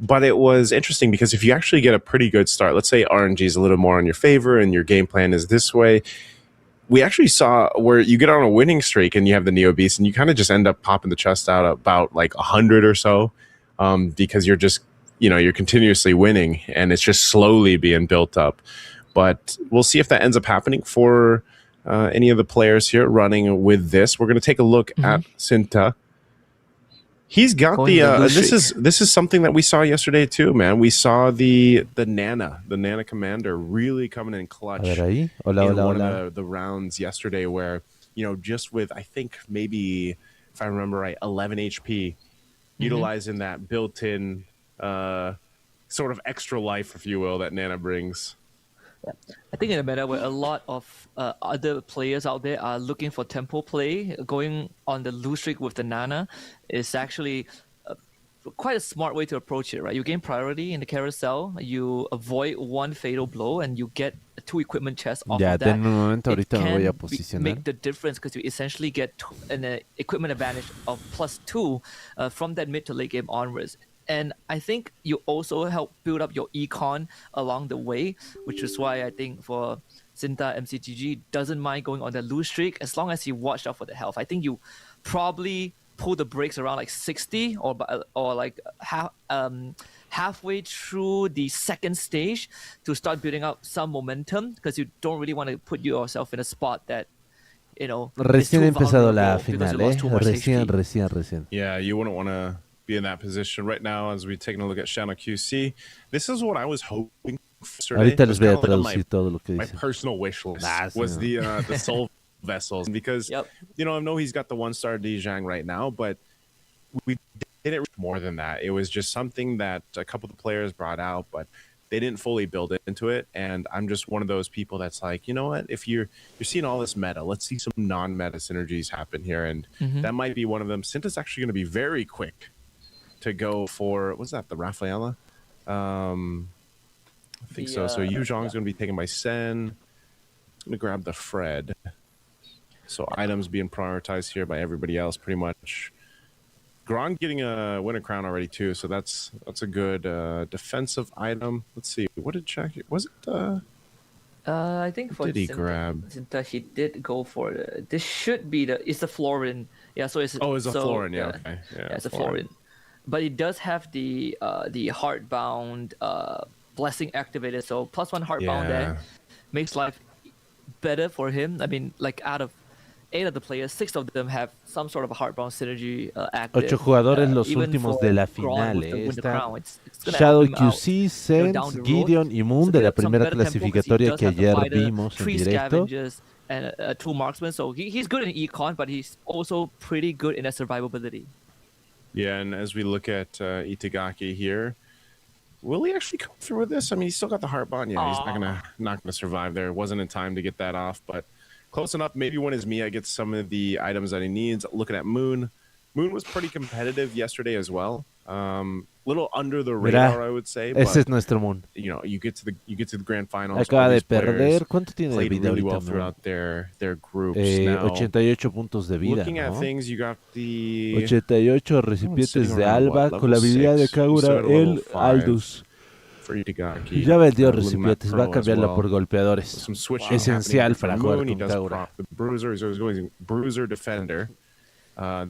But it was interesting because if you actually get a pretty good start, let's say RNG is a little more in your favor and your game plan is this way, we actually saw where you get on a winning streak and you have the Neo Beast and you kind of just end up popping the chest out about like 100 or so, because you're just, you're continuously winning and it's just slowly being built up. But we'll see if that ends up happening for any of the players here running with this. We're going to take a look at Cinta. He's got this is something that we saw yesterday too, man. We saw the Nana commander really coming in clutch in one of the rounds yesterday where, just with, I think maybe, if I remember right, 11 HP, utilizing that built-in sort of extra life, if you will, that Nana brings. Yeah. I think in a meta where a lot of other players out there are looking for tempo play, going on the lose streak with the Nana is actually quite a smart way to approach it, right? You gain priority in the carousel, you avoid one fatal blow, and you get 2 equipment chests off of that. It can make the difference because you essentially get an equipment advantage of +2 from that mid to late game onwards. And I think you also help build up your econ along the way, which is why I think for Cinta, MCGG doesn't mind going on the lose streak as long as you watch out for the health. I think you probably pull the brakes around like 60 or like halfway through the second stage to start building up some momentum because you don't really want to put yourself in a spot that, Recién ha empezado la final, recién. Yeah, you wouldn't want to be in that position right now as we're taking a look at Shadow QC. This is what I was hoping for. Ahorita les voy a traducir todo lo que my dice. personal wish list was the soul vessels because I know he's got the 1-star Dijang right now, but we didn't reach more than that. It was just something that a couple of the players brought out, but they didn't fully build into it. And I'm just one of those people that's like, you know what? If you're seeing all this meta, let's see some non-meta synergies happen here, and that might be one of them. Cinta's actually going to be very quick to go for, what's that, the Rafaela? I think so. So Yu Zhong's going to be taken by Sen. I'm going to grab the Fred. So items being prioritized here by everybody else pretty much. Gron getting a winner crown already too, so that's a good defensive item. Let's see, what did Jack, was it I think for did he grab? Cinta, he did go for this should be it's the Florin. Yeah, so it's it's a Florin, yeah, okay. Yeah, it's a Florin. But it does have the Heartbound blessing activated, so +1 Heartbound there makes life better for him. I mean, like out of 8 of the players, 6 of them have some sort of a Heartbound synergy active. 8 jugadores los últimos de la final. Está Shadow QC, Sense, Gideon y Moon de la primera clasificatoria que ayer vimos en directo. And 2 marksmen, so he's good in econ, but he's also pretty good in that survivability. Yeah, and as we look at Itagaki here, will he actually come through with this? I mean, he's still got the Heartbound. Yeah, he's not gonna survive there. Wasn't in time to get that off, but close enough. Maybe when his Mia gets some of the items that he needs. Looking at Moon was pretty competitive yesterday as well. Little under the radar, I would say. Ese es nuestro Moon. You get to the grand finals. Acaba de perder. ¿Cuánto tiene de vida really ahorita, well throughout their groups. 88 puntos de vida. Looking at things, you got the 88 recipientes de Alba con la habilidad de Kagura el Aldous. Ya vendió recipientes, va a cambiarla por golpeadores. Esencial para jugar con Kagura. Bruiser is going Bruiser Defender.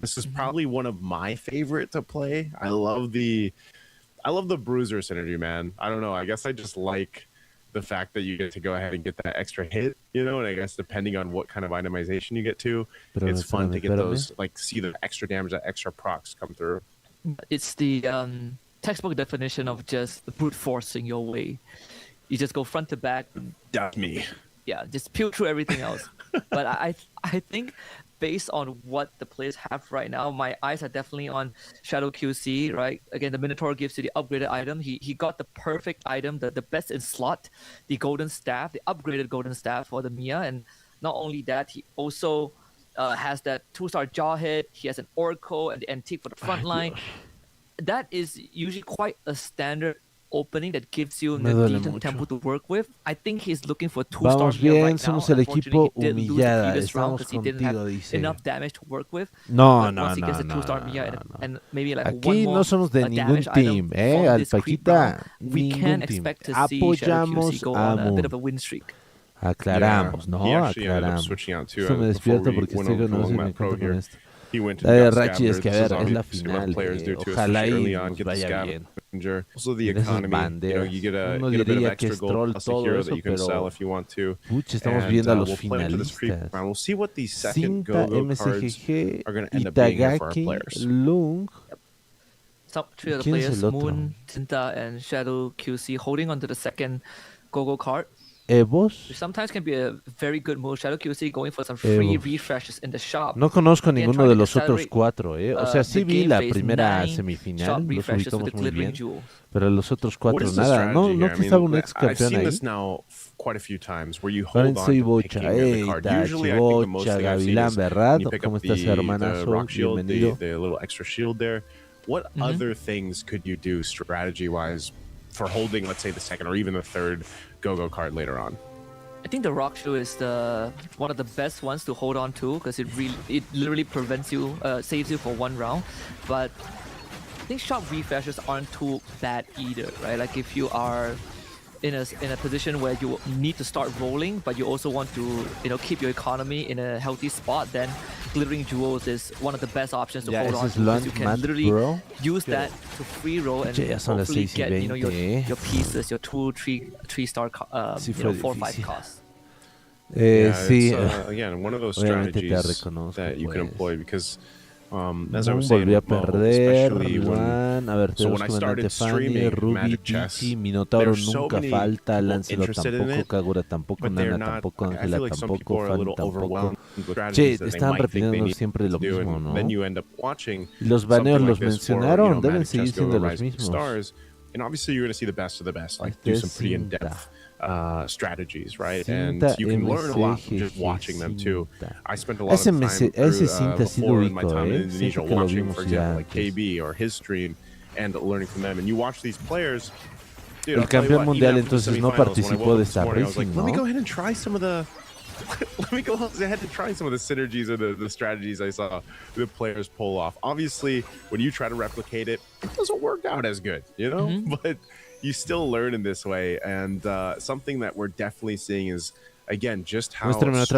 This is probably one of my favorite to play. I love the Bruiser synergy, man. I don't know. I guess I just like the fact that you get to go ahead and get that extra hit, and I guess depending on what kind of itemization you get to, it's fun to get those, like see the extra damage, that extra procs come through. It's the textbook definition of just brute forcing your way. You just go front to back. That's me. Yeah, just peel through everything else. But I think based on what the players have right now, my eyes are definitely on Shadow QC, right? Again, the Minotaur gives you the upgraded item. He got the perfect item, the best in slot, the golden staff, the upgraded golden staff for the Mia. And not only that, he also has that 2-star Jawhead. He has an Oracle and the Antique for the front line. That is usually quite a standard opening that gives you Me the duele decent mucho. tempo to work with. I think he's looking for 2-star Vamos Mia bien, right now. somos el equipo Unfortunately, he did lose the humillada. previous round Estamos because he didn't contigo, have dice. enough damage to work with. No, But no, once he no, gets a no, 2-star no, Mia no, no. and maybe like one Aquí more no somos de ningún damage item team, from this creep Alpaquita, round, we can ningún team. expect to see Shadow Apoyamos QC go a on a bit Moon. of a win streak. Aclaramos, He ¿no? actually ended up Aclaramos. switching out too. Esto me Before despierta we porque went estoy over con to y me Mat Pro encuentro con here, esto. he went La and de got Rachi es Scavenger. que, a This is ver, es la obviously what final. players do too, Ojalá especially y early on, nos get the vaya bien. Scavenger. Also the En esas economy, you know, banderas. you get a Uno bit of diría que extra es gold troll plus a todo hero eso, that you can sell pero if you want to. puch, estamos And viendo a los we'll play into this creep finalistas. round. We'll see what these second Cinta, go-go cards MCGG, are going to end up being here for our Itagaki, players. Lung. Top three of the ¿Quién es players, el otro? Moon, Tinta, and Shadow QC, holding onto the second go-go card, Evos. which sometimes can be a very good move. Shadow QC going for some free Evos. refreshes in the shop. No conozco Again, ninguno trying de to los otros accelerate, cuatro, O sea, sí the vi game la phase, primera 9 semifinal, shop los refreshes with ubicamos the muy glittering bien. jewel. Pero los otros What cuatro is the nada. strategy No, here? no I que mean, estaba un ex I've campeón seen ahí. this now quite a few times where you hold on Lorenzo y to Bocha, picking the card. Eita, Usually, I think the most Chibocha, thing I've seen Gavilán, is ¿verdad? when you pick ¿Cómo up estás, the hermanazo? rock shield, Bienvenido. the little extra shield there. What other things could you do strategy-wise for holding, let's say, the second or even the third go-go card later on? I think the rock shoe is one of the best ones to hold on to because it literally prevents you, saves you for one round. But I think shop refreshes aren't too bad either, right? Like if you are in a position where you need to start rolling, but you also want to keep your economy in a healthy spot, then glittering jewels is one of the best options to hold on to because you can literally use that to free roll and hopefully get your pieces, your 2, 3 star, 4, 5 costs. Sí, again, one of those strategies that you can employ because as I was volví saying, a perder, especially Lan, a ver, tenemos comandante Fanny, Ruby, Chichi, Minotauro nunca falta, Lancelot tampoco, Kagura tampoco, Nana tampoco, Ángela tampoco, Fanny tampoco. Che, estaban repitiendo siempre lo mismo, ¿no? Y los baneos los mencionaron, deben seguir siendo los mismos. And obviously you're going to see the best of the best, like do some pretty in-depth strategies, right? And you can learn a lot from just watching them too. I spent a lot of time before in my time in Indonesia watching, for example, like KB or his stream and learning from them. And you watch these players. Dude, el campeón mundial entonces no participó de esta racing, ¿no? Let me go ahead and try some of the let me go ahead and try some of the synergies or the strategies I saw the players pull off. Obviously, when you try to replicate it, it doesn't work out as good, but you still learn in this way. And something that we're definitely seeing is, again, just how strong right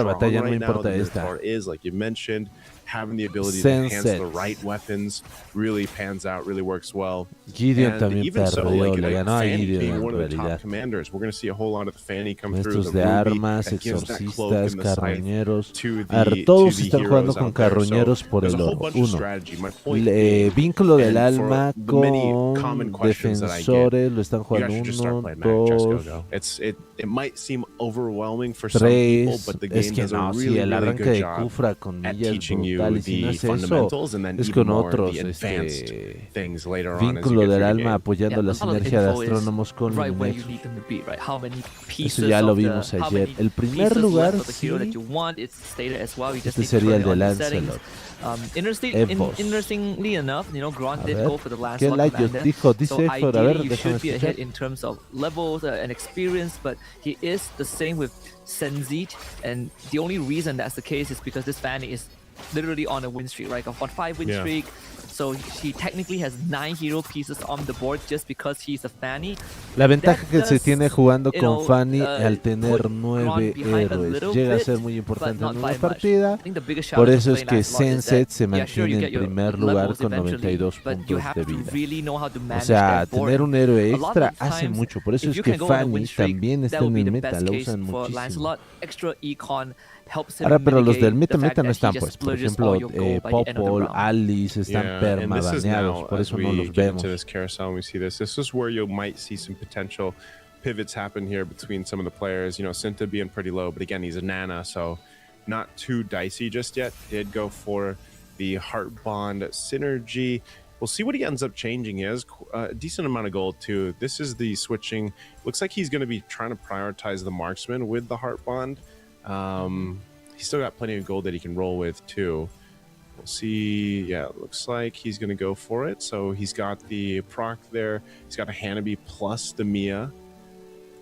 now the card is, like you mentioned. Having the ability to enhance the right weapons really pans out, really works well. Gideon and también even so, perdió, like, le ganó a Fanny Gideon being en one of the top realidad. commanders, we're going to see a whole lot of the Fanny come through. Estos The de Ruby armas, that gives that cloak exorcistas, and the sight carroñeros. to A ver, the todos están heroes jugando con out there. carroñeros So por there's el a whole oro. bunch of 1. strategy. My point being, Vínculo del and for alma the many con common questions that I get, defensores, lo están you guys jugando should just start 1, playing Magic Chess 2, Go-Go. It might seem overwhelming for some people, 3. but the Es game que does a no, really, el really arranque good de job Kufra con at millas teaching you brutal, y si no the es eso, fundamentals and then es even con more otros, the advanced things later on as you vínculo get del through the alma game. apoyando la sinergia de astrónomos con right where you Lunex. need them to be, right? How many pieces Eso ya lo of the- vimos how ayer. many El primer pieces lugar, left of the hero sí. that you want, it's stated as well. You just Este need to sería turn el it de on the settings. Lancelot. Interestingly enough, Grant did go for the ¿Qué Lancelot like commander. dijo? So Dice Efor, a ideally, ver, you déjame should be ahead escuchar. in terms of levels and experience, but he is the same with Senzit, and the only reason that's the case is because this Fanny is literally on a win streak, right? On 5 win streak. So he technically has 9 hero pieces on the board just because he's a Fanny. La ventaja que se tiene jugando you con know, Fanny al tener put 9 Grant behind a héroes little llega a bit, ser muy but importante not en by una much. partida. I think the biggest Por challenge eso of es playing que Lancelot is Senset that, se yeah, sure, mantiene you en get your primer lugar levels con eventually, 92 but you puntos have de to vida. really know how to O manage sea, that board. tener un héroe A lot extra of the hace times, mucho. Por eso if es you que can go on a Fanny win streak, también that está would en be el the meta, best la case usan for muchísimo. Lancelot. Extra econ helps him Ahora, pero los del mitigate the meta fact no that están, he pues. just Por splurges ejemplo, all your gold by the end of the Popol, round. Alice están And this is permabaneados, now, por as eso no we los get vemos. into this carousel and we see this is where you might see some potential pivots happen here between some of the players. Cinta being pretty low, but again, he's a Nana, so not too dicey just yet. Did go for the Heart Bond synergy. We'll see what he ends up changing. He has a decent amount of gold too. This is the switching. Looks like he's going to be trying to prioritize the marksman with the Heart Bond. He's still got plenty of gold that he can roll with too. We'll see. Yeah, it looks like he's going to go for it. So he's got the proc there. He's got a Hanabi plus the Mia.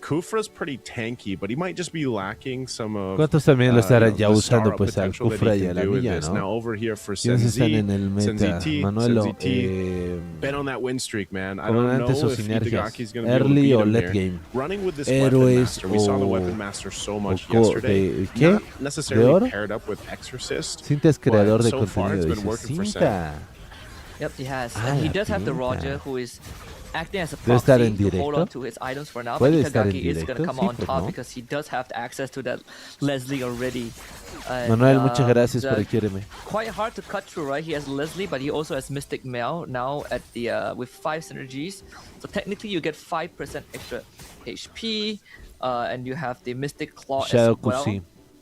Kufra's pretty tanky, but he might just be lacking some of ¿Cuántos también lo estarán ya usando pues al Kufra y a la Milla, no? Now over here for ¿Quiénes están en el meta? Manuelo, bet on that win streak, man. I don't comandante know o if sinergias, Itagaki's going to be able to early beat o him late there. game, Running with this héroes Weapon Master. We saw the o Weapon Master so much yesterday. ¿Qué? Not ¿De necessarily oro? paired up with Exorcist. Cinta es creador but de so far it's contenido, been dice working for Cinta. Yep, he has. Ah, And he la does have the pinta. Roger, who is acting as a ¿Debe estar en proxy to hold directo? on to his items for now. But ¿Puede estar en Itagaki is going to directo? come Sí, on pues, top ¿no? because he does have access to that Leslie already. And, Manuel, muchas gracias por requiereme. quite hard to cut through, right? He has Leslie, but he also has Mystic Mel now at the with 5 synergies. So technically, you get 5% extra HP, and you have the Mystic Claw Shadow as well. QC.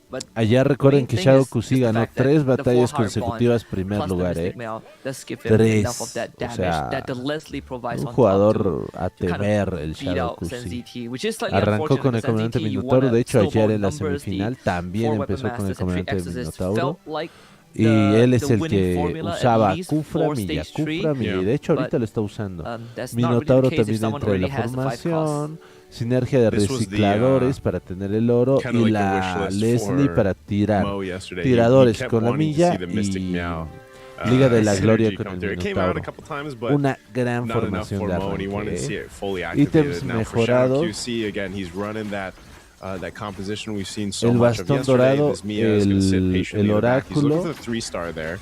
But Allá recuerden que main thing Shadow is QC the ganó fact that 3 the batallas four-heart consecutivas bond primer plus the lugar, Mystic Mail does give him 3. enough of that O damage sea, that the Leslie provides un on top jugador a to kind temer of el beat Shadow out QC. ZT, which is slightly Arrancó unfortunate con el because comandante ZT, you Minotauro, wanna de hecho ayer snowball en la numbers, semifinal the también 4 empezó Weapon con el Masters and 3 comandante Exorcists Minotauro. felt like Y él es the el winning que formula, at usaba least Kufra, for Milla, stage 3. Kufra, Milla. Y de hecho ahorita But lo está usando. that's not really Minotauro the case if también someone dentro de already la has the 5 costs. formación. Sinergia de This was the, recicladores para tener el oro kinda y like the la wish list Leslie for para tirar. Mo yesterday. Tiradores He kept con la wanting to Milla see the Mystic y Meow, Liga de la Gloria synergy con come el through. It came out a Minotauro. couple times, but Una gran not enough formación for de Mo, and he wanted to see arranque. it fully Ítems activated. Now for Shadow mejorados. QC, again, he's running that composition we've seen so El much of bastón yesterday. dorado, This Mia is going to sit patiently el in the back. He's looking oráculo for the 3-star there.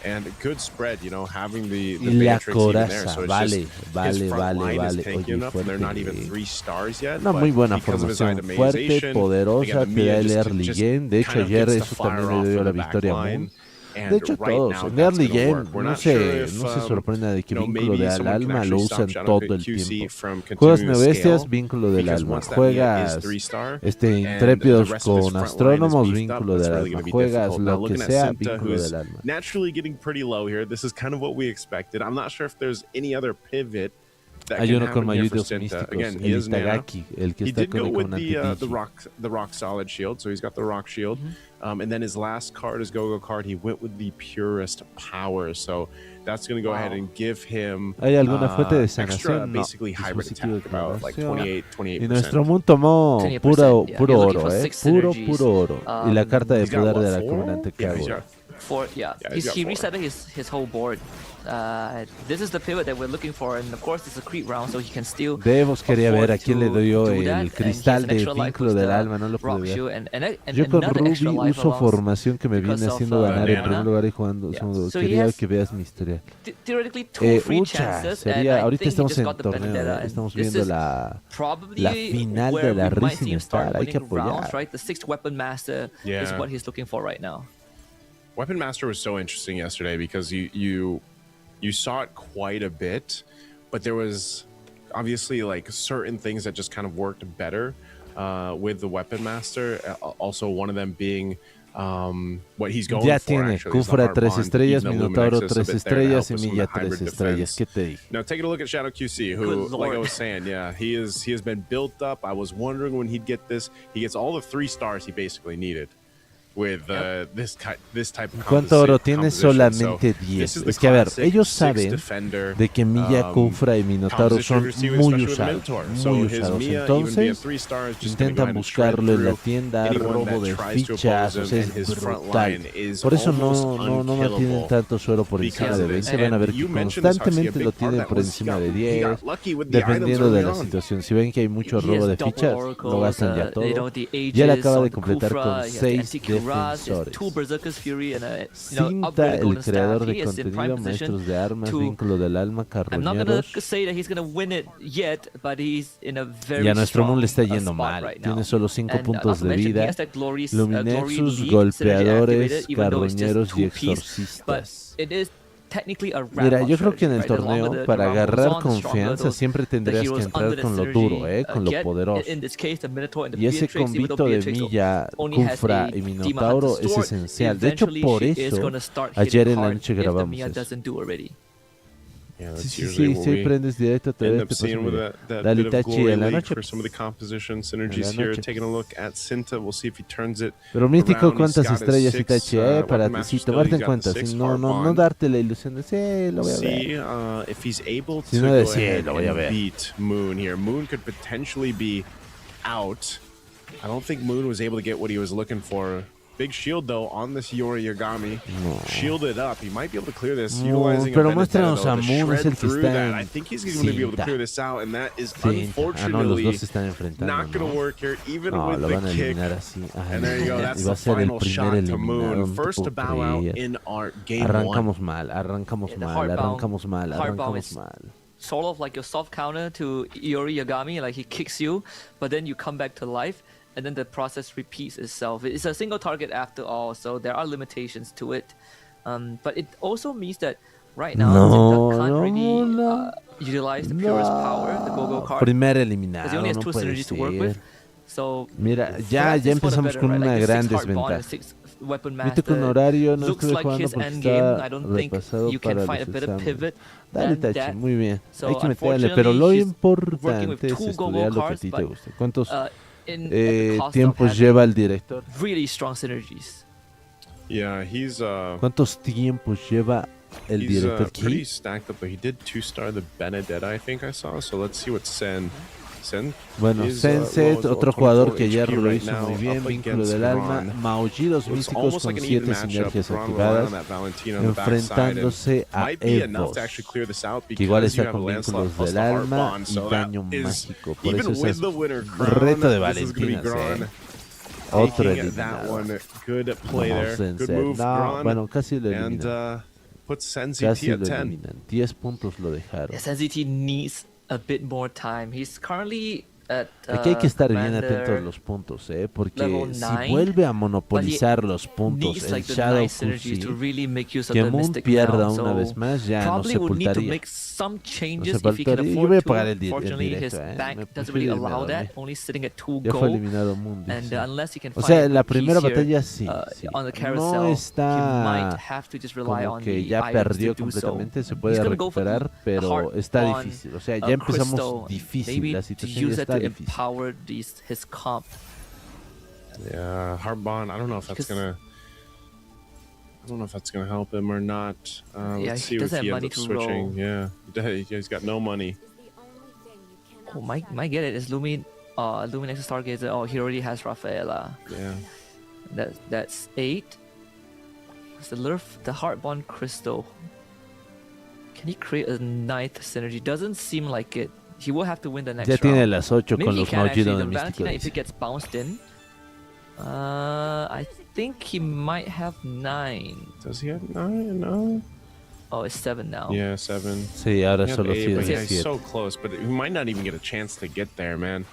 And a good spread, you know, having the y la Matrix even there. coraza. So it's Vale, just vale, his front vale, line vale. is tanky Oye, enough, and they're not even fuerte. 3 stars yet. Una but muy buena because of his formación, fuerte, itemization, poderosa, again, the te da Mia el just- early just game. De hecho, kind of ayer gets the eso fire también off le dio from la the back victoria a line. Moon. And De hecho, right todos. now, En that's early gonna game, work. We're no not sure se, if, no se sorprenda de que you know, vínculo maybe del someone can alma lo actually stop usan Shadow todo el QC tiempo. from Juegas continuing to Nebestias, scale, vínculo del because alma. once that Mia is Juegas 3-star, este and intrépidos the rest of his con front line is astrónomos, beefed up, vínculo that's del really alma. gonna be Juegas difficult. Now lo que looking at sea, Cinta, vínculo who's del alma. naturally getting pretty low here. This is kind of what we expected. I'm not sure if there's any other pivot that Hay can uno con happen here for mayudos Cinta. místicos, Again, he el is Nana. Itagaki, el que He está did con go el with comandante the rock solid shield, so he's got the rock shield. And then his last card, his go-go card, he went with the purest power. So that's going to go ahead and give him ¿Hay alguna fuente de extra, sanación? No. basically hybrid Dispositivo de attack, about like clonación. 28%. Y nuestro Moon tomó 20%, puro, yeah. puro You're looking oro, for ¿eh? 6 Puro, synergies. puro oro. Y la carta de He's got, poder what, de la 4? comandante Yeah, he's Kagura. got He he's got 4. resetted his whole board. This is the pivot that we're looking for, and of course it's a creep round, so he can still. Devos quería ver a quién le doy yo do that, el cristal and he has de an extra life vínculo with del the alma, no lo rock pude ver. shield, and Yo con another extra Ruby life uso allows- formación que me viene because of, haciendo ganar en Nana. primer lugar y jugando. Yeah. segundo. So he Quería has que veas mi historia. Theoretically, 2 free Ucha, chances, and sería, I ahorita think he estamos just en got the torneo, vendetta, and estamos this viendo is la probably final where de la we might see Rising him start Star, hay que winning rounds, apoyar. right? The 6th Weapon Master is Yeah. what he's looking for right now. Weapon Master was so interesting yesterday because you saw it quite a bit, but there was obviously like certain things that just kind of worked better with the Weapon Master. Also, one of them being what he's going Ya for. tiene Actually, is the Kufra Heart 3 Bond, estrellas, even the Minotauro Luminexus a 3 bit there to help estrellas y us with Milla the hybrid 3 estrellas. defense. ¿Qué te dije? Now taking a look at Shadow QC, who, Good like I lord. was saying, yeah, he has been built up. I was wondering when he'd get this. He gets all the 3 stars he basically needed with this type of ¿Cuánto oro tiene? composition. Solamente So, 10. this is the Es que a ver, classic ellos 6 saben defender, de que Milla, Kufra y Minotauro son composition muy especially with usados. Mentor. Muy So his usados. Mia, even being Entonces, 3 stars, just gonna go intentan ahead and shred buscarlo en la through tienda, anyone robo that de tries to fichas, oppose o sea, him, and es his front brutal. line is Por eso almost no mantienen unkillable tanto suero por encima because de of this. 20. Van a ver And que you mentioned this, Husky, a constantemente big lo part of tienen that por was encima he de got 10. lucky with the items Dependiendo de early la on. situación. Si ven que hay mucho He robo has de double fichas, oracles, lo gastan ya you know, todo. the Ya le Aegis acaba on de the completar Kufra, con he has the 6 Antique Cuirass, he has defensores. 2 Berserker's Fury, and a Cinta, upgraded el golden creador staff. He de is in prime contenido, position maestros de armas, to. vínculo del alma, I'm not gonna carroñeros. say that he's gonna win it yet, but he's in a very Y a nuestro strong Moon le está yendo spot mal. right now. Tiene solo 5 And, puntos not to de mention, he vida. has that glory Luminexus, lead golpeadores, synergy activated, even though it's just carroñeros y 2-piece, but exorcistas. it is technically a Mira, round yo creo que en el strategy, right? The torneo, longer the para round goes agarrar on, the stronger confianza, those- siempre the tendrías que heroes entrar under the con lo synergy, duro, con lo get. poderoso. In this case, the Minotaur and the Y ese Beatrix, even though combito de Beatrix Milla, only has Kufra a y Demon Minotauro Hunter es sword, esencial. De hecho, eventually por she is eso, gonna start ayer hitting en la hard noche if the grabamos Mia eso. doesn't do already. Yeah, that's Sí, usually what we prendes directo, te end ves, up te seeing with pasa that Dale bit of Itachi glory en la leak noche. for some of the composition synergies la here. noche. Taking a look at Cinta, we'll see if he turns it Pero mítico, around. He's ¿cuántas got his estrellas 6 Itachi, para Weapon Master sí, still. tomarte He's en got the cuenta, 6 sí, Heart no Bond. darte la ilusión de, sí, lo voy a ver. See if he's able Si to no go decía, ahead lo voy a and ver. beat Moon here. Moon could potentially be out. I don't think Moon was able to get what he was looking for. Big shield though on this Yori Yagami. No. Shielded up. He might be able to clear this No, utilizing pero a Vendetta, muéstranos though, a to Moon, es shred el que through está that. en I think he's going to be able to cinta. clear this out, and that is Cinta. No, los unfortunately dos se están enfrentando, not going to ¿no? work here, even No, with lo van the a kick. eliminar así. And there you go. That's Y the va a ser el final primer shot to eliminado. Moon. No te First to puedo bow out creer. in our game Arrancamos one. mal, arrancamos Yeah, the mal, hardbound- arrancamos mal, hardbound arrancamos is- mal. Sort of like your soft counter to Iori Yagami, like he kicks you, but then you come back to life, and then the process repeats itself. It's a single target after all, so there are limitations to it. But it also means that right now, No, Zinta can't no, really no. utilize the purest power, the go-go card, Primer because he eliminado, only has no 2 puede synergies to work with. ser. So Mira, ya perhaps it's for the empezamos better, con right? una Like the gran 6 hard bond, desventaja. the 6 weapon Viste que un master horario no looks estoy like jugando his porque end game. está I don't think repasado you can para find a los better exámenes. pivot Dale, than Tachi, that. muy bien. So Hay que meterle, pero lo unfortunately, he's working importante with es 2 go-go estudiar lo que a cards, ti te but, gusta. ¿Cuántos at the cost of tiempos having lleva el director? really strong synergies. Yeah, he's ¿Cuántos tiempos lleva el he's director? pretty stacked up, but he did 2-star the Benedetta, I think I saw. So let's see what Sen. Bueno, is, Senset, low as otro well, jugador 24 que ya HP lo right hizo now, muy bien, up vínculo against del alma, Ron. Maullidos Looks místicos almost con like an even 7 matchup. sinergias Ron relying on activadas, that Valentino on the backside, and enfrentándose a might be enough to Evos, actually clear this out que igual because you está have con Lancelot vínculos plus del the Heart alma Bond, y so that daño is mágico. Por even eso with es the winner crown. reto de This is gonna be Valentinas, Gron Otro taking that eliminado. one. Good play No, there. Good Senset. move, No, Gron. bueno, casi lo And eliminan. puts Senzi Casi at lo 10. eliminan. 10 puntos lo dejaron. Yes, NZT needs a bit more time. He's currently at Aquí hay que estar bien Commander atentos a los puntos, porque level si 9, vuelve a monopolizar los puntos needs el like the Shadow nice synergies to Fusi, really make use of que the Moon Mystic pierda Meld. una So vez más, ya nos probably would need to sepultaría. make some changes Nos if he can sepultaría. Yo afford voy a to. pagar el Fortunately, directo, his Me bank doesn't prefiero really irme a allow that, dormir. only sitting at 2 Ya fue gold. eliminado Moon, And dice. unless he can O find sea, a la piece primera here, batalla sí, sí. on the No carousel, he está might have to just rely como on que the ya items perdió to do so. completamente, se He's puede gonna go for recuperar, the pero heart está on, difícil. O sea, ya empezamos Crystal, difícil, maybe la to situación ya use that está to difícil. empower his comp. Yeah, Heart Bond. I don't know if that's Because- gonna help him or not. Yeah, Let's he see if doesn't have he ends money up to switching. roll. Yeah, he's got no money. Oh, might get it. It's Luminex Stargazer. Oh, he already has Rafaela. Yeah. That's 8. It's the Heart Bond Crystal. Can he create a 9th synergy? Doesn't seem like it. He will have to win the next Ya round. tiene las 8 Maybe con he los can actually. maullidos The de místico. Valentina, if dice. it gets bounced in, I think he might have 9. Does he have 9? No. Oh, it's 7 now. Yeah, 7. Sí, ahora He had solo 8, but yeah, tiene he's 7. so close, but he might not even get a chance to get there, man.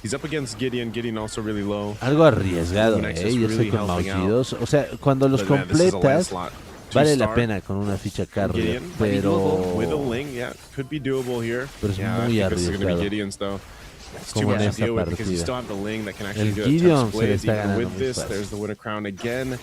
He's up against Gideon. Gideon also really low. Algo arriesgado, Luminex is yo sé really con helping out. maullidos. O sea, cuando los But man, this is a completas, Lancelot. vale la 2-star. pena con una ficha cardio, Gideon. pero With a Ling, yeah, could be doable here. Pero es Yeah, muy I think this is going to be arriesgado. Gideon's, though. It's too Como much en to esta deal with because you partida. still have the Ling that can El actually do that Gideon touch se le blades. está Even ganando with muy this, fácil. there's the winner crown again.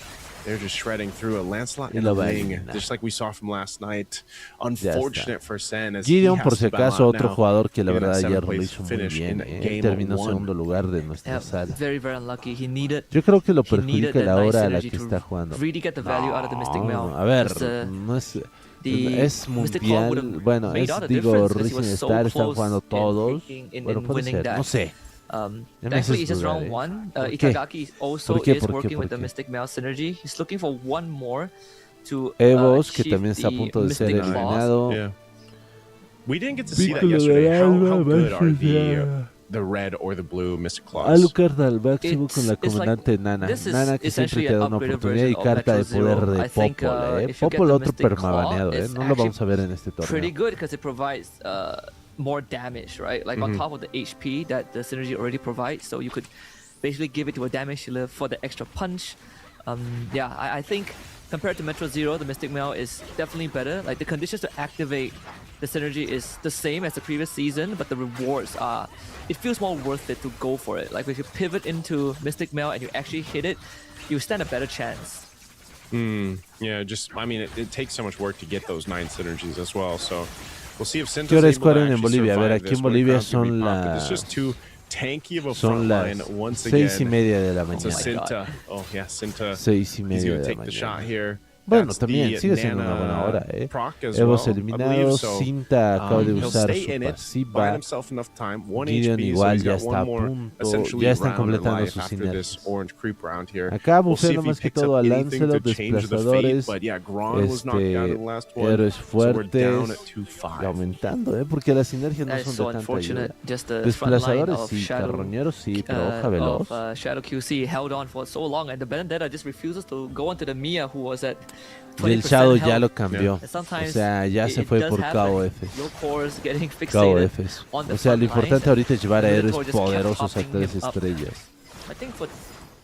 They're just shredding through a Lancelot Y and lo a va a Ling, eliminar. just like we saw from last night. Unfortunate for Sen as Gideon, he por has si to bow acaso, out otro now. jugador que la Given that verdad ayer seventh lo place hizo muy finish bien. in game Terminó 1. segundo lugar de nuestra Yeah, sala. very, very unlucky. He needed. Yo creo que lo He needed perjudica that la nice hora a la synergy que to está jugando. really get the value out of the Mystic Meld. A ver, Because, no es, the es Mystic Claw would mundial. have Bueno, made es, all the digo, difference because he Rising was so Star, están close jugando in todos. in Bueno, puede winning ser, that. no sé. Ya me Thankfully, haces it's just dudar, round 1. ¿Por qué? Itagaki also ¿Por qué? is ¿Por qué? working ¿Por with the qué? Mystic Meld synergy. He's looking for one more to Evos, que achieve también está a the punto de ser Mystic Claws. eliminado. Yeah. We didn't get to see that Vínculo yesterday. del How alma, good are mágica. the red or the blue Mystic Claws? Alucard al máximo con la It's like- comandante Nana. this is Nana que siempre essentially te da an una upgraded oportunidad y version of carta de Metro poder Zero. de I think, Popol, if you get Popol the otro Mystic Claw, permabaneado, it's no lo vamos a ver en este pretty torneo. good because it provides more damage, right? Like on top of the HP that the synergy already provides, so you could basically give it to a damage dealer for the extra punch. Yeah, I think compared to Metro Zero, the Mystic Meld is definitely better. Like the conditions to activate the synergy is the same as the previous season, but the rewards are, it feels more worth it to go for it. Like if you pivot into Mystic Meld and you actually hit it, you stand a better chance. Yeah, just, I mean, it takes so much work to get those 9 synergies as well, so we'll see if Sinta's ¿Qué hora es able to Cuaren en actually Bolivia? A ver, survive aquí this en when Bolivia Crown's gonna be son popped, but las... it's just too tanky of a Son front line las once 6:30 again. de la So mañana. Sinta, oh yeah, Sinta, 6:30 he's gonna de la take the shot mañana. here. Bueno, That's también the sigue siendo una Nana buena hora, ¿eh? proc as Hemos well, I eliminado, believe, so Cinta acaba de he'll usar stay su in it, buying pasiva. himself enough time. 1 Gideon HP, so igual he's ya got está a one more punto. essentially Ya están round of completando life sus after this sinergias. orange creep round here. Acá We'll see bufeando if he más que picks up todo a anything to Lancelot, change the fate, desplazadores, but yeah, Gron was knocked out in the last one, héroes so we're down at fuertes, 2-5. y aumentando, porque las sinergias no That is son so de tanta unfortunate. ayuda. Just the front line Desplazadores of sí, Shadow, carroñeros sí, pero hoja veloz. Shadow QC held on for so long, and the Benedetta just refuses to go onto the Mia, who was at Y el 20% Shadow health. ya lo cambió. And sometimes O sea, ya se it fue does por happen. KOFs. Your core is getting fixated KOFs. on the O sea, front lo importante lines, ahorita es llevar a and héroes Minotaur just kept poderosos a popping 3 him up. estrellas. I think for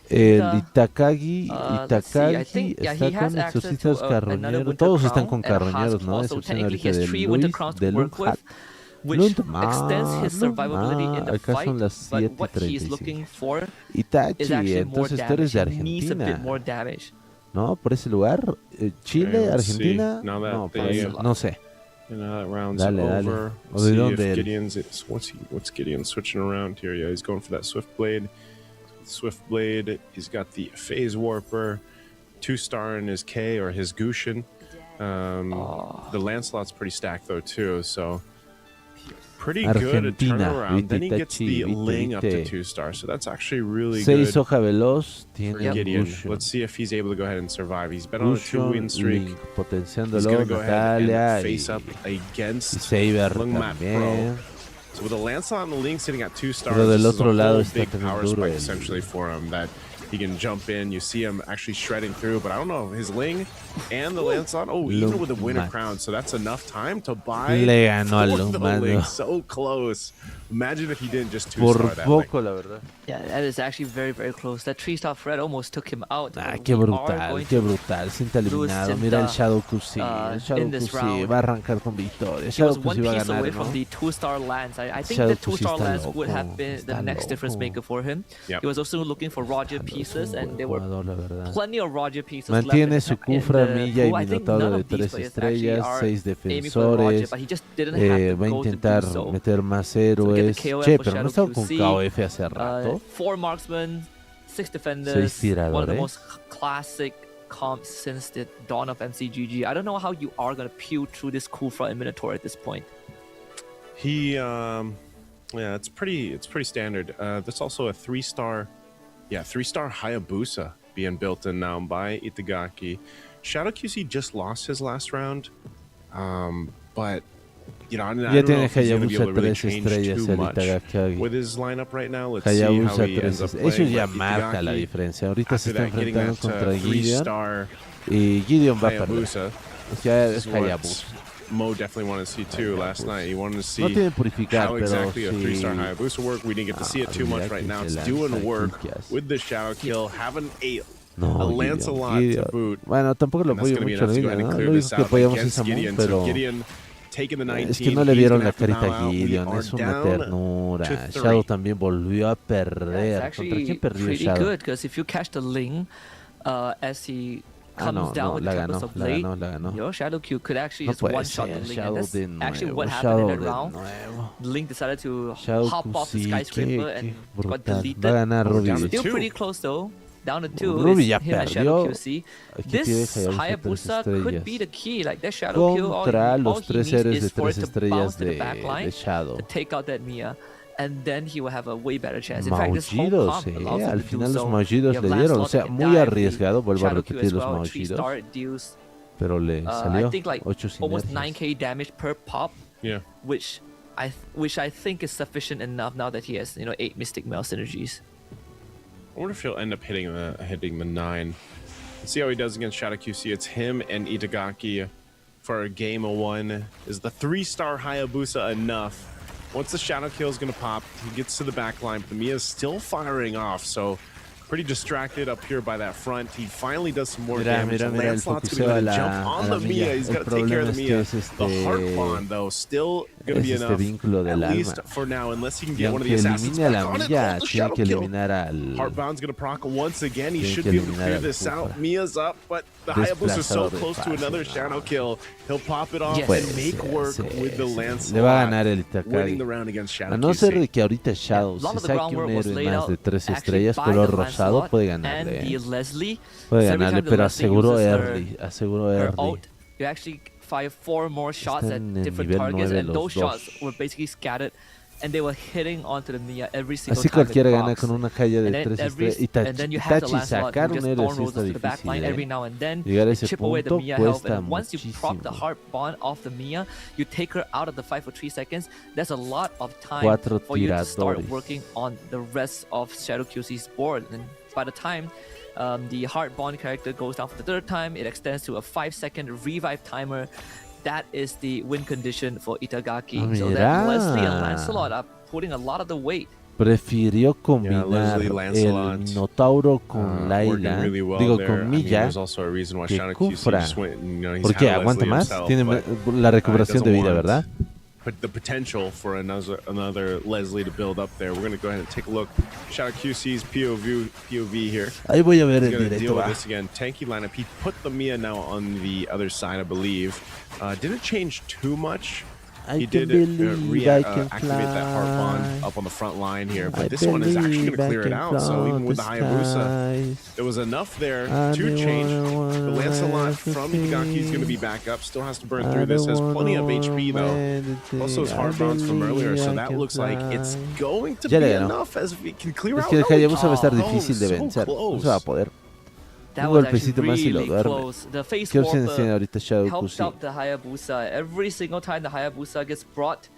El Cinta, Itakagi, let's see, I think, está he has con access exorcistas to another carroñeros. Winter Todos están Crown con and a carroñeros, Haas ¿no? Claw, A so excepción technically he ahorita has de 3 Winter Luis, Crowns de to work Lunhat. with, which extends his No, survivability in the acá fight, son las but 7:35. what he's looking for is Itachi, actually more entonces tú eres damage. de He needs a bit Argentina, more damage. ¿no? Por ese lugar, Chile, Okay, let's Argentina, see. Now that no, they, no sé. You know, that round's Dale, over. ¿O de See dónde if él? Gideon's what's Gideon switching around here? Yeah, he's going for that Swift Blade. Swift Blade. He's got the Phase Warper, 2-star in his K or his Gushin. The Lancelot's pretty stacked though too, so pretty good at Argentina, turnaround. Then he gets the Vite, Ling up to Vite. 2-star, so that's actually really 6 good hoja veloz, for tiene a Gideon. Gushon. Let's see if he's able to go ahead and survive. He's been on a Gushon, 2-win streak. Link, He's potenciándolo, going to go ahead Natalia and face y, up against Saber Lungmat también. Pro. So with the Lancelot and the Link sitting at 2 stars, Pero del this is otro a lado whole está big también power duro spike el- essentially for him that he can jump in. You see him actually shredding through, but I don't know, his Ling and the Lancelot, even with the Winter Lungmat. Crown, so that's enough time to buy Le ganó al for the Lungmat, Ling. ¿no? So close. Imagine if he didn't just Por 2-star that Ling. poco, la verdad. Yeah, that is actually very, very close. That 3-star Fred almost took him out. Ah, but qué we are brutal, going qué to brutal. Cinta lose eliminado. Mira el Cinta, Shadow QC. El Shadow in this QC round. va a arrancar con victoria. He Shadow was one QC va a piece ganar, away ¿no? from the 2-star Lance. I think Shadow the 2-star QC está Lance would loco, have been the está next difference loco. maker for him. Yep. He was also looking for Roger Es pieces, un and buen there were jugador, la verdad. plenty of Roger pieces Mantiene left su in Cufra, the Milla y pool. I think Minotauro none de of these 3 players actually estrellas, are 6 aiming for Roger, defensores. but he just didn't have the Va a goal to do intentar so. meter más So we héroes. get the KOF Che, for pero no Shadow estaba con QC. KOF hace rato. 4 marksmen, 6 defenders. 6 One of the tiradores. most classic comps since the dawn of MCGG. I don't know how you are gonna peel through this Kufra and Minotaur at this point. He, yeah, it's pretty standard. That's also a 3-star, 3-star Hayabusa being built in now by Itagaki. Shadow QC just lost his last round, but you know, I don't Ya know tiene if he's going to be able Hayabusa to really 3 change estrellas too el much Itagaki. with his lineup right now. Let's see how Hayabusa he 3 ends up estrellas. Eso playing. ya but marca la Itagaki, diferencia. Ahorita se after está that, getting enfrentando that contra Gideon. 3-star Y Gideon va a perder. Hayabusa. Ya This es is what Hayabusa. Mo definitely wanted to see too last night. He wanted to see No tiene purificar, how pero exactly a 3-star sí. Hayabusa work. We didn't get to see it too much right now. It's Mira que doing se lanza work quillas. with the shadow kill, having a No, Lancelot Gideon. to boot. Bueno, tampoco lo And that's apoyo going to be mucho enough to go a ahead and ¿no? clear Lo this único que out apoyamos es against a Moon, Gideon. So pero Gideon taking the 19. es que no le He's vieron gonna la have to carita bow a out. We Gideon. are Es una down ternura. to 3. Shadow también volvió a Yeah, it's perder. ¿Contra actually quién perdió pretty Shadow? good because if you catch the Ling as he comes no, down no, with la the ganó, Tempest of la Blade, ganó, la ganó. your Shadow Q could actually No just puede one-shot the ser, Ling. Shadow And that's de actually nuevo, what happened Shadow in that de round. nuevo. Link decided to Shadow hop off the QC, skyscraper qué and got brutal. deleted. Va a ganar Oh, Ruby. down to Still 2. pretty close though. Down to 2 Ruby is ya him and Shadow perdió. QC. Aquí This tiene Hayabusa 3 could be estrellas. the key. Like that Shadow Q, Contra all los he 3 needs héroes is de for it 3 to bounce estrellas to the back de line Shadow. to take out that Mia. And then he will have a way better chance. In fact, this whole Maullidos, comp allows him al to do final los so. maullidos You le have dieron, o Lancelot sea, that can muy dive, arriesgado, vuelvo a Shadow Q repetir as los well, maullidos, 3-star, it deals pero le I salió think like 8 almost sinergias. 9k damage per pop, Yeah. which I think is sufficient enough now that he has 8 Mystic Mail synergies. I wonder if he'll end up hitting the 9. Let's see how he does against Shadow QC. It's him and Itagaki for a game of 1. Is the 3-star Hayabusa enough? Once the shadow kill is going to pop, he gets to the back line, but the Mia's still firing off, so pretty distracted up here by that front. He finally does some more damage. Mira, Lancelot's going to jump on the Mia. He's got to take care of the Mia. The heart bond, though, still going to be enough, at least for now, unless he can get one of the assassins back on it. The shadow kill. Heartbound's going to proc once again. He should be able to clear this out. Mia's up, but the Hayabusa's so close to another shadow kill. He'll pop it off and make work with the Lancelot, winning the round against Shadow QC. A no ser de que ahorita Shadow se saque un héroe más de 3 estrellas color rosado, puede ganarle. Puede ganarle, pero aseguro early. You actually fire 4 more shots at different targets, and those shots were basically scattered, and they were hitting onto the Mia every single Así time. Cualquiera gana con una calle de 3 estrellas. Y Itachi sacar un héroe sí está difícil. Every now and then, llegar a ese chip away the punto Mia health, cuesta and once you proc the muchísimo. heart bond off the Mia, you take her out of the fight for 3 seconds. There's a lot of time for you to start working on the rest of Shadow QC's board, and by the time the heart bond character goes down for the 3rd time, it extends to a 5-second revive timer. That is the win condition for Itagaki. So that Leslie and Lancelot are putting a lot of the weight. Prefirió combinar el Minotauro con Layla, digo con Milla, que Kufra, porque aguanta más, tiene la recuperación de vida, ¿verdad? But the potential for another Leslie to build up there. We're going to go ahead and take a look. Shadow QC's POV here. Ahí voy a ver el directo. He's going to deal with va. this again. Tanky lineup. He put the Mia now on the other side, I believe. Didn't change too much. He did activate that heart bond up on the front line here, but this one is actually going to clear it out. So even with the Hayabusa, there was enough there to change. The Lancelot from Itagaki is going to be back up. Still has to burn through this. Has plenty of HP though. Also his heart bonds from earlier, so that looks like it's going to be enough as we can clear out. Es que el Hayabusa va a estar difícil de vencer. No se va a poder. That un was golpecito más y lo really duerme. close. The face ¿Qué opciones warper tiene ahorita Shadow helped QC? out the Hayabusa. Every single time the Hayabusa gets brought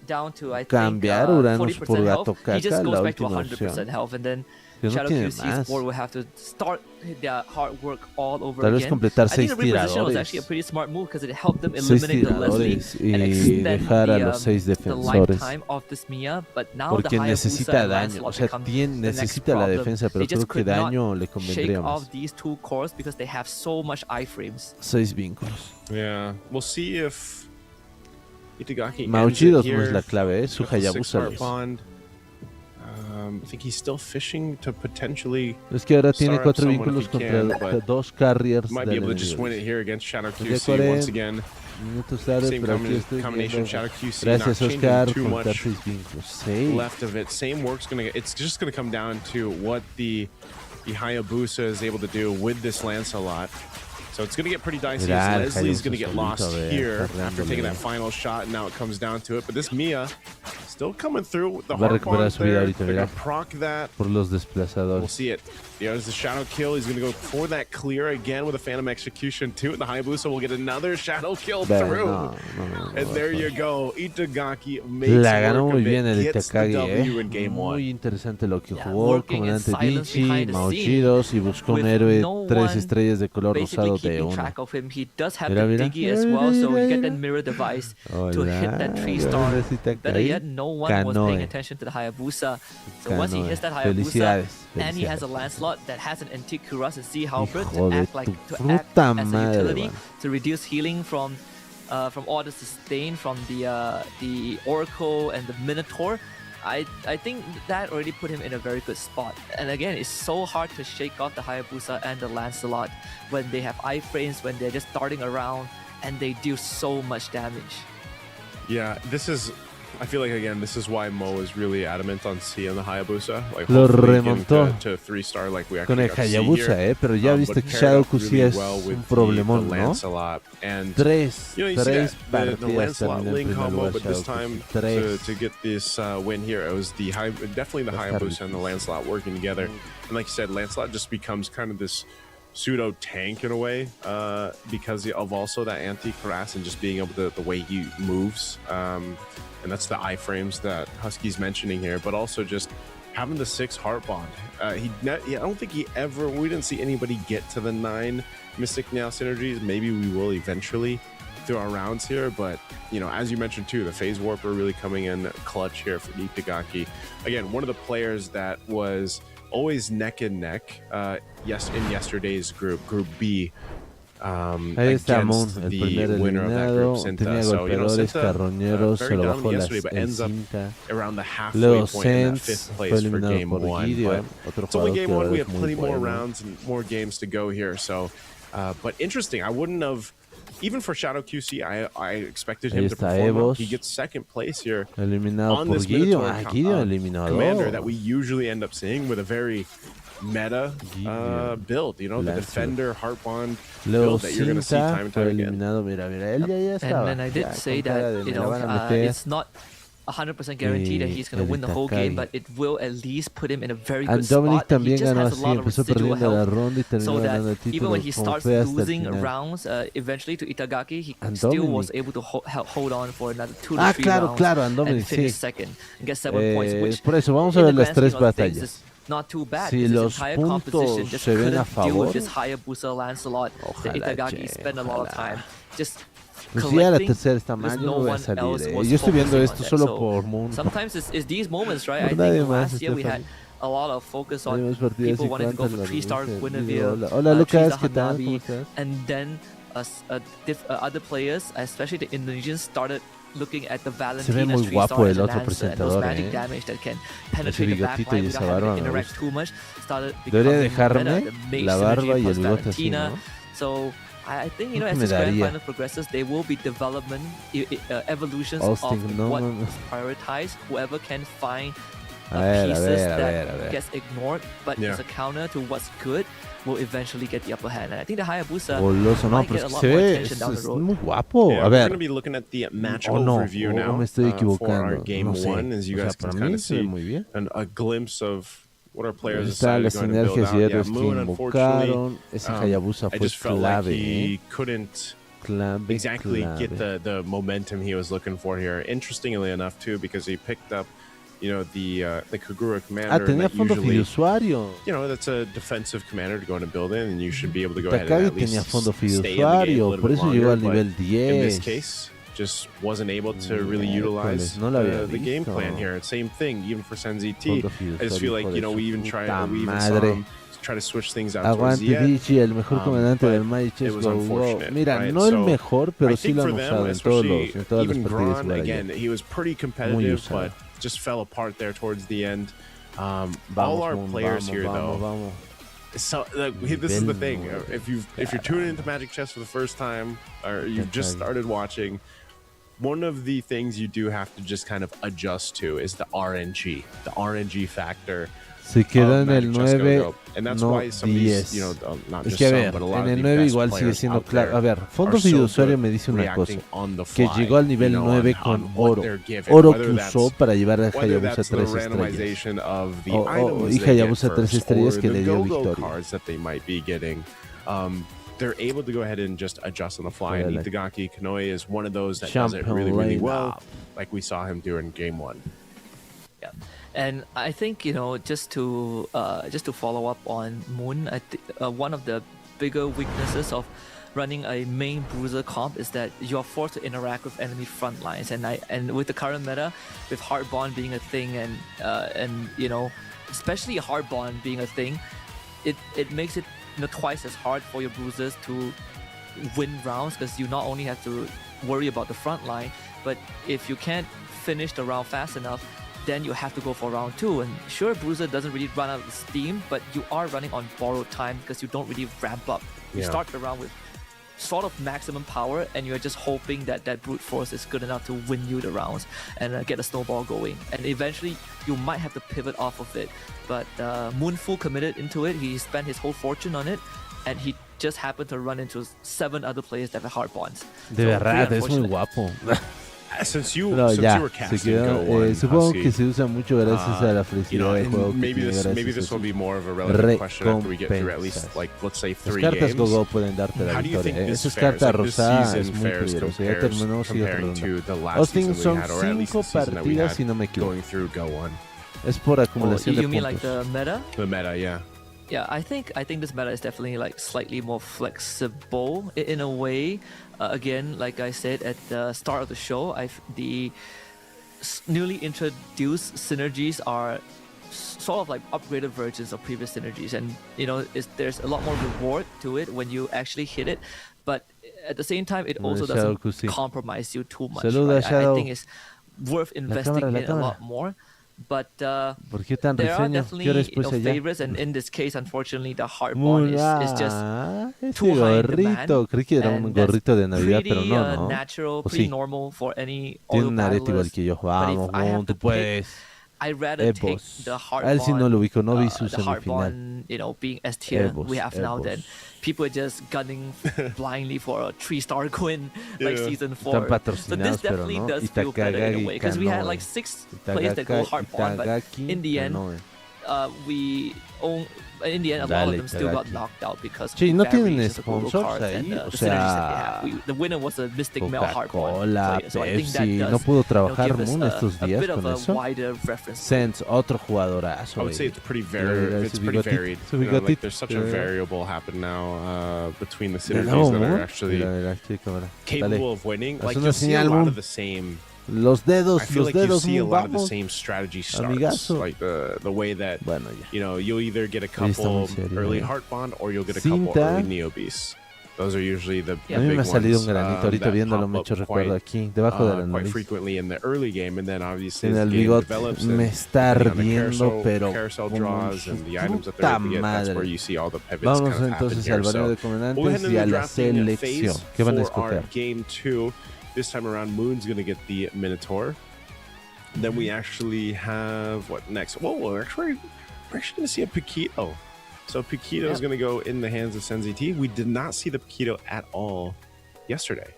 down to, I Cambiar think, Uranus 40% por health, Gato he just Caca, goes la back to última 100% opción. health, and then Que no Shadow tiene QC's más. board will have to start their hard work all over Tal vez again. completar I think 6 the reposition was actually a tiradores. pretty smart move because it helped them 6 eliminate the Leslie tiradores and y extend dejar a los 6 the defensores. lifetime of this Mia. But now the Porque Hayabusa necesita and daño, Lancelot o sea, become the next necesita la problem. defensa, pero They just creo que could not daño le shake convendría más. off these 2 cores because they have so much iframes. 6 vínculos. Yeah, we'll see if Itagaki Maochidos no es la clave, su Hayabusa lo es. I think he's still fishing to potentially. Es que ahora tiene start up 4 someone vínculos if he can, contra but 2 carriers might be del able to just enemigo. win it here against Shadow Ya QC coré, once again. minutos tarde, Same pero aquí estoy combination. viendo. Shadow QC Gracias, not Oscar, changing too por dar much 6 vínculos. 6. left of it. Same work's gonna. It's just gonna come down to what the Hayabusa is able to do with this Lancelot. So it's going to get pretty dicey. Mira, Leslie's going to get lost solito, here cargándole. after taking that final shot, and now it comes down to it. But this Mia still coming through with the Va a heart recuperar bond su vida there. ahorita, They're mira. going to proc that. Por los We'll desplazadores. see it. There's the shadow kill. He's going to go for that clear again with a Phantom Execution too. And the Hayabusa will get another shadow kill through. No, And there you go. Itagaki makes La ganó work muy of bien el it. Gets the Itakagi, W in game one. Muy interesante lo que Yeah, jugó. working in Comandante silence Vinci, behind the Maochidos y buscó un with héroe no 3 one estrellas de color Basically rosado de keeping 1. track of him. He does have Mira, the mira. Diggy as well, so you get Mira. that mirror device to Hola, hit that 3-star. gracias, Better Itakagi. yet, no one was paying Canoe. attention to the Hayabusa. So once he Canoe. hits that Hayabusa, Felicidades, and he has a felicidades. Lancelot that has an antique cuirass and sea halberd Hijo to de act tu as fruta a madre, utility man. to reduce healing from all the sustain from the Oracle and the Minotaur. I think that already put him in a very good spot. And again, it's so hard to shake off the Hayabusa and the Lancelot when they have iframes, when they're just darting around and they deal so much damage. Yeah, this is. I feel like again, this is why Mo is really adamant on seeing the Hayabusa. Like Lo hopefully getting remontó to 3-star like we con actually el got to see Hayabusa, here. pero ya viste But que paired Shadow up QC really es well with un problemón, the ¿no? Lancelot and 3 you see that, the partidas Lancelot terminó en Ling primer combo, lugar but this Shadow time QC. to get this win here, it was definitely the Hayabusa and the Lancelot working together. And like you said, Lancelot just becomes kind of this pseudo tank in a way because of also that anti-harass and just being able to the way he moves. And that's the iframes that Husky's mentioning here, but also just having the 6 heart bond. I don't think we didn't see anybody get to the 9 Mystic Now synergies. Maybe we will eventually. through our rounds here, but as you mentioned too, the phase warper really coming in clutch here for Itagaki. Again, one of the players that was always neck and neck in yesterday's group B. Ahí está Moon, el primer eliminado. Tenía golpeadores, carroñeros, se lo bajó la cinta. Luego Sense fue eliminado por Gideon, otro jugador que we have plenty muy more bueno. rounds and more games to go here. So, but interesting. I wouldn't have, even for Shadow QC, I expected him to perform well. He gets second place here eliminado on por this Gideon. Minotaur Gideon eliminado. commander that we usually end up seeing with a very meta build, the defender heart bond build that you're going to see time and time again. Mira, él ya estaba. And I did say that it's not 100% guaranteed that he's going to win the whole game, but it will at least put him in a very good spot. He just has a lot of residual health, so that even when he starts losing rounds, eventually to Itagaki, he still was able to hold on for another 2 to 3 rounds and finish second and get 7 points, which por eso vamos a ver las tres batallas. Not too bad. Si los puntos just se ven a couldn't deal with favor, this Hayabusa Lancelot. The Itagaki spent a lot of time just pues ya la tercera está because mal, yo no no voy a one salir. else was Yo estoy viendo focusing esto on solo that. por Moon. Sometimes it's these moments, right? I Por nadie think más, last year we had a lot of focus on people wanting to go for 3-star Guinevere, Hola Lucas, 3-star ¿qué tal? ¿Cómo Hanabi, estás? and then other players, especially the Indonesians, started looking at the Se ve Valentina muy 3-star guapo and el the otro Lancer and those presentador, magic damage that can penetrate the bigotito backline y without esa having barba to me interact gusta. too much. Started Debería becoming dejarme better. The mage la synergy barba y el plus bigote así, Valentina. ¿no? So I think Creo que as me this grand daría. final progresses, there will be development, evolutions Austin, of no, what no, no. is prioritized. Whoever can find A ver, pieces a that ver. gets ignored, but Yeah. is a counter to what's good, will eventually get the upper hand. And I think the Hayabusa Goloso, no, might pero get a es que lot se more ve, attention down the es road. muy guapo. Yeah, A we're ver, going to be looking at the match o no, overview o now me estoy for our equivocando, game no sé. one, as you O sea, guys can para kind mí of se ve see muy bien. a glimpse of what our players Están decided las to go ahead and build sinergias y out. héroes que Moon, unfortunately, invocaron. Ese Hayabusa I fue just felt like clave, he couldn't clave, exactly clave. get the momentum he was looking for here. Interestingly enough, too, because he picked up, the Kagura commander. Tenía that fondo usually, fiduciario. That's a defensive commander to go in and build in, and you should be able to go ahead and Takagi at least tenía fondo stay in the game a fiduciario, little por bit eso llegó al longer, nivel but in this 10. case, just wasn't able to really utilize no lo había the game visto. plan here. Same thing, even for Senzi T. Fondo I just feel like, fiduciario, we even hijo de saw su puta him try to switch things out towards Aguante the end. Vichy, el mejor comandante but del Magic it Chess was Go Go. unfortunate, Mira, right? no el So, mejor, pero I sí think lo for han them, usado en especially todas las even partidas Gron, por again, allá. he was pretty competitive, but just fell apart there towards the end. All our players here, though. So this is the thing. If you're tuning into Magic Chess for the first time, or you've just started watching, one of the things you do have to just kind of adjust to is the RNG factor. Se quedó en el 9, and that's no why some of these, 10. not Es just que a some, ver, but a lot en of el the 9 best igual sigue players siendo out claro. there A ver, fondo are so fiduciario good me dice una cosa. reacting on the Que fly, llegó al nivel 9 on con what oro. they're given, Oro whether que that's- usó para llevar a whether Hayabusa that's the 3 estrellas. randomization of the y items they Hayabusa get 3 first, estrellas or que the le dio go-go victoria. cards that they might be getting. They're able to go ahead and just adjust on the fly. And Itagaki Kanoe is one of those that does it really, really well, like we saw him do in game one. Yeah, and I think just to follow up on Moon, I think one of the bigger weaknesses of running a main Bruiser comp is that you're forced to interact with enemy front lines, and with the current meta, with hard bond being a thing, and especially hard bond being a thing, it makes it twice as hard for your Bruisers to win rounds, because you not only have to worry about the front line, but if you can't finish the round fast enough, then you have to go for round 2. And sure, Bruiser doesn't really run out of steam, but you are running on borrowed time because you don't really ramp up. You start the round with sort of maximum power, and you're just hoping that brute force is good enough to win you the rounds and get a snowball going. And eventually, you might have to pivot off of it. But Moon full committed into it. He spent his whole fortune on it, and he just happened to run into 7 other players that have hard bonds. De verdad, es muy guapo. Since you No, ya, were se casting quedó, Go One, supongo Husky, que se usa mucho gracias a la felicidad de juego que maybe tiene this gracias will a be sus more of a relevant question after we get through at least, recompensas. like, let's say Las 3 cartas games. Go-Go pueden darte la How do you think victoria. this Esa fares, carta like, this rosada es season muy fares peligrosa. Ya terminó, sigue comparing to redonda. the last Austin season son we had, or at least 5 the season that we partidas, had si no me equivoco. going through Go One? Es por acumulación You de mean puntos. like the meta? The meta, yeah. Yeah, I think this meta is definitely like slightly more flexible in a way. Again, like I said at the start of the show, the newly introduced synergies are sort of like upgraded versions of previous synergies, and there's a lot more reward to it when you actually hit it, but at the same time it also doesn't compromise you too much. Right? I think it's worth investing in a lot more. But there are definitely favorites, and in this case, unfortunately, the Heartborn is just too high in demand. Creí que era un gorrito de Navidad, pero no. Natural, pretty normal for any Tiene un arete igual que yo. Vamos, tú puedes. I'd rather take the Heartborn. A él sí no lo ubico, no vi su semifinal. Being S tier we have now, then people are just gunning blindly for a 3-star win like season 4. So this definitely does feel better in a way, because we had like 6 players that go Heartborn, but in the end, in the end, a lot of them still got knocked out because of no tienen variations of Google sponsors cards ahí, and o the synergies sea, that they have. The winner was a Mystic Male Heartborn. Coca-Cola, So I think that Pepsi, does, no pudo trabajar give us Moon estos a días bit of con a eso. wider reference. Sense, otro jugadorazo. I would say it's pretty varied. It's pretty varied. Like there's such a variable happen now between the synergies that are actually capable of winning. Like you'll see a lot of the same. Los dedos, I feel los like you dedos, see a lot of the vamos. same strategy starts, Amigazo. like the way that you'll either get a Está muy couple serio, early Heart Bond or you'll get a couple Cinta. early Neo Beasts. Those are usually the A mí big me ha salido ones un granito ahorita that viéndolo, pop me he up hecho recuerdo aquí, debajo de la quite nariz. frequently in the early game, and then obviously En as el the game bigote develops me está depending on the ardiendo, pero carousel como draws su and the items that puta they're able to get, that's madre. where you see all the pivots Vamos kind of happen entonces here. al barrio de So we'll head comandantes into y a the la drafting selección. phase ¿Qué van a for our escoger? game 2. This time around, Moon's going to get the Minotaur. Then we actually have what next? Whoa, we're actually going to see a Paquito. So Paquito is going to go in the hands of SenZT. We did not see the Paquito at all yesterday.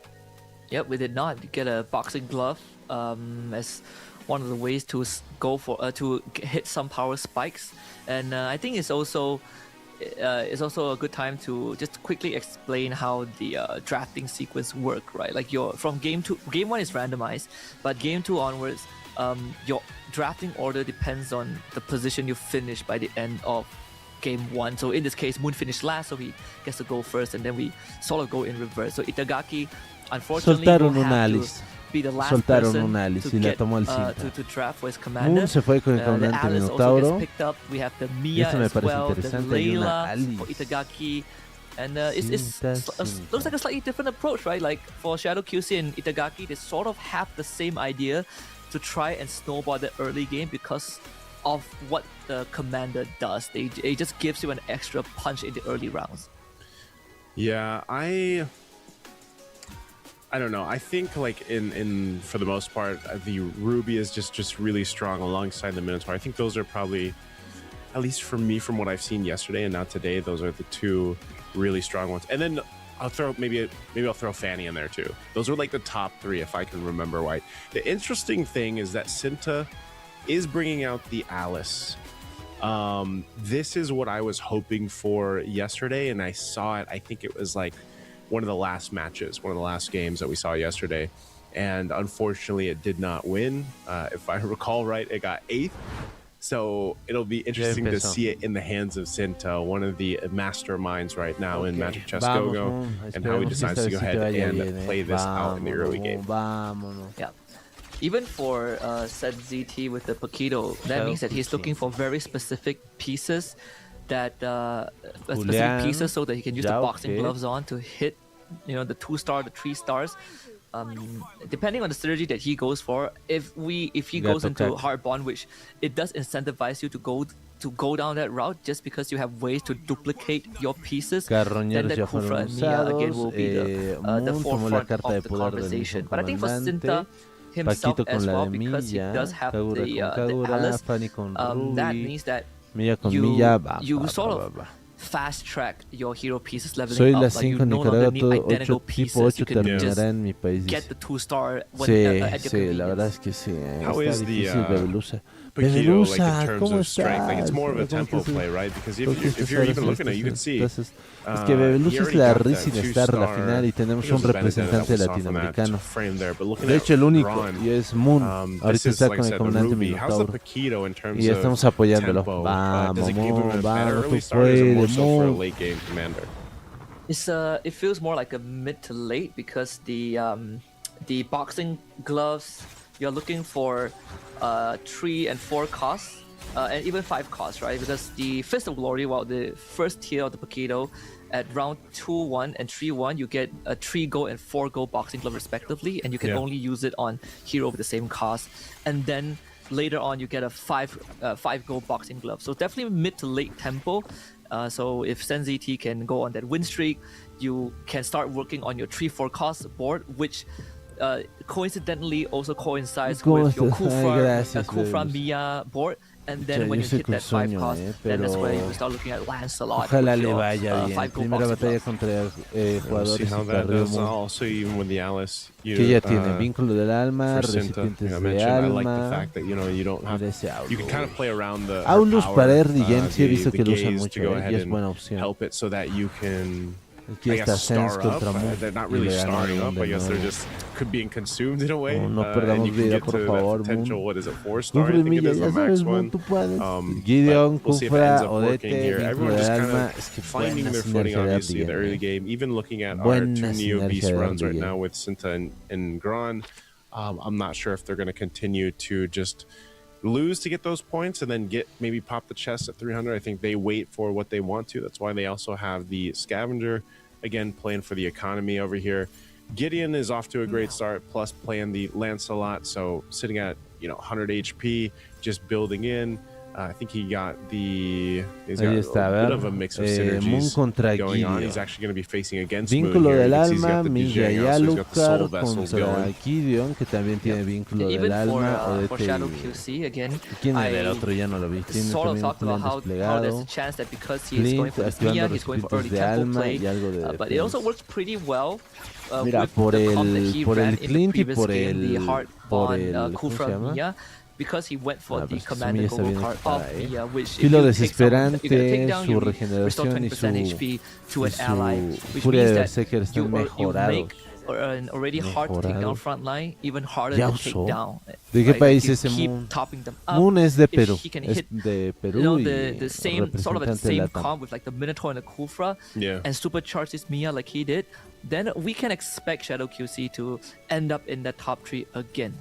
Yep, we did not get a boxing glove as one of the ways to go for to hit some power spikes, and I think it's also a good time to just quickly explain how the drafting sequence work, right? Like from game 1 is randomized, but game 2 onwards, your drafting order depends on the position you finish by the end of game 1. So in this case, Moon finished last, so he gets to go first, and then we sort of go in reverse. So Itagaki, unfortunately, will have to be the last person to get to draft for his commander. Moon se fue con el The comandante Alice also Minotauro. gets picked up. We have the Mia me as parece well, the interesante, y una Layla Alice. for Itagaki. And looks like a slightly different approach, right? Like for Shadow QC and Itagaki, they sort of have the same idea to try and snowball the early game because of what the commander does. It just gives you an extra punch in the early rounds. Yeah, I don't know. I think like in for the most part, the Ruby is just really strong alongside the Minotaur. I think those are probably, at least for me, from what I've seen yesterday and now today, those are the two really strong ones. And then I'll throw maybe I'll throw Fanny in there too. Those are like the top 3 if I can remember right. The interesting thing is that Cinta is bringing out the Alice. This is what I was hoping for yesterday, and I saw it. I think it was like one of the last matches, one of the last games that we saw yesterday, and unfortunately it did not win. If I recall right, it got 8th. So it'll be interesting to see it in the hands of Cinta, one of the masterminds right now in Magic Chess Go-Go, and how he decides to go ahead and play this out in the early game. Yeah. Even for SenZT with the Paquito, that means that he's looking for very specific pieces so that he can use the boxing gloves on to hit, the 2-star, the 3 stars. Depending on the synergy that he goes for, if he goes into Hard Bond, which it does incentivize you to go down that route just because you have ways to duplicate your pieces, then the Kufra and Mia again will be the forefront of the conversation. But I think for Cinta himself as well, because he does have the Alice, that means that you sort of fast track your hero pieces leveling Soy up. las Like, you 5 en no longer Nicaragua, need todo identical 8, tipo pieces. 8 You can just terminará en mi país. get Dice. the 2-star when, Sí, at your sí, la verdad convenience. es que sí. How Está is the difícil, Bebelusa. Paquito, like in Bebelusa, terms ¿cómo of strength? Like it's estás? more of a ¿Cómo tempo que play, right? Because ¿Cómo que if you're estás? even looking at it, you can see. Entonces, es que Bebelusa es la risa sin estar en la final y tenemos un representante latinoamericano. De hecho, el único, y es Moon. Ahorita está con el comandante Minotauro. Y ya estamos apoyándolo. Vamos, Moon, vamos, tú puedes, Moon. It feels more like a mid to late because the boxing gloves, you're looking for 3 and 4 costs, and even 5 costs, right? Because the Fist of Glory, well, the first tier of the Paquito, at round 2-1 and 3-1, you get a 3 gold and 4 gold boxing glove respectively, and you can only use it on hero with the same cost. And then later on, you get a 5 gold boxing glove. So definitely mid to late tempo. So if Senzi T can go on that win streak, you can start working on your 3-4 cost board, which coincidentally also coincides with your Kufra Mia board. And then when you hit that 5 cost, then that's where you start looking at Lancelot. Ojalá le vaya bien. Primera batalla contra jugadores que ya tiene vínculo del alma, recipientes de alma. Aulus para early game sí he visto que lo usan mucho y es buena opción. Aquí está Sense contra Moon. They're not really starting up. I guess they're just being consumed in a way. No perdamos vida, por favor, Moon. What is it, 4-star? I think it is the max one. Gideon, we'll see if it Kufra, ends up Odete, working here. Everyone just kind of finding their footing, obviously, in the early game. Even looking at our 2 Neo Beast runs right now with Cinta and Gran, I'm not sure if they're going to continue to just lose to get those points and then maybe pop the chest at 300. I think they wait for what they want to. That's why they also have the Scavenger, again, playing for the economy over here. Gideon is off to a great start, plus playing the Lancelot, so sitting at 100 HP, just building in. I think he's got a bit of a mix of synergies going on. He's actually going to be facing against vínculo Moon here. del He's got alma, the Milla y Dijang out, so he's got the Soul Alucard Vessels contra going. Gideon, que también tiene vínculo del alma. For Shadow QC, again, ¿Quién era el otro? Ya no lo vi. Tiene también un plan desplegado. Clint activando recipientes de alma y algo de but it also works pretty well. Mira, por el Clint y por el ¿cómo se llama? Because he went for the command and go card of Mia, which Filo desesperante, su regeneración y su furia de berserker están mejorados. An already hard to take down front line, even harder to take down. ¿De qué país es ese Moon? Moon es de Perú. Es de Perú y the same sort of the same LATAM. comp with like the Minotaur and the Kufra, and supercharge this Mia like he did, then we can expect Shadow QC to end up in the top 3 again.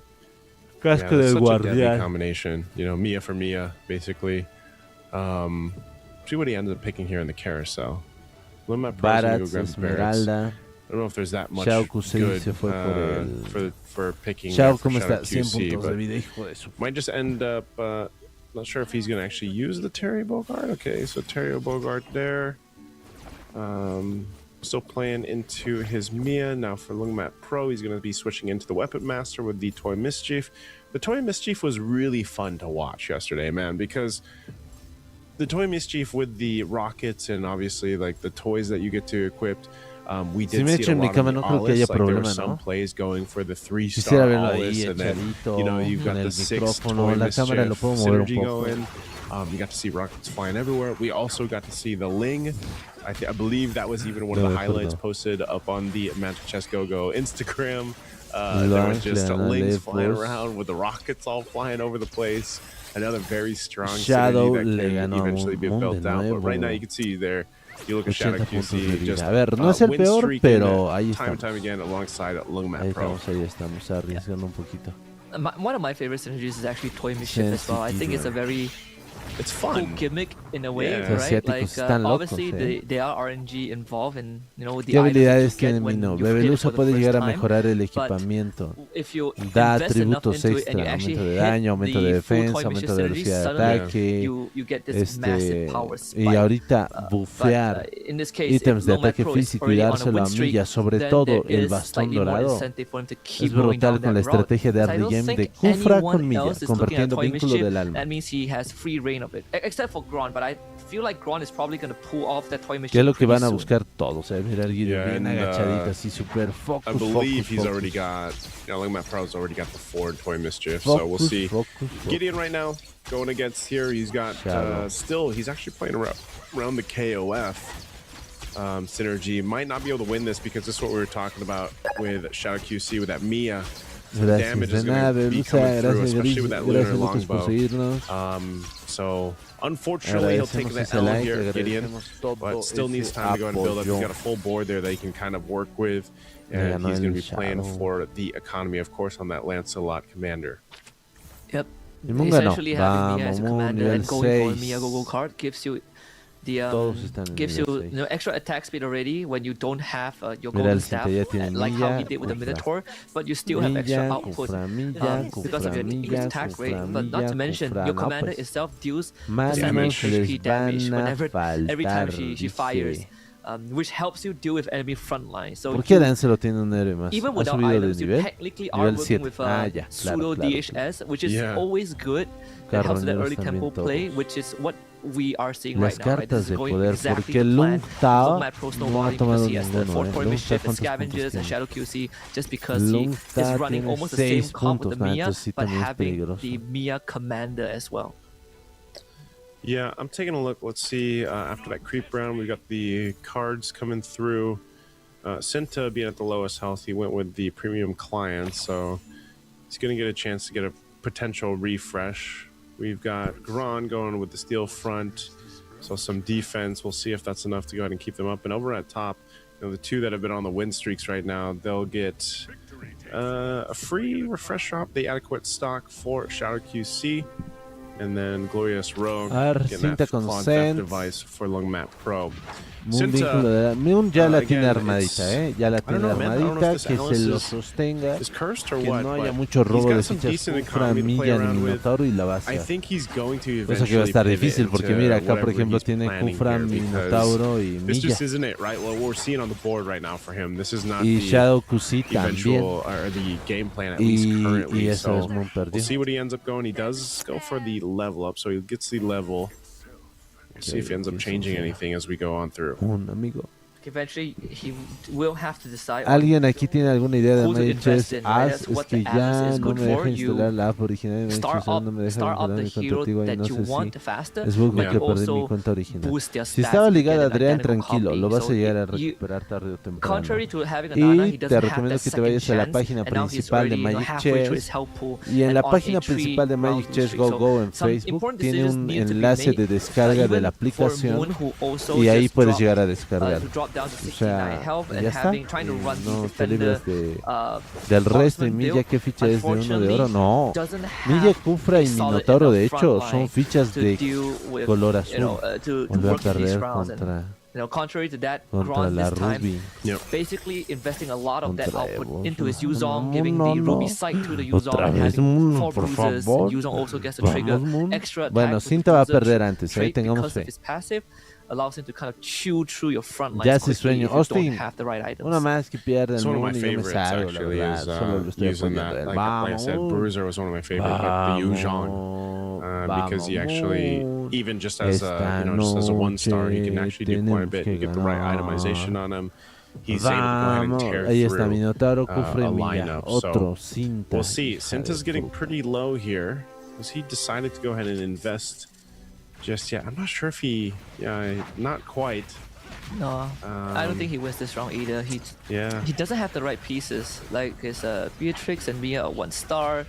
Casco del Guardián. Combination, Mia for Mia, basically. See what he ended up picking here in the carousel. Barats, Esmeralda. I don't know if there's that much Shao good se fue for picking Shao, for ¿cómo Shadow está? 100 QC, puntos de but vida, hijo de su. might just end up. Not sure if he's going to actually use the Terry Bogard. Okay, so Terry Bogard there. Still playing into his Mia. Now for Lungmat Pro, he's going to be switching into the Weapon Master with the Toy Mischief. The Toy Mischief was really fun to watch yesterday, man, because the Toy Mischief with the rockets and obviously like the toys that you get to equip, we did see a lot of the Alice, like there were some plays going for the 3-star Alice, and then you've got the 6 Toy Mischief synergy going. You got to see rockets flying everywhere. We also got to see the Ling. I believe that was even one of the highlights posted up on the Mantle Chess Go-Go Instagram. There was just Lings flying around with the rockets all flying over the place. Another very strong Shadow synergy that can eventually be built out. But right now you can see there, you look at Shadow QC, just a ver, no es el peor, pero ahí time and estamos. time again alongside Lungmat Pro. Ahí estamos arriesgando un poquito. One of my favorite synergies is actually Toy Mischief as well. I think it's a very cool gimmick in a way, right? Like obviously there are RNG involved and the ¿Qué habilidades tiene Mino? Bebelusa puede llegar a mejorar el equipamiento. Da atributos extra, aumento de daño, aumento de defensa, aumento de velocidad de ataque. Y ahorita bufear ítems de ataque físico y dárselo a Milla, sobre todo el bastón dorado. Es brutal con la estrategia de early game de Kufra con Milla, convirtiendo vínculo del alma. of it, except for Gron. But I feel like Gron is probably going to pull off that toy machine. Que es lo que van a soon. buscar todos. Mira, Gideon bien agachadita, así super focus. I believe he's focus. already got. Matt Pro's already got the Ford toy mischief, so we'll see. Gideon right now going against here. He's got still. He's actually playing around the KOF. Synergy might not be able to win this because this is what we were talking about with Shadow QC with that Mia. So the damage is going to be coming through, especially with that lunar longbow. So unfortunately, he'll take the L here, Gideon, but still needs time to go and build up. He's got a full board there that he can kind of work with, and he's going to be playing for the economy, of course, on that Lancelot commander. Yep. Essentially having Mia as a commander and going for a Mia Go-Go card gives you the extra attack speed already when you don't have your golden staff, like how he did with the Minotaur, but you still have extra output because of your increased attack rate. But not to mention, your commander itself deals percentage HP damage every time she fires, which helps you deal with enemy frontline. So even without items, you technically are working with pseudo DHS, which is always good. That helps the early tempo play, which is what we are seeing right now. Right? This is going exactly to plan. Look Pro snowballing because he has the 4-point mischief and scavengers and Shadow QC just because he is running almost the same comp with the Mia, but having the Mia commander as well. Yeah, I'm taking a look. Let's see. After that creep round, we got the cards coming through. Cinta being at the lowest health, he went with the premium client, so he's going to get a chance to get a potential refresh. We've got Gron going with the steel front, so some defense. We'll see if that's enough to go ahead and keep them up. And over at top, the two that have been on the win streaks right now, they'll get a free refresh drop, the adequate stock for Shadow QC, and then Glorious Rogue getting that Claw Theft device for Matt Pro. Moon ya la tiene armadita, ya la tiene armadita, que se lo sostenga, que no haya mucho robo de fichas Kufra, Milla ni Minotauro y la va a hacer. Eso que va a estar difícil porque mira, acá por ejemplo tiene Kufra, Minotauro y Milla. Y Shadow QC también. Y eso es muy perdido. We'll see what he ends up going. He does go for the level up, so he gets the level. We'll see if he ends up changing anything as we go on through. Un amigo. Eventually, he will have to decide. ¿Alguien aquí tiene alguna idea de Magic Chess As? Es que ya no me deja instalar la app original de Magic Chess, no me deja instalar mi cuenta antigua y no sé si es bug que perdí mi cuenta original. Si estaba ligada a Adrián, tranquilo, lo vas a llegar a recuperar tarde o temprano. Y te recomiendo que te vayas a la página principal de Magic Chess. Y en la página principal de Magic Chess Go en Facebook tiene un enlace de descarga de la aplicación y ahí puedes llegar a descargar. Down to 69 health and ya está. trying to run No te defender, libres del resto. Y Milla, ¿qué ficha es de uno de oro? No. Milla, Kufra y Minotauro, de hecho, son fichas de color azul. Volvió a perder contrary to that, Gron la this time, Ruby. basically investing a lot of that output into his Yuzong, giving the Ruby sight to the Yuzong and having 4 bruises. Yuzong also gets a trigger extra attack. Bueno, Cinta va a perder antes, tengamos fe. Allows him to kind of chew through your front lines ya si sueño, Austin, have the right items. Una más que pierde el mundo y yo me salgo, la actually, verdad, solo lo estoy apoyando. Like I said, Bruiser was one of my favorite, but the Yuzhong, because he actually, even just as a, just as a 1-star, he can actually do quite a bit. You get the right itemization on him. He's able to go ahead and tear through Minotauro, Kufra, a Milla, lineup. So Cinta, we'll see. Cinta's getting pretty low here. Because he decided to go ahead and invest just yet. I'm not sure if he, not quite. No, I don't think he wins this round either. He doesn't have the right pieces. Like his Beatrix and Mia are 1-star,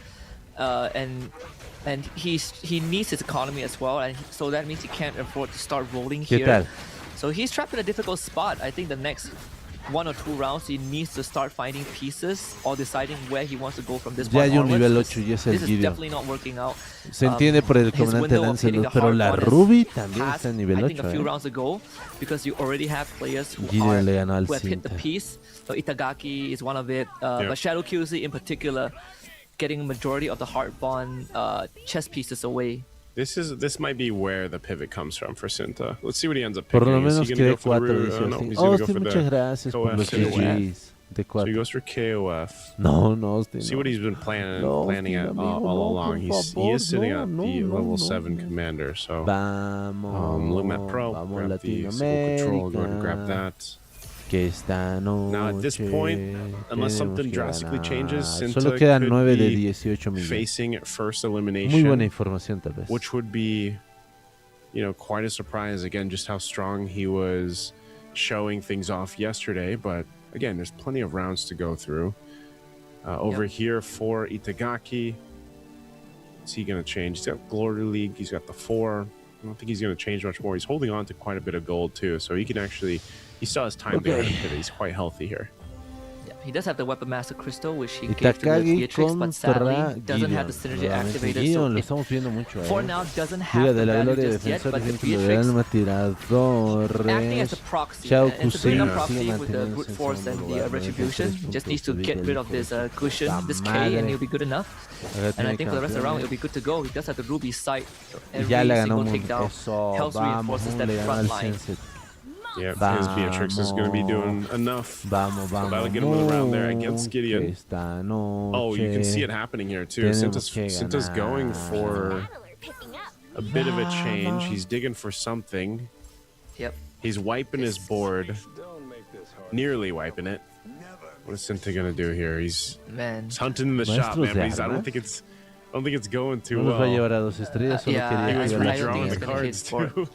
and he needs his economy as well, and so that means he can't afford to start rolling here. So he's trapped in a difficult spot. I think the next 1 or 2 rounds he needs to start finding pieces or deciding where he wants to go from this point onwards. Nivel 8 y es el this is definitely not working out. Se entiende por el comandante Lancelot, pero la Ruby también está en nivel 8. I think a few rounds ago, because you already have players who have hit the piece. So Itagaki is one of it, but Shadow QC in particular, getting majority of the Heartbond chess pieces away. This might be where the pivot comes from for Cinta. Let's see what he ends up picking. Por lo menos is he going to go for the muchas gracias por los GGs. De So 4. he goes for KOF. No, See what he's been planning at all along. He is sitting at the level 7 commander. So look at Pro, grab the school control, go ahead and grab that. Que esta noche Now at this point, unless something drastically changes, Solo Cinta quedan could 9 de be 18 millones. facing first Muy buena elimination, información tal vez. which would be, quite a surprise. Again, just how strong he was showing things off yesterday. But again, there's plenty of rounds to go through. Over here for Itagaki, what's he going to change? He's got Glory League. He's got the 4. I don't think he's going to change much more. He's holding on to quite a bit of gold too, so he can actually. He still has time to pivot. He's quite healthy here. Yeah, he does have the Weapon Master Crystal, which he gave to the Itagaki Beatrix, but sadly doesn't have the Gideon. synergy activated. Gideon, So lo it, estamos viendo mucho, for now, doesn't have Liga the de la value Gloria, just yet, defensor but the dentro del Beatrix alma, tiradores. acting as a proxy, Shao and to bring Kusin up proxy sigue with the manteniéndose brute en force segundo and the lugar, retribution, 93 just needs to puntos, get Vigo rid of del this cushion, La this K, madre. and he'll be good enough. Acá And I tiene think for the rest of the round, campeones. it'll be good to go. He does have the Ruby sight. Y Every ya le single ganamos. takedown Eso, helps reinforces vamos, that le ganó front al line. Sensei. Yeah, his Beatrix is going to be doing enough. Vamos, That'll get him in the round there against Gideon. Esta noche Oh, you can see it happening here too. tenemos que Cinta's going ganar. for a bit of a change. He's digging for something. Yep. He's wiping his board. Nearly wiping it. What is Cinta going to do here? He's hunting in the shop, man. But I don't think it's going too No nos va a well. llevar a 2 estrellas, solo Yeah, quería He was que I la don't think redrawing it's the gonna hit cards for- too.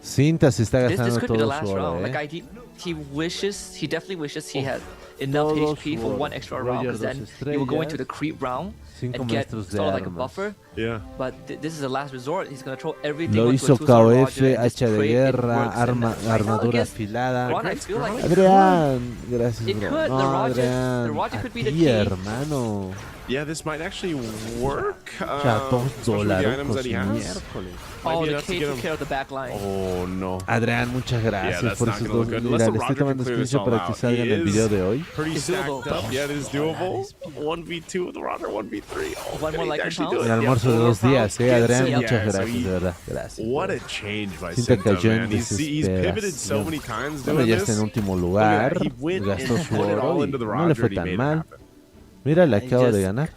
Cinta se está This gastando could be the todo last su oro, round. Like he definitely wishes he had enough Todo HP su for oro. one extra round, Roger, because then dos he will go into estrellas, the creep round 5 and get maestros de sort of like a armas. buffer. Yeah. But this is the last resort. He's gonna throw everything Lo onto hizo a two-star KOF, Roger and just hacha de pray it guerra, works. And right now armadura against afilada. Ron, I feel like it Adrián, gracias, It bro. could. No, The Roger- Adrián, the Roger could be the a ti, key. hermano. Yeah, this might actually work. Ya, $2 especially with the items that he has. miércoles. Might Oh, be the enough to K get took him. care of the back line. Oh no. Adrián, muchas Yeah, gracias that's por not esos gonna look dos. good. Mira, Unless le the estoy Roger tomando can clear this screenshot all para que out. salga en He el is video de hoy. Pretty It's stacked doable. up. Yeah, it is doable. 1v2 with the Roger, 1v3. Oh, One more he's like actually pounds? doing El it. almuerzo de 2 días, Gets Adrián, it. muchas Yeah, so gracias, he- de verdad. Gracias. What a change by Cinta Cinta, cayó en man. He's pivoted so desesperación. many times Bueno, doing ya está en this. último Look at lugar, that. He went gastó and su put it all oro y into the no le Roger fue and he tan made it mal. happen. Mira, le He acaba de just- ganar.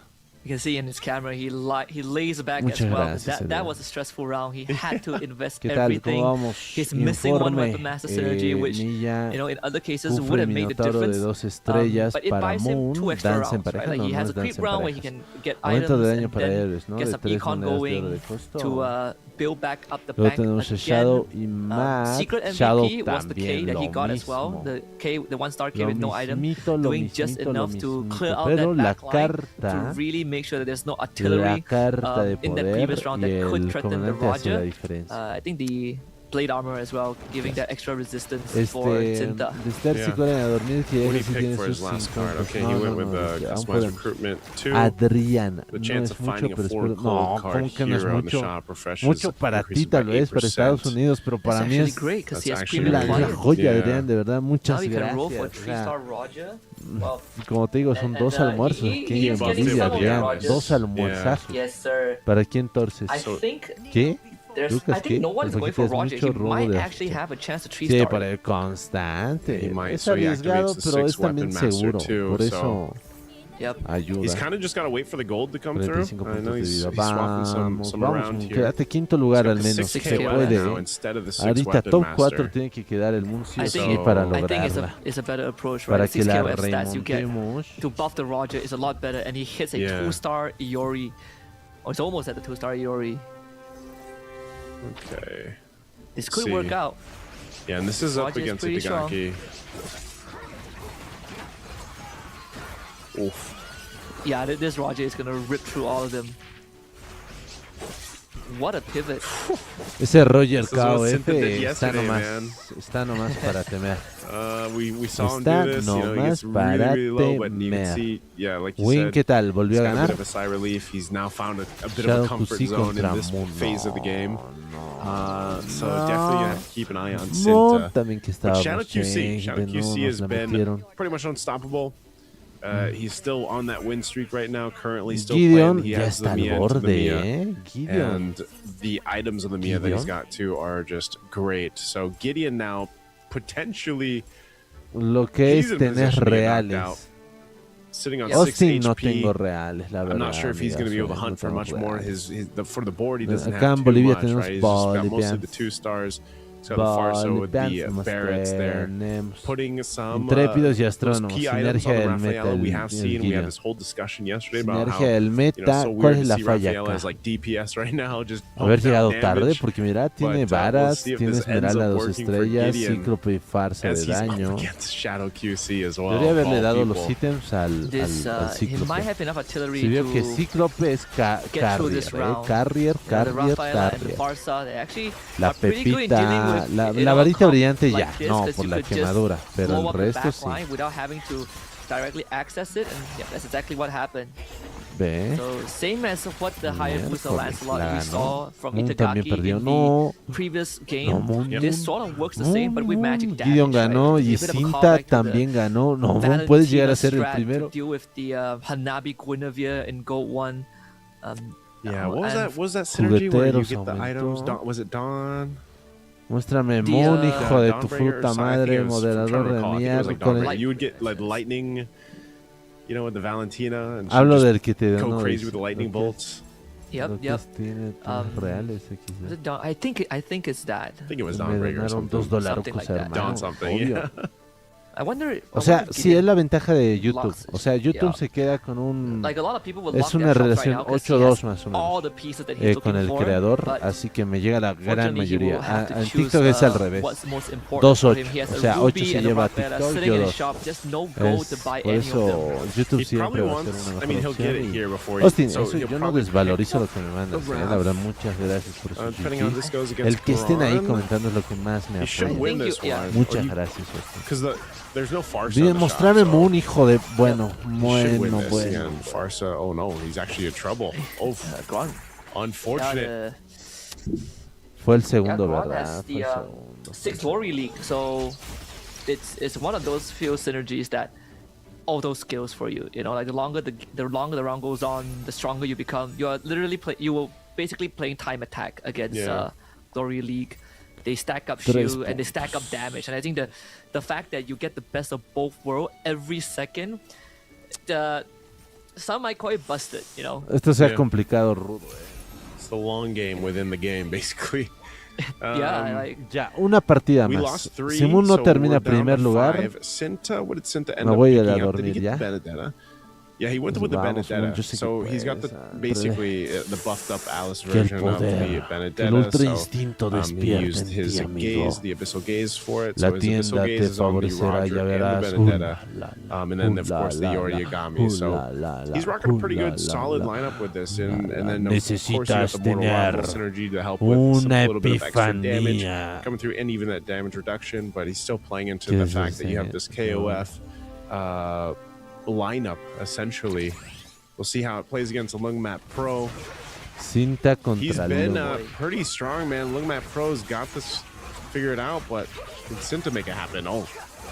You can see in his camera, he lays back Muchas as well. gracias, That Adrián. was a stressful round. He had to invest ¿Qué tal? everything. ¿Cómo vamos? He's missing one Informe. weapon master synergy, which Milla, in other cases Kufre, would have made the Minotauro de difference. 2 estrellas But it para buys him Moon, 2 extra danza en rounds, pareja, right? Like no, he no has es a creep danza en round where he parejas. can get Aumento items de daño and para then héroes, ¿no? get De some 3 econ monedas de oro going de costo. to build back up the Luego bank tenemos a again. Shadow y Matt. Secret Shadow MVP was the K también that he lo got as well. mismo. The K, the 1-star K Lo with no item, mismito, lo doing just mismito, lo enough to mismito. clear out Pero that la back line to carta, really make sure that there's no la artillery carta de in that poder previous round y that could el threaten the comandante hace la Roger. diferencia. I think the blade armor as well, giving that extra resistance for Cinta. De estar Yeah. si corren a dormir, que What did ese he sí pick tiene for sus his last 50. card? Okay, No, he no, went with no, the aún customized podemos. recruitment 2. Adrián, The no chance es of mucho, finding a pero 4 espero... cold No, card ¿cómo que no es hero in the mucho? shop refreshes. Mucho para ti increases tal by vez, para 8%. Estados Unidos, pero para That's mí actually es great because he has That's premium actually la really flying. joya, Yeah. Adrián, de verdad, Now muchas he can roll for a gracias. O sea, 3-star Roger. Well, como te digo, son And, 2 almuerzos. he Qué is getting envidia, some of the Adrián. Rogers. 2 almuerzazos. yes, sir. ¿Para quién torces? I think ¿Qué? there's. Lucas, I think ¿qué? no one's Porque going for es Roger. mucho He robo might de actually ficha. have a chance to Sí, 3-star. para el constante. He might, Es so he arriesgado, activates the pero es 6 también weapon master seguro. too, Por so eso Yep. ayuda. he's kind of just got to wait for the gold to come through. 45 I know puntos de he's vida. swapping some Vamos, around here. quédate quinto lugar al He's got the menos. 6K Se weapon puede. now instead of the 6 Ahorita weapon top master. 4 tiene que quedar el Moon sí o I sí think, para I think lograrla. it's a better approach, right? Para The que la 6 KOF stats you get remontemos. to buff the Roger is a lot better, and he hits a Yeah. 2-star Iori. Or it's almost at the 2-star Iori. Okay. This could See. work out. Yeah, and this is up Roger is against pretty strong. Itagaki. Oof. Yeah, this Roger is gonna rip through all of them. What a pivot. Ese Roger This is what KOF Cinta did está yesterday, está nomás para temer. We saw him Está do this. He gets nomás para really low, but you can temer. see, yeah, like you Win, said, ¿qué tal? ¿Volvió he's a got a ganar? bit of a sigh relief. He's now found a bit Shadow of a comfort QC zone in contra this Moon. phase of the game. So No. definitely gonna have to keep an eye on No, Cinta. también que But estábamos Shadow QC, Shadow no QC nos has la been metieron. pretty much unstoppable. He's still on that win streak right now. Currently, still Gideon playing. He ya has the está al Mia into the borde, Mia. Gideon. And the items of the Mia that he's Gideon? got too are just great. So Gideon now potentially lo que es tener reales. Austin no tengo reales, la verdad. I'm not sure if he's going to be able to hunt for much more. For the board, he doesn't Acá have en too Bolivia much, tenemos right? He's just got mostly the Bolivians. 2 stars. He's got the Farso with the Barretts there. Putting some Intrépidos y those astrónomos. key items on Sinergia the del meta. Rafaela we have seen. We had this whole discussion yesterday about how, Sinergia del meta. so ¿Cuál weird es to la see falla Rafaela acá? as like DPS right now, just Haber pumping out llegado tarde, damage. porque mira, tiene But, we'll varas, see if tiene this ends esmeralda up 2 working for estrellas, Gideon, cíclope y farsa as de he's daño. up against Shadow QC as well. Debería haberle of dado all los people. ítems al He might have cíclope. enough artillery Se vio que to cíclope es get through this round. carrier. The Rafaela and the Farsa, they actually La are pretty good in dealing pepita, with la varita brillante like ya, this, no, 'cause por you la could just quemadura, pero blow el up the resto back sí. line without having to directly access it, and yeah, that's exactly what happened. Ve. So same as what the Hayabusa Miércoles, Lancelot la we ganó. saw from Moon también Itagaki perdió. in No. the previous game. No, Moon, This sort of works the same, but with magic damage. Gideon ganó right? y It's a bit of a Cinta callback to the también ganó. No, Moon puede llegar a ser el Valentina strat primero. to deal with the Hanabi Guinevere in Gold 1. Yeah, what was that synergy where you get the items? Was it Dawn? Muéstrame Moon, hijo de tu Dawnbringer, puta so I think madre, it was- I'm moderador trying to de recall. I think it was like miércoles. Dawnbringer. You would get like lightning, you know, with the Valentina, and she Hablo just del que te go no, crazy es- with the lightning lo que es- bolts. Yep, lo que yep. es tiene reales XD. Was it Dawn? I think it's that. I think it was Me Dawnbreaker or donaron something. $2, Something like that. hermano. Dawn something, Obvio. yeah. I wonder. O sea, sí es la ventaja de YouTube. Locks. O sea, YouTube Yeah. se queda con un... Like a lot of people will Es lock una their shops right relación now 'cause he 8-2 has más o all menos the pieces that he's con looking el for, creador, but así que me llega la gran unfortunately, he will mayoría. have to En choose, TikTok es al revés. what's most important 2-8. for him. He has O a sea, Ruby 8 se and a lleva Rafaela TikTok, sitting yo in his 2. shop, just no gold to buy Por any of them. eso YouTube He siempre probably va a ser wants. una I mejor mean, he'll get it opción. here before. Austin, So eso he'll yo no probably desvalorizo lo pick que me mandas. the La verdad, muchas gracias por su depending on how this GG. goes El against que estén ahí Quran, comentando es lo que más me he should apoya. win Thank this you, yeah. one. Muchas gracias, Austin. Because there's no Farsa. Bien, in the shop, mostrame so Moon, hijo de... Bueno, he should win bueno, this bueno. again. Farsa. Oh no, he's actually in trouble. Oh, Guan. unfortunate. Fue el segundo, Guan ¿verdad? has Fue the el segundo. 6 Glory League, so it's one of those few synergies that all those skills for you. You know, like the longer the round goes on, the stronger you become. You are literally you will basically playing time attack against Yeah. Glory League. They stack up Tres shield and they stack up damage, and I think the fact that you get the best of both worlds every second, some might call it busted. You know. Esto se ha Yeah. complicado rudo, It's the long game within the game, basically. Yeah, like Ya, una partida We más. lost 3, Si Moon no so termina we're down primer to lugar, 5. Cinta, what did Cinta end me up voy a ir a picking up? Did he dormir get ya. the Benedetta? Yeah, he went Pues with the vamos, Moon, Benedetta. yo sé que So he's got puedes, basically the buffed up Alice que el version of the poder, que el Benedetta. ultra So instinto he despierta used en his ti, amigo. gaze, the Abyssal Gaze for it. La So his Abyssal tienda Gaze te is on the favorecerá, Roger ya and the verás. Benedetta. La, And then, of course, the Yoriyagami. So he's rocking a pretty good, solid lineup with this. And then, of course, you got Necesitas the Mortal Rival tener synergy to help with some, a una little bit of extra damage epifanía. coming through, and even that damage reduction. But he's still playing into ¿Qué the es fact that you have ese? this KOF lineup, essentially. We'll see how it plays against the Lungmat Pro. Cinta He's contra been Lugo. pretty strong, man. Lungmat Pro's got this figured out, but can Cinta make it happen? Oh,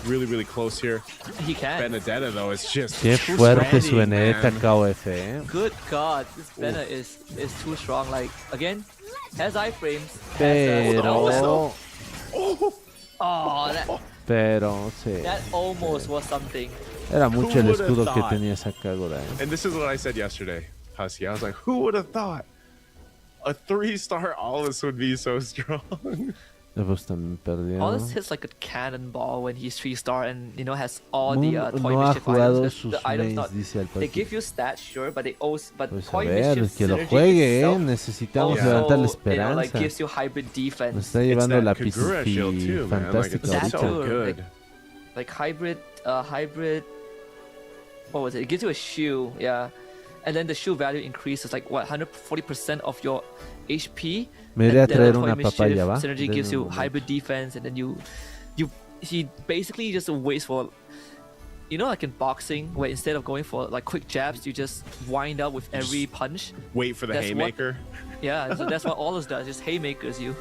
really, really close here. he can. Benedetta, though, is just Qué too fuerte su strong, Benedetta man. KOF, eh. Good God, this Bennett is too strong. Like again, has iframes. Pero, Oh, pero, sí. that almost was something. Era mucho el Who would've escudo que thought? tenía esa Kagura, eh. And this is what I said yesterday, Husky. I was like, who would have thought a 3-star Alice would be so strong? Pues también perdió. All this hits like a cannonball when he's 3-star and has all Moon the toy no ha mischief jugado items. sus The items mains, not, dice al they Paquito. give you stats, sure, but they also Pues a toy ver, mischief que lo synergy juegue, itself necesitamos also, levantar la like esperanza. gives you hybrid Nos defense. está llevando that la Kagura shield too, man. Like, fantástica it's That so ahorita. too, good. like hybrid. What was it? It gives you a shield, yeah, and then the shield value increases like what 140% of your HP. Me iré a And then traer the una toy mischief papaya, ¿va? synergy Denme gives un you momento. hybrid defense, and then he basically just waits for, like in boxing, where instead of going for like quick jabs, you just wind up with every punch. Wait for the That's what- haymaker. Yeah, so that's what Aldous does, just haymakers you.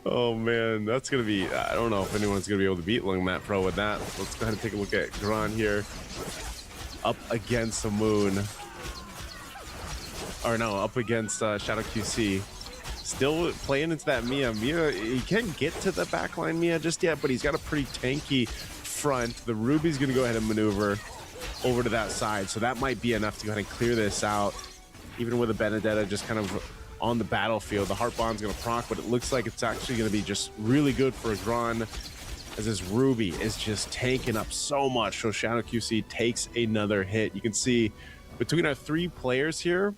Oh man, that's gonna be. I don't know if anyone's gonna be able to beat Lungmat Pro with that. Let's go ahead and take a look at Gran here, up against the Moon, or no, up against Shadow QC. Still playing into that Mia. He can't get to the backline Mia just yet, but he's got a pretty tanky front. The Ruby's going to go ahead and maneuver over to that side, so that might be enough to go ahead and clear this out. Even with a Benedetta just kind of on the battlefield, the Heart Bomb's going to proc, but it looks like it's actually going to be just really good for Agron, as this Ruby is just tanking up so much. So Shadow QC takes another hit. You can see between our 3 players here,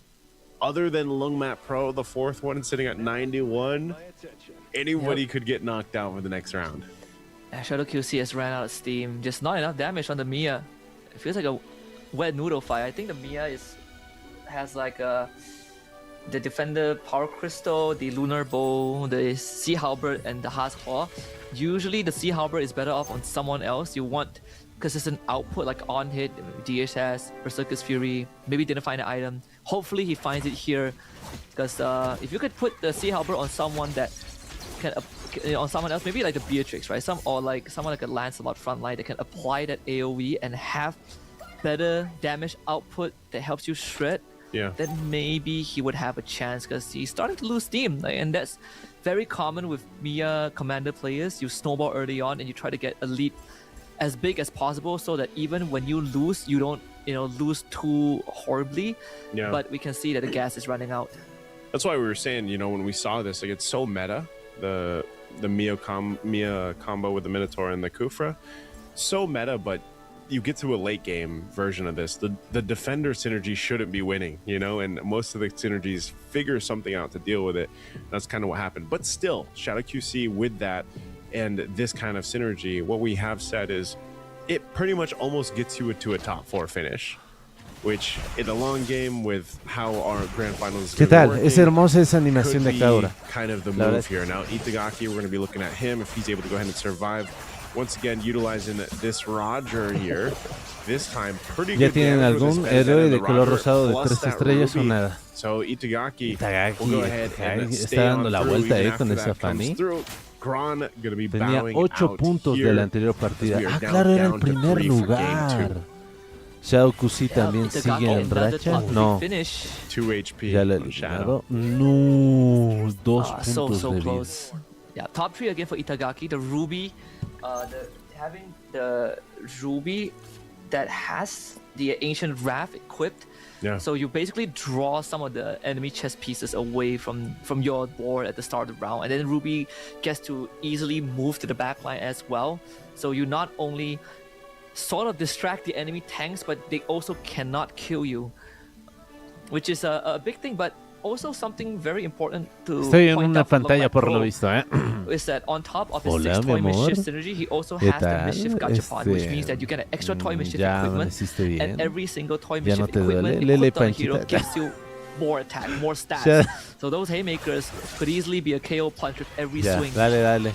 other than Lungmat Pro, the 4th one sitting at 91, anybody could get knocked out for the next round. Shadow QC has ran out of steam. Just not enough damage on the Mia. It feels like a wet noodle fight. I think the Mia has like the Defender Power Crystal, the Lunar Bow, the Sea Halberd, and the Haas-Hor. Usually the Sea Halberd is better off on someone else. You want consistent output like on hit, DHS, Berserker's Fury, maybe didn't find an item. Hopefully he finds it here, because if you could put the Sea Halberd on someone that can, on someone else, maybe like the Beatrix, right? Someone like a Lancelot frontline that can apply that AoE and have better damage output that helps you shred. Yeah. Then maybe he would have a chance, because he's starting to lose steam, and that's very common with Mia commander players. You snowball early on and you try to get a lead as big as possible, so that even when you lose, you don't lose too horribly. Yeah. But we can see that the gas is running out. That's why we were saying, when we saw this, like, it's so meta, the Mia combo with the Minotaur and the Kufra, so meta. But you get to a late game version of this, the defender synergy shouldn't be winning, and most of the synergies figure something out to deal with it. That's kind of what happened. But still, Shadow QC with that and this kind of synergy, what we have said is it pretty much almost gets you to a top 4 finish, which in the long game with how our grand finals ¿Qué tal? Es hermosa esa animación de Kagura. Kind of the move here. Now Itagaki, we're going to be looking at him if he's able to go ahead and survive. Once again, utilizing this Roger here. This time, pretty ¿Ya good. tienen algún héroe de color rosado de 3 estrellas o nada? So Itagaki will go ahead and stay está dando on la through, vuelta even con after esa that comes Fanny. through. Gron gonna be Tenía bowing 8 out puntos here de la anterior partida. as we are down, Claro, era el down to primer 3 for game lugar. 2. Shadow QC también sigue en racha. No, 2 HP ya le on Shadow. No, 2 puntos so de vida. close. Yeah, top 3 again for Itagaki. The Ruby, having the Ruby that has the Ancient Wrath equipped. Yeah. So you basically draw some of the enemy chess pieces away from your board at the start of the round, and then Ruby gets to easily move to the backline as well. So you not only sort of distract the enemy tanks, but they also cannot kill you, which is a big thing, but also something very important to Estoy en point una out for pantalla Longmat por Pro lo visto, is that on top of his Hola, 6 mi toy amor. mischief synergy, he also ¿Qué has the tal? mischief gachapon, which means that you get an extra toy mischief Ya no equipment, hiciste bien. and every single toy Ya no mischief te duele. equipment Lele, equipped on a hero Panchita. gives you more attack, more stats. Ya. So those haymakers could easily be a KO punch with every Ya, swing. dale.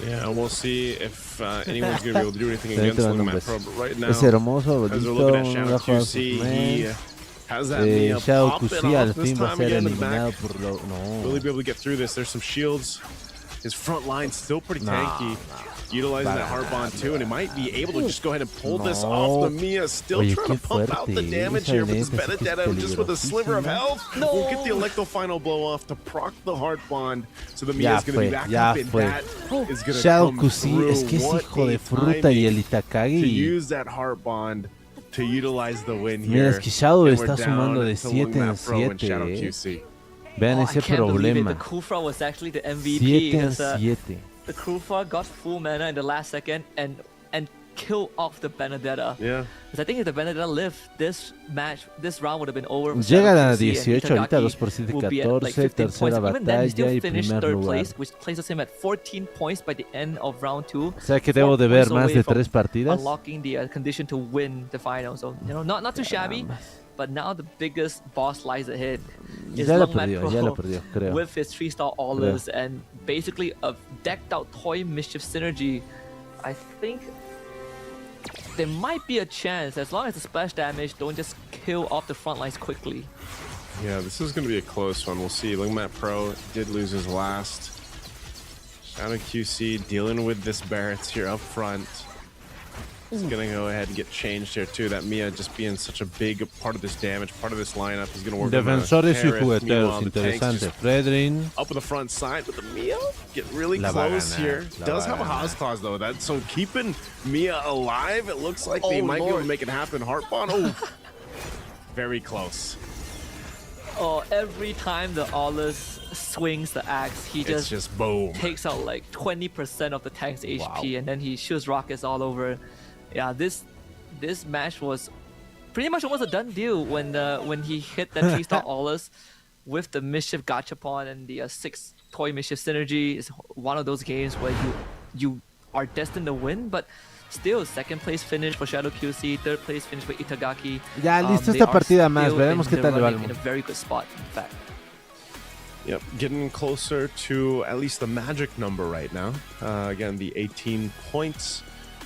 Yeah, we'll see if anyone's going to be able to do anything Te against mando un Longmat beso. Pro. But right now, Es hermoso, as we're bonito, looking at un Shadow bajo a QC, Superman. he has that Mia Shadow popping QC off al this fin va a time ser again in the eliminado back. por lo... No. Will he be able to get through this? There's some shields. His front line's still pretty tanky. Utilizing that heart bond too, and he might be able to just go ahead and pull this off the Mia. Still Oye, trying to qué pump out the fuerte. damage Esa here with this neta sí que es Benedetta, just with a sliver of peligrosísima. health. No. We'll get the Electro final blow off to proc the heart bond. So the Ya Mia's going to be fue, back ya up, and fue. that is going to Shadow come QC through. es que es What hijo a de fruta y el timing to Itagaki. use that heart bond to utilize the win here. Mira, es que Shadow And está we're sumando down de to 7 en Longmat Pro and 7. Shadow QC. Vean I ese can't believe it. problema. The Kufra was actually the MVP. 7 en 'cause, 7. the Kufra got full mana in the last second and killed off the Benedetta. Yeah. Because I think if the Benedetta lived, this round would have been over. for Llegan a Shadow QC, and 18, ahorita Itagaki 2 por 7, will be at, like, 14, 15 points. tercera Even then, he still batalla y finished primer third lugar. place, which places him at 14 points by the end of round 2. O sea que debo de ver más de 3 partidas. Unlocking the condition to win the final. So, not too shabby. But now the biggest boss lies ahead. Is Ya la Longmat perdió, Pro creo. with his 3-star Aulers and basically a decked out toy mischief synergy. I think there might be a chance, as long as the splash damage don't just kill off the front lines quickly. Yeah, this is going to be a close one. We'll see. Longmat Pro did lose his last. Shadow QC dealing with this Barrett's here up front. He's going to go ahead and get changed here, too. That Mia just being such a big part of this damage, part of this lineup. He's going to work Defensores y jugueteros, interesante. Fredrin. Up with the front side, but the Mia get really close here. Does have a Haas clause, though. That's so keeping Mia alive. It looks like they might be able to make it happen. Heartbond, very close. Oh, every time the Aulus swings the axe, he just boom. Takes out like 20% of the tank's HP, and then he shoots rockets all over. Yeah, this match was pretty much almost a done deal when he hit that 3-star Aulus with the Mischief Gachapon and the 6 Toy Mischief synergy. Is one of those games where you are destined to win, but still, second place finish for Shadow QC, third place finish for Itagaki. Ya, listo esta partida más. Veremos qué tal le va. In a very good spot, in fact. Yep, getting closer to at least the magic number right now. Again, the 18 points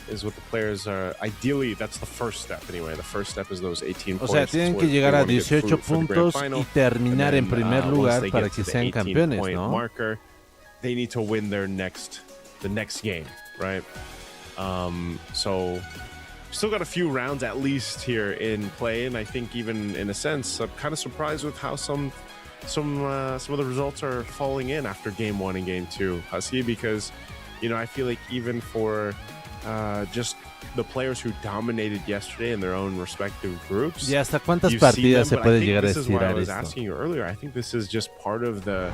is what the players are. Ideally, that's the first step anyway. The first step is those 18 points. O sea, tienen que llegar a 18 puntos y terminar en primer lugar para que sean campeones, ¿no? Marker, they need to win the next game, right? So still got a few rounds at least here in play, and I think even in a sense, I'm kind of surprised with how some of the results are falling in after game 1 and game 2, Husky, because I feel like even for just the players who dominated yesterday in their own respective groups. ¿Y hasta cuántas partidas se puede llegar a estirar esto? This is why I was asking you earlier. I think this is just part of the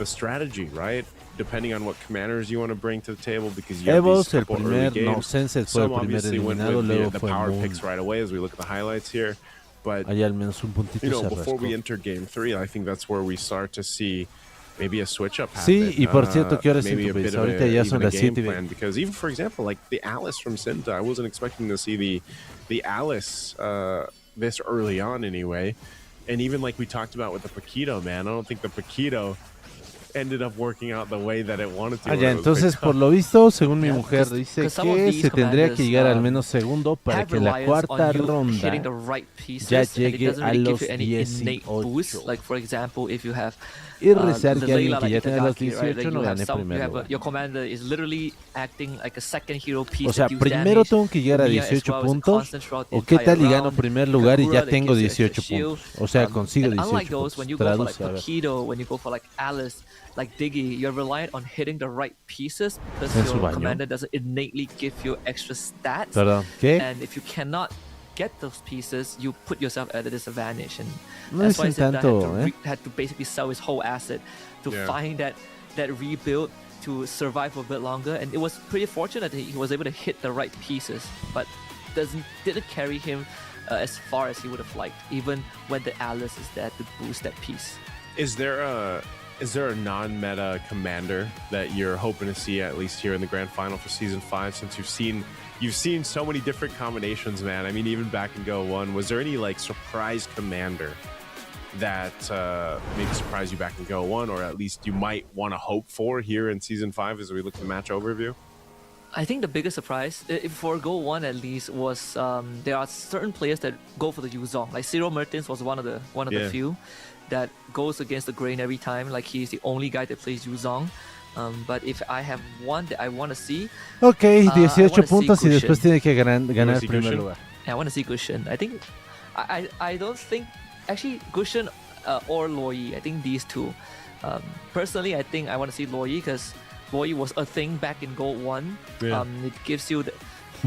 strategy, right? Depending on what commanders you want to bring to the table, because you have these couple early games. Some obviously went with the power picks right away as we look at the highlights here. But before we enter game 3, I think that's where we start to see maybe a switch up happen. Sí, y por cierto, ¿qué hora es en tu país? Ahorita ya son las 7:20. Because even, for example, like the Alice from Cinta, I wasn't expecting to see the Alice this early on anyway. And even like we talked about with the Paquito, man, I don't think the Paquito ended up working out the way that it wanted to. Ya, entonces, por lo visto, según mi mujer, dice que se tendría que llegar al menos segundo para que la cuarta ronda ya llegue a los 18. Like, for example, if you have y rezar que alguien que ya tenga los 18 no gane primero. Your commander is literally acting like a second hero piece. O sea, primero tengo que llegar a 18 puntos, o qué tal y gano primer lugar y ya tengo 18 puntos. O sea, consigo 18 puntos. Traduce, a ver. When you go for like Alice, like Diggy, you're reliant on hitting the right pieces because your commander doesn't innately give you extra stats. Perdón, ¿qué? And if you cannot get those pieces, you put yourself at a disadvantage. And no that's why Zinta had to basically sell his whole asset to find that rebuild to survive for a bit longer. And it was pretty fortunate that he was able to hit the right pieces, but didn't carry him as far as he would have liked, even when the Alice is there to boost that piece. Is there a non-meta commander that you're hoping to see at least here in the grand final for season 5, since you've seen so many different combinations, man? I mean, even back in Go 1, was there any like surprise commander that maybe surprised you back in Go 1, or at least you might want to hope for here in season 5 as we look at the match overview? I think the biggest surprise for Go 1 at least was there are certain players that go for the Yuzong. Like Cyril Mertens was one of the few that goes against the grain every time. Like he's the only guy that plays Yuzong. But if I have one that I want to see, okay, 18 puntos y después tiene que ganar primer lugar. I want to see Gushin. I think I don't think actually Gushin or Loyi. I think these two. Personally, I think I want to see Loyi because Loyi was a thing back in Gold 1. It gives you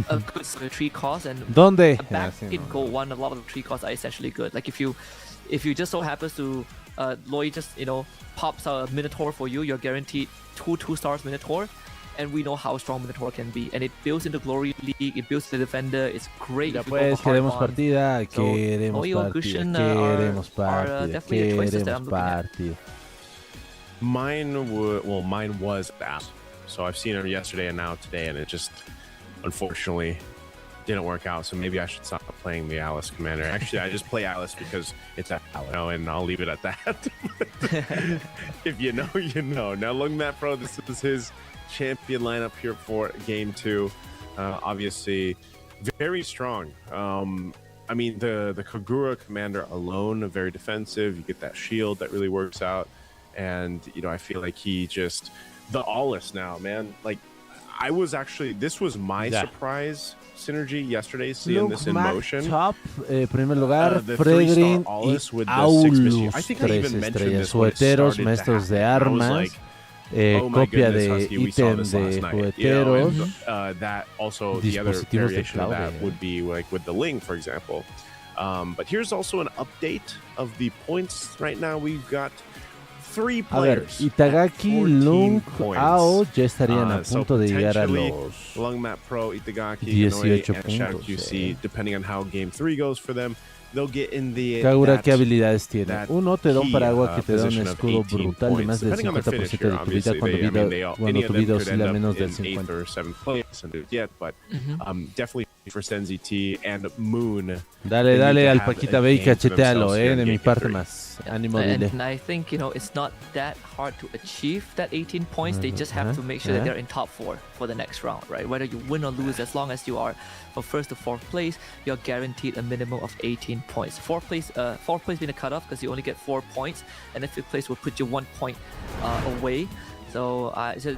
a good tree cost, and back in Gold 1, a lot of the tree costs are essentially good. Like if you just so happens to Loyi just pops out a Minotaur for you, you're guaranteed 2 stars Minotaur, and we know how strong Minotaur can be, and it builds into Glory League, it builds the defender. It's great. Ya pues, queremos partida, queremos partida. Mine was bad. So I've seen her yesterday and now today, and it just unfortunately didn't work out. So maybe I should stop playing the Alice commander. Actually, I just play Alice because it's Alice, and I'll leave it at that. If you know, you know. Now, Lungmat Pro, this is his champion lineup here for game 2. Obviously, very strong. I mean, the Kagura commander alone, very defensive. You get that shield that really works out. And, I feel like he just... The Allus now, man. Like, this was my surprise synergy yesterday, seeing this in motion. Top, primer lugar, Fredrin y Aulus, 3 estrellas. Jugueteros, maestros de armas, copia de ítem de jugueteros, dispositivos de cloud. That would be like with the Ling, for example. But here's also an update of the points. Right now we've got 3 players. A ver, Itagaki, Lung, Ao ya estarían a punto de llegar a los Lungmat Pro, Itagaki, 18 and Shadow QC, depending on how Game 3 goes for them. They'll get in the Kagura, ¿qué habilidades tiene? Uno, te da un paraguas que te da un escudo brutal de más del 50% de tu vida cuando tu vida oscila menos del 50%. Definitely for Senzi T and Moon. Dale al Paquita Bay, cachetealo, de mi parte más. Ánimo, dile. And I think, it's not that hard to achieve that 18 points. They just have to make sure that they're in top 4 for the next round, right? Whether you win or lose, as long as you are from 1st to 4th place, you're guaranteed a minimum of 18 points. 4th place being a cutoff because you only get 4 points, and then 5th place will put you 1 point away. So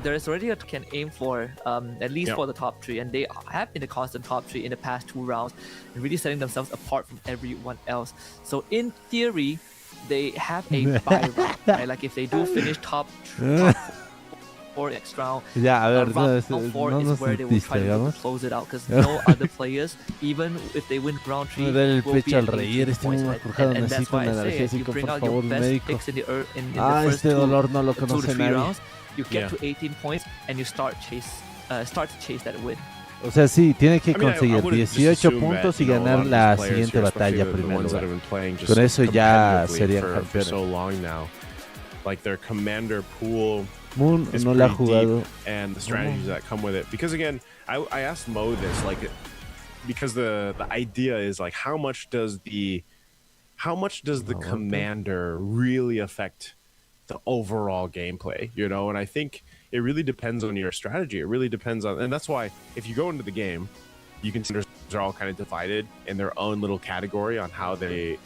there is already a can aim for at least for the top 3, and they have been the constant top 3 in the past 2 rounds, and really setting themselves apart from everyone else. So in theory, they have a bye round, right? Like if they do finish top 4 next round, round 4 is where they will try to close it out, because no other players, even if they win round 3, will be at 18 points. And that's why I say you bring out your best picks in the first 2 to 3 rounds, you get to 18 points and you start to chase that win. O sea, sí, tiene que conseguir 18 puntos y ganar la siguiente batalla primero. Con eso ya serían campeones. Like their commander pool Moon no la ha jugado. And the strategies that come with it. Because again, I asked Mo this, like, because the idea is like how much does the commander really affect the overall gameplay, and I think it really depends on your strategy. It really depends on, and that's why if you go into the game, you can see they're all kind of divided in their own little category on how they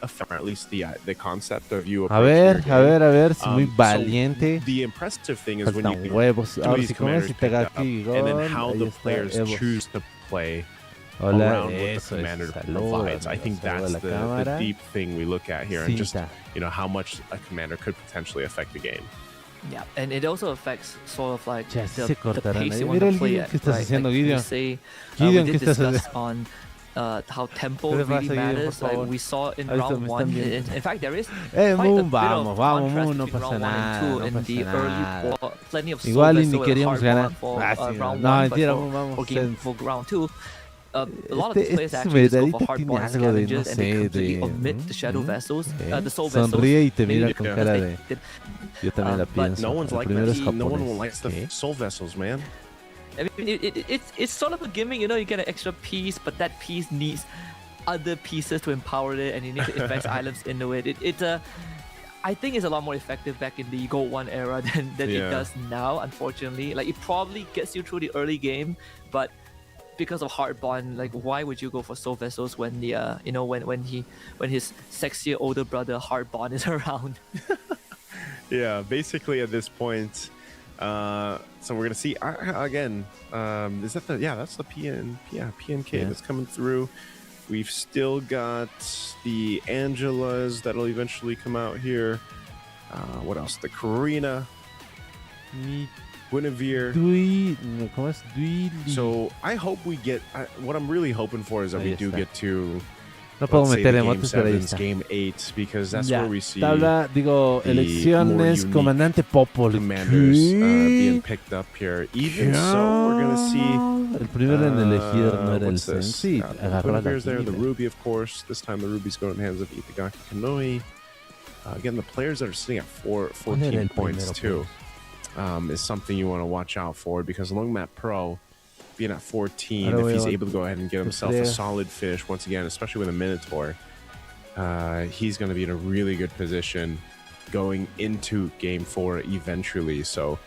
affect, or at least the concept of you. A ver, es muy valiente. So the impressive thing is when you huevos. do these commanders pick up, and then how the players choose to play around what the commander provides. I think that's the deep thing we look at here, and just how much a commander could potentially affect the game. Yeah, and it also affects sort of like the pace you want to play at, right? Like we say, we did discuss on how tempo really matters. Like we saw in round 1. In fact, there is quite a bit of contrast between round 1 and 2 in the early war. Plenty of igual ni queríamos ganar. Round 1, but for round 2. A lot of the players actually just go for hardball scavengers and they completely omit the shadow vessels, the soul vessels. Sonríe y te mira con cara de... Yo también la pienso. No one's like that. No one likes the soul vessels, man. I mean, it's sort of a gimmick, you get an extra piece, but that piece needs other pieces to empower it, and you need to invest items into it. I think it's a lot more effective back in the Gold 1 era than it does now, unfortunately. Like, it probably gets you through the early game, but because of hard bond, like, why would you go for soul vessels when the when his sexier older brother hard bond is around? Yeah, basically at this point, so we're gonna see again. Is that that's the PNK that's coming through. We've still got the Angelas that'll eventually come out here. What else? The Karina. Guinevere. So I hope we get. What I'm really hoping for is that we do get to. No puedo meter emotes, pero ahí está. Game 8, because that's where we see. Tabla, elecciones, comandante Popol. Commanders being picked up here. Even so, we're gonna see. El primero en elegir no era el Sensi. Guinevere's there, the Ruby, of course. This time the Ruby's going in the hands of Itagaki Kanoi. Again, the players that are sitting at 14 points too. Is something you want to watch out for, because Lungmat Pro being at 14, if he's able to go ahead and get himself a solid finish once again, especially with a Minotaur, he's going to be in a really good position going into Game 4 eventually. So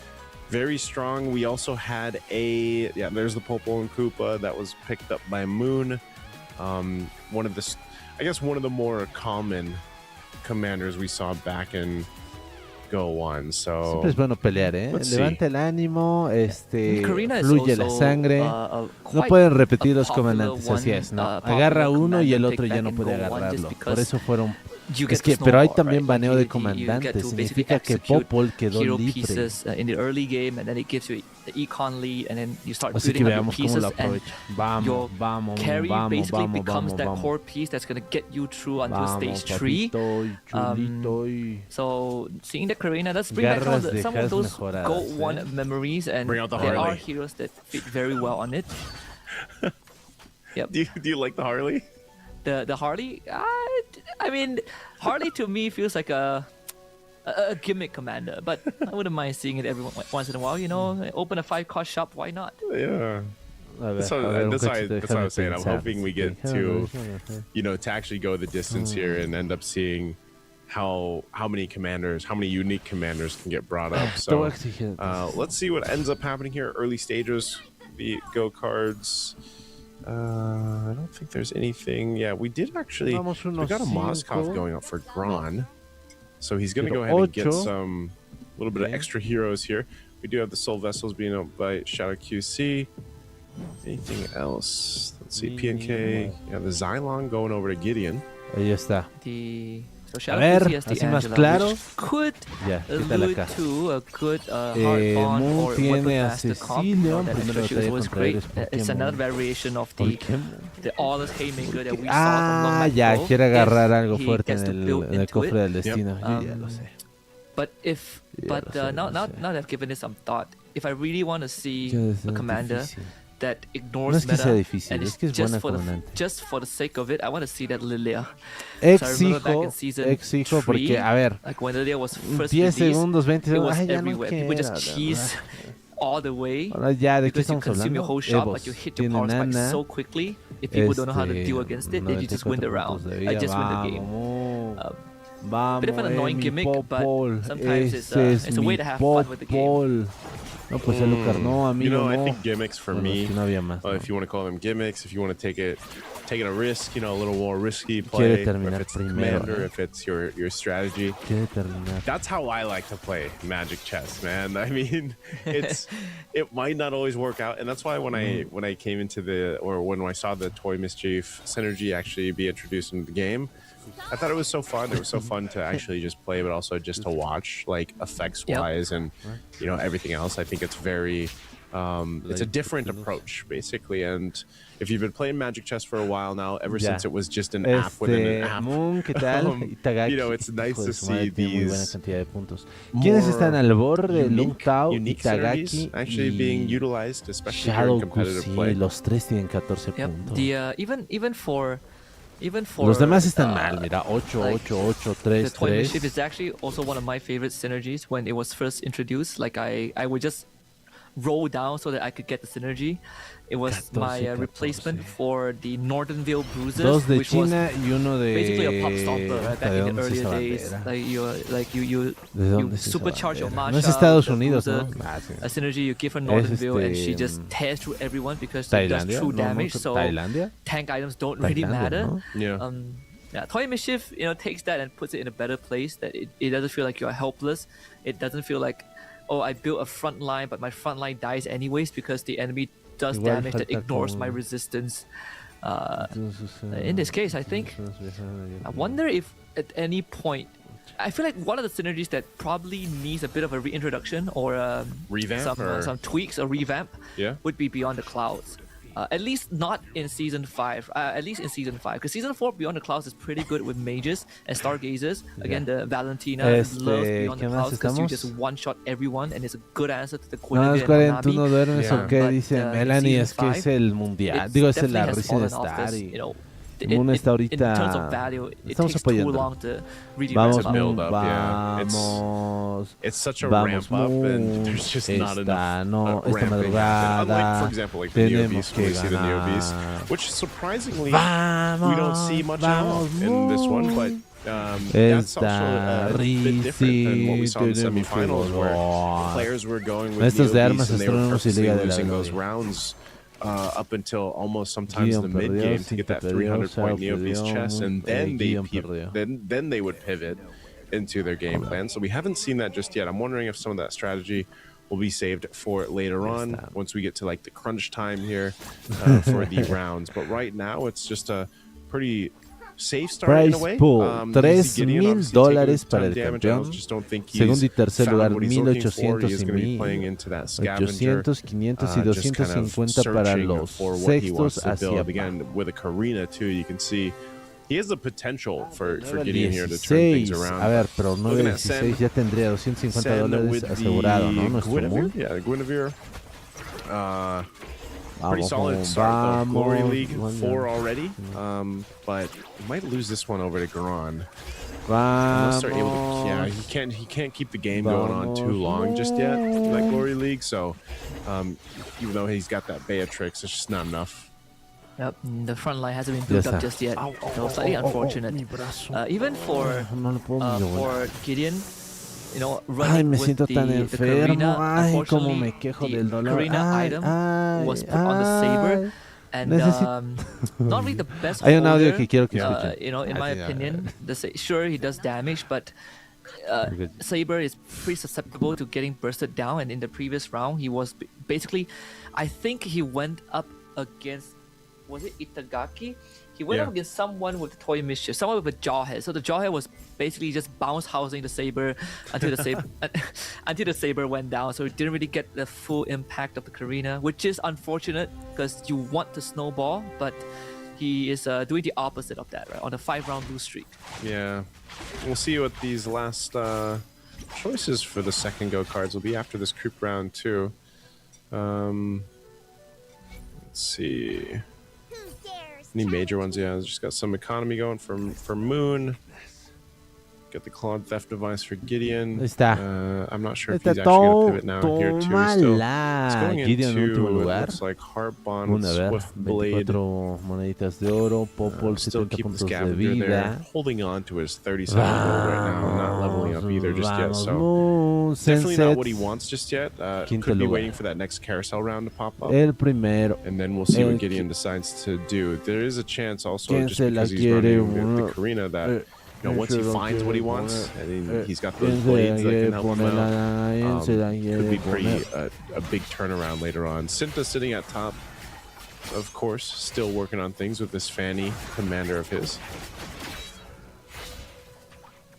very strong. We also had there's the Popo and Koopa that was picked up by Moon. One of the more common commanders we saw back in go one. So siempre es bueno pelear, ¿eh? Levanta el ánimo, Karina fluye la also, sangre. No quite pueden repetir a los comandantes, popular así one, es, ¿no? popular Agarra uno y commander el pick otro ya back no in puede Go 1 just agarrarlo. Por because eso fueron... you get Es que, to pero hay snowball, también right? baneo de You get comandantes. to Significa basically que execute Popol quedó hero libre. pieces in the early game, and then it gives you the econ lead, and then you start Así que building up your veamos cómo pieces, lo and aprovecha. Vamos, your vamos, carry vamos, basically vamos, becomes vamos, that vamos. core piece that's going to get you through until Vamos, stage 3. papito y chulito y... So seeing the Karina, let's bring back some of those Gold 1 memories, and Bring out the there are Harley. heroes that fit very well on it. Yep. Do you like the Harley? The Harley, I mean, Harley to me feels like a gimmick commander, but I wouldn't mind seeing it every once in a while. You know, open a 5-card shop, why not? Yeah. That's what I was saying. I'm hoping we get to, to actually go the distance here and end up seeing how many unique commanders can get brought up. So let's see what ends up happening here. Early stages, the go cards. I don't think there's anything. Yeah, we did actually. We got a Moskov going up for Gron, so he's going to go ahead and get a little bit of extra heroes here. We do have the Soul Vessels being up by Shadow QC. Anything else? Let's see. PNK. Yeah, the Xylon going over to Gideon. Ahí está. A ver, así más claro. Could allude to a good Moon or tiene a Cecilio. It's another variation of the All Haymaker that we saw from ya, quiere agarrar algo he fuerte gets to en build el into cofre it. del destino. Yo ya lo sé. But now that I've given it some thought, if I really want to see a commander that ignores meta and is just for the sake of it, I want to see that Lilia. Exijo porque, a ver, like when Lilia was first 10 released, segundos, 20 it segundos, was ya everywhere. no People just cheese all the way. Ahora ya, ¿de qué because you estamos consume your hablando? whole shop, Evos. like you hit your Tiene power spike Nana. so quickly. If people don't know how to deal against it, then you just win the round. I just win the game. Bit of an annoying gimmick, but sometimes it's a way to have fun with the game. No, pues el Lucar, no, amigo, I think gimmicks for me, no había más, if you want to call them gimmicks, if you want to take a risk, a little more risky play, if it's commander, if it's your strategy. That's how I like to play Magic chess, man. I mean, it might not always work out, and that's why when I came into when I saw the Toy Mischief synergy actually be introduced into the game, I thought it was so fun. It was so fun to actually just play, but also just to watch, like effects wise and everything else. I think it's very it's a different approach basically. And if you've been playing Magic Chess for a while now, ever since it was just an app within an app, Moon, ¿qué tal? it's nice to see these ¿Quiénes están al borde? Lung Tao, unique Itagaki actually being utilized, especially Shadow during competitive QC, play. los tres tienen 14 puntos. Even for los demás están mal, mira, 8, 8, 8, 3, the Toy 3. Mischief is actually also one of my favorite synergies when it was first introduced. Like I would just roll down so that I could get the synergy. It was my replacement for the Northern Veil Bruiser, Dos de which China was y uno de basically a pop stomper, right? Back in the earlier days. You supercharge your Masha. No es Estados Unidos, Bruiser, ¿no? a synergy you give her Northern Veil and she just tears through everyone because it does true damage. So tank items don't really matter. ¿no? Yeah, Toy Mischief, takes that and puts it in a better place. That it doesn't feel like you're helpless. It doesn't feel like, oh, I built a front line, but my front line dies anyways because the enemy does damage that ignores my resistance. In this case, I think, I wonder if at any point, I feel like one of the synergies that probably needs a bit of a reintroduction or some tweaks or revamp would be Beyond the Clouds. At least not in Season 5. At least in Season 5. Because Season 4, Beyond the Clouds is pretty good with mages and stargazers. Again, the Valentina loves Beyond the Clouds because you just one-shot everyone and it's a good answer to the Queen of Hanabi. ¿Tú no duermes o qué? Dice Melanie, es que es el mundial. Digo, es la Rising Star y... Moon está ahorita... Estamos apoyando. Vamos, Moon, vamos. It's such a ramp up and there's just not enough esta madrugada. Unlike, for example, like the Neo Beast, we see the Neo Beast, which surprisingly we don't see much out in this one, but that's also a bit different than what we saw in the semifinals where players were going with Neo Beast and they were purposely losing those rounds up until almost sometimes the mid game to get that 300-point Neo Beast chest, and then they would pivot into their game plan. So we haven't seen that just yet. I'm wondering if some of that strategy will be saved for later on once we get to like the crunch time here for the rounds. But right now it's just a pretty safe start in a way. $3,000 para el campeón. Segundo y tercer lugar, 1,800 y 1,800, 500 y 250 para los sextos hacia again with a Karina too. You can see he has the potential for getting in here to turn things around. A ver, pero 9.16 ya tendría $250 asegurado, ¿no? Nuestro Moon. Yeah, Guinevere. Pretty solid start though. Glory League 4 already. But we might lose this one over to Garon. Unless they're able to, yeah, he can't keep the game going on too long just yet in that Glory League. So even though he's got that Beatrix, it's just not enough. Yep, the front line hasn't been built up just yet. So slightly unfortunate. Even for Gideon, you know, running with the Karina, unfortunately, the Karina item was put on the Saber. And not really the best holder, you know, in my opinion. Sure, he does damage, but Saber is pretty susceptible to getting bursted down. And in the previous round, he was basically, I think he went up against, was it Itagaki? He went up against someone with Toy Mischief, someone with a Jawhead. So the Jawhead was basically just bounce housing the Saber until the Saber until the Saber went down. So he didn't really get the full impact of the Karina, which is unfortunate because you want to snowball, but he is doing the opposite of that, right? On a 5-round lose streak. Yeah, we'll see what these last choices for the second go cards will be after this creep round too. Let's see. Any major ones? Yeah, just got some economy going for Moon. Got the Clawed Theft device for Gideon. I'm not sure if he's actually going to pivot now here too. Still. It's going into, it looks like Heartbond, Swift Blade. Moneditas de oro, Popol, Still 70 keep the puntos de Scavenger there, vida. holding on to his 37 gold right now, not leveling up either just yet. So definitely not what he wants just yet. Could be waiting for that next carousel round to pop up. El primero. And then we'll see what Gideon decides to do. There is a chance also, just because he's running the Karina, that you know, once he finds what he wants, and he's got those blades that can help him out, could be pretty a big turnaround later on. Cinta sitting at top, of course, still working on things with this Fanny commander of his.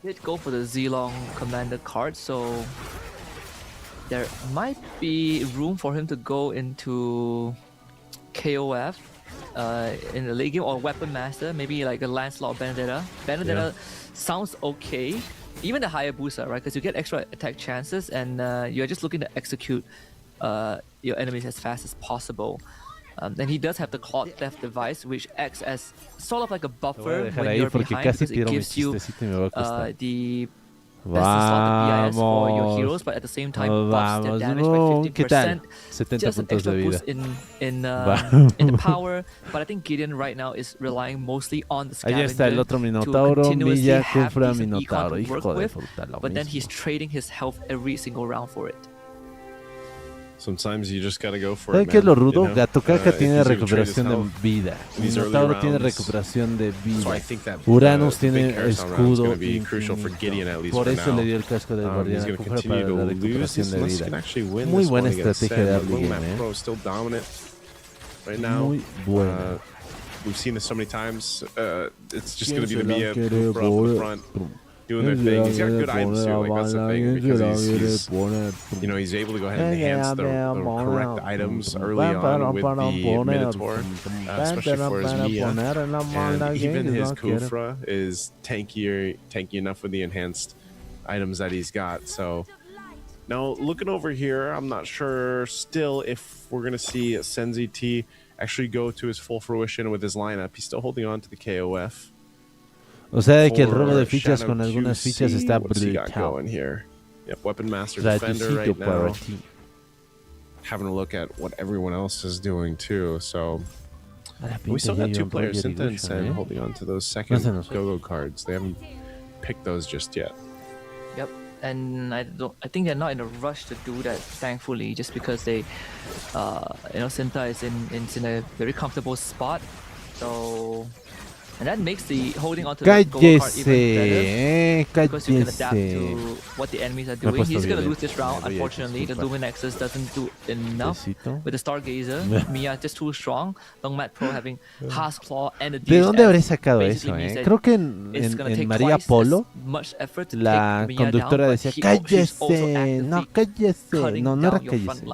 Did go for the Zilong commander card, so there might be room for him to go into KOF in the late game, or Weapon Master, maybe like a Lancelot Benedetta. Benedetta sounds okay, even the Hayabusa, right? Because you get extra attack chances, and you're just looking to execute your enemies as fast as possible. And he does have the Clawed Theft device, which acts as sort of like a buffer when you're behind, because it gives you the best slot the BIS for your heroes, but at the same time buffs their damage by 15%. Just an extra boost in the power. But I think Gideon right now is relying mostly on the Scavenger to continuously have decent econ to work with, but then he's trading his health every single round for it. Sometimes you just gotta go for it. ¿Sabes qué es lo rudo? Gatocaca tiene recuperación de vida. Minotauro tiene recuperación de vida. Uranus tiene escudo infinito. Por eso le dio el casco del guardián a Kufra para la recuperación de vida. Muy buena estrategia de early game, Muy buena. We've seen this so many times. It's just gonna be the Mia Kufra up the front. Doing their thing. He's got good items too, like that's the thing, because he's you know, he's able to go ahead and enhance the correct items early on with the Minotaur, especially for his Mia. And even his Kufra is tanky enough with the enhanced items that he's got. So now looking over here, I'm not sure still if we're gonna see Senzi T actually go to his full fruition with his lineup. He's still holding on to the KOF. O sea, de que el robo de fichas con algunas fichas está brutal. Yep, Weapon Master Defender right now. Having a look at what everyone else is doing too. So we still got two players, Cinta and Sen, holding on to those second go-go cards. They haven't picked those just yet. Yep, and I think they're not in a rush to do that, thankfully, just because they, you know, Cinta is in a very comfortable spot. So And that makes the holding onto the gold card even better. Because you can adapt to what the enemies are doing. He's going to lose this round, unfortunately. The Luminexus doesn't do enough. With the Stargazer, Mia just too strong. Longmat Pro having Haas Claw and a ¿De dónde habré sacado eso? Creo que en María Polo, la conductora decía, cállese, no, cállese. No, no era cállese.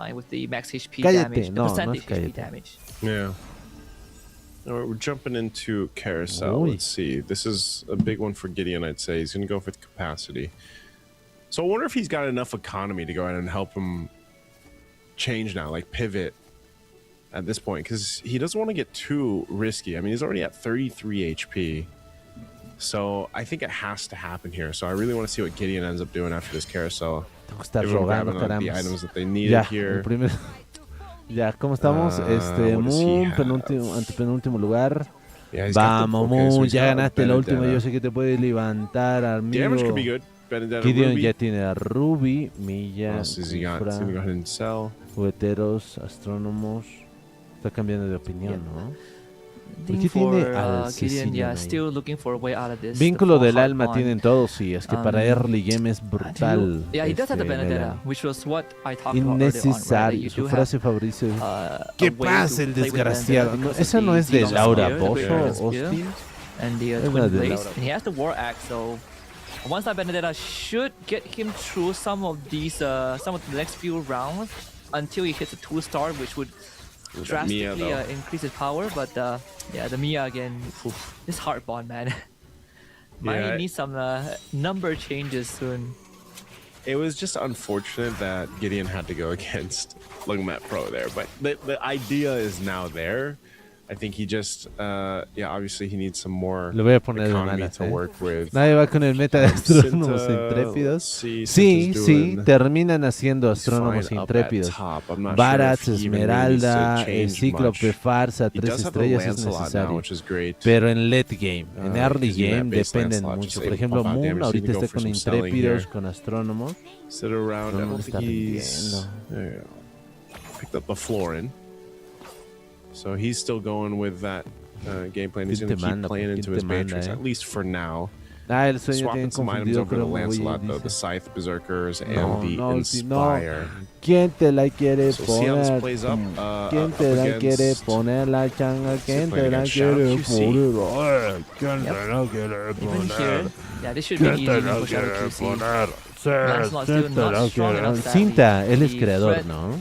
Cállate, no, no es cállate. Yeah. All right, we're jumping into Carousel. Let's see. This is a big one for Gideon, I'd say. He's going to go for capacity. So I wonder if he's got enough economy to go ahead and help him change now, like pivot at this point, because he doesn't want to get too risky. I mean, he's already at 33 HP. So I think it has to happen here. So I really want to see what Gideon ends up doing after this Carousel. Rogando, the items that they needed here. Ya, ¿cómo estamos? Moon, antepenúltimo lugar. Vamos, Moon, ya ganaste la última. Yo sé que te puedes levantar, amigo. Gideon ya tiene a Ruby, Milla, jugueteros, astrónomos. Está cambiando de opinión, ¿no? Gideon, yeah, still looking for a way out of this. Vínculo del alma tienen todos, sí, es que para early game es brutal. Yeah, he does have the Benedetta, which was what I talked about earlier on, right? Su frase favorita es ¿qué pasa el desgraciado? No, esa no es de Laura Bozo, Austin. And the Twin Blaze, and he has the War Axe, so once that Benedetta should get him through some of these, some of the next few rounds until he hits a 2-star, which would drastically increase his power. But yeah, the Mia again, this Heartbond, man. Might need some number changes soon. It was just unfortunate that Gideon had to go against Longmat Pro there, but the idea is now there. I think he just, obviously he needs some more economy to work with. Nadie va con el meta de astrónomos intrépidos. Sí, terminan haciendo astrónomos intrépidos. Barats, Esmeralda, el Cíclope, Farsa, 3 estrellas es necesario. Pero en late game, en early game dependen mucho. Por ejemplo, Moon ahorita está con intrépidos, con astrónomos. No está rindiendo. Picked up a Florin. So he's still going with that game plan. He's going to keep playing into his Matrix, at least for now. El sueño swapping some items over to Lancelot, though. The Scythe Berserkers and the Inspire. ¿Quién te la quiere so poner? ¿Quién te la quiere poner la changa? ¿Quién te la quiere poner? ¿Quién te la quiere poner? Yeah, this should be easy for Shadow QC. Cinta, él es creador, ¿no?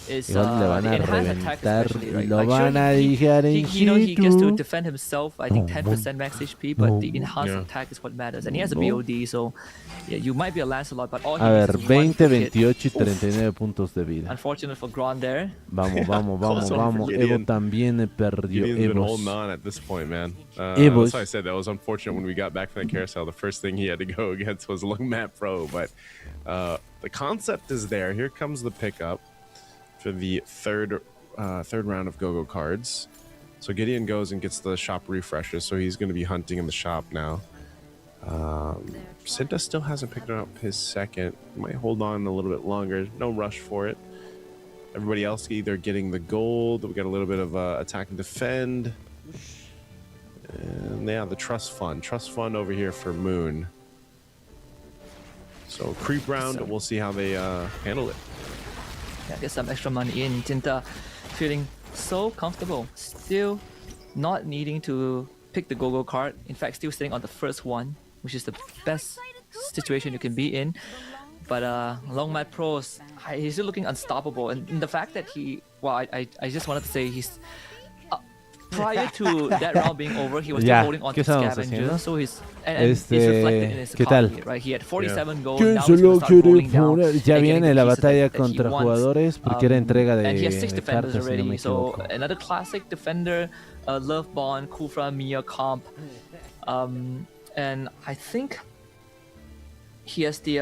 Igual le van a reventar y lo van a dejar en situ. He gets to defend himself, I think 10% max HP, but the enhanced attack is what matters. And he has a BOD, so yeah, you might be a Lancelot, but all he needs is 20, 28 y 39 puntos de vida. Unfortunate for Grand there. Vamos. Evo también perdió. He's been holding on at this point, man. That's why I said that was unfortunate when we got back from the carousel. The first thing he had to go against was Longmat Pro, but the concept is there. Here comes the pickup for the third round of go-go cards. So Gideon goes and gets the shop refreshes, so he's going to be hunting in the shop now. Cinta still hasn't picked up his second. Might hold on a little bit longer. No rush for it. Everybody else either getting the gold. We got a little bit of attack and defend. And yeah, the trust fund over here for Moon. So creep round, we'll see how they handle it. Yeah, get some extra money in. Tinta feeling so comfortable. Still not needing to pick the go-go card. In fact, still sitting on the first one, which is the best situation you can be in. But Longmat Pros, he's still looking unstoppable. And the fact that I just wanted to say he's... prior to that round being over, he was still holding on to Scavenger, so he's it's reflected in his economy, right? He had 47 gold, now he's going to start rolling down. Ya viene la batalla contra jugadores porque era entrega de and he has 6 defenders cartas, already, si no me so equivoco. another classic defender, Love Bond, Kufra, Mia comp, and I think he has the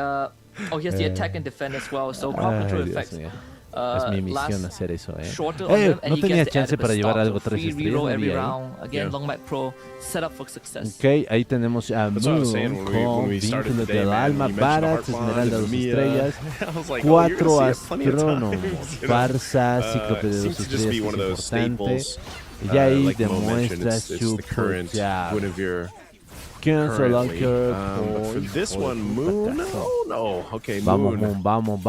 attack and defend as well, so crowd control effects. Es mi misión hacer eso, shorter on him, and no he tenía gets the chance added para llevar stop, algo so 3 free estrellas. reroll every ahí. round. Again, Long Mac Pro set up for success. Ok, ahí tenemos a Moon con Vínculos del Alma, Barats, Esmeralda 2 estrellas, 4 Astrónomos, Barça, Cíclope de 2 estrellas, es importante. Y ahí demuestra su potencial. Currently, but for this one, Moon, no. Okay, Moon. Vamos,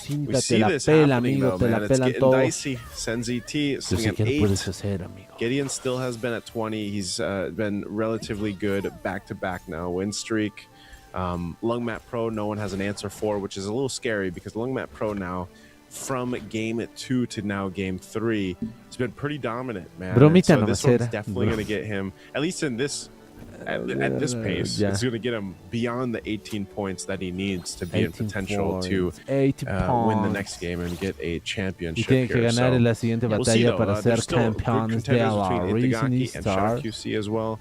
Cinta, We te see la this pela, happening, amigo, though, te la man. It's pelan getting todos. dicey. Senzi T is Yo sitting sé at que lo 8. puedes hacer, amigo. Gideon still has been at 20. He's been relatively good back-to-back now. Win streak. Lungmat Pro, no one has an answer for, which is a little scary because Lungmat Pro now, from game 2 to now game 3, has been pretty dominant, man. Bromita so this one's nomás definitely going to get him, at least in this, at this pace, it's going to get him beyond the 18 points that he needs to be in potential to win the next game and get a championship. Y tiene que ganar en la siguiente batalla para ser campeones de la Rising Star. QC as well.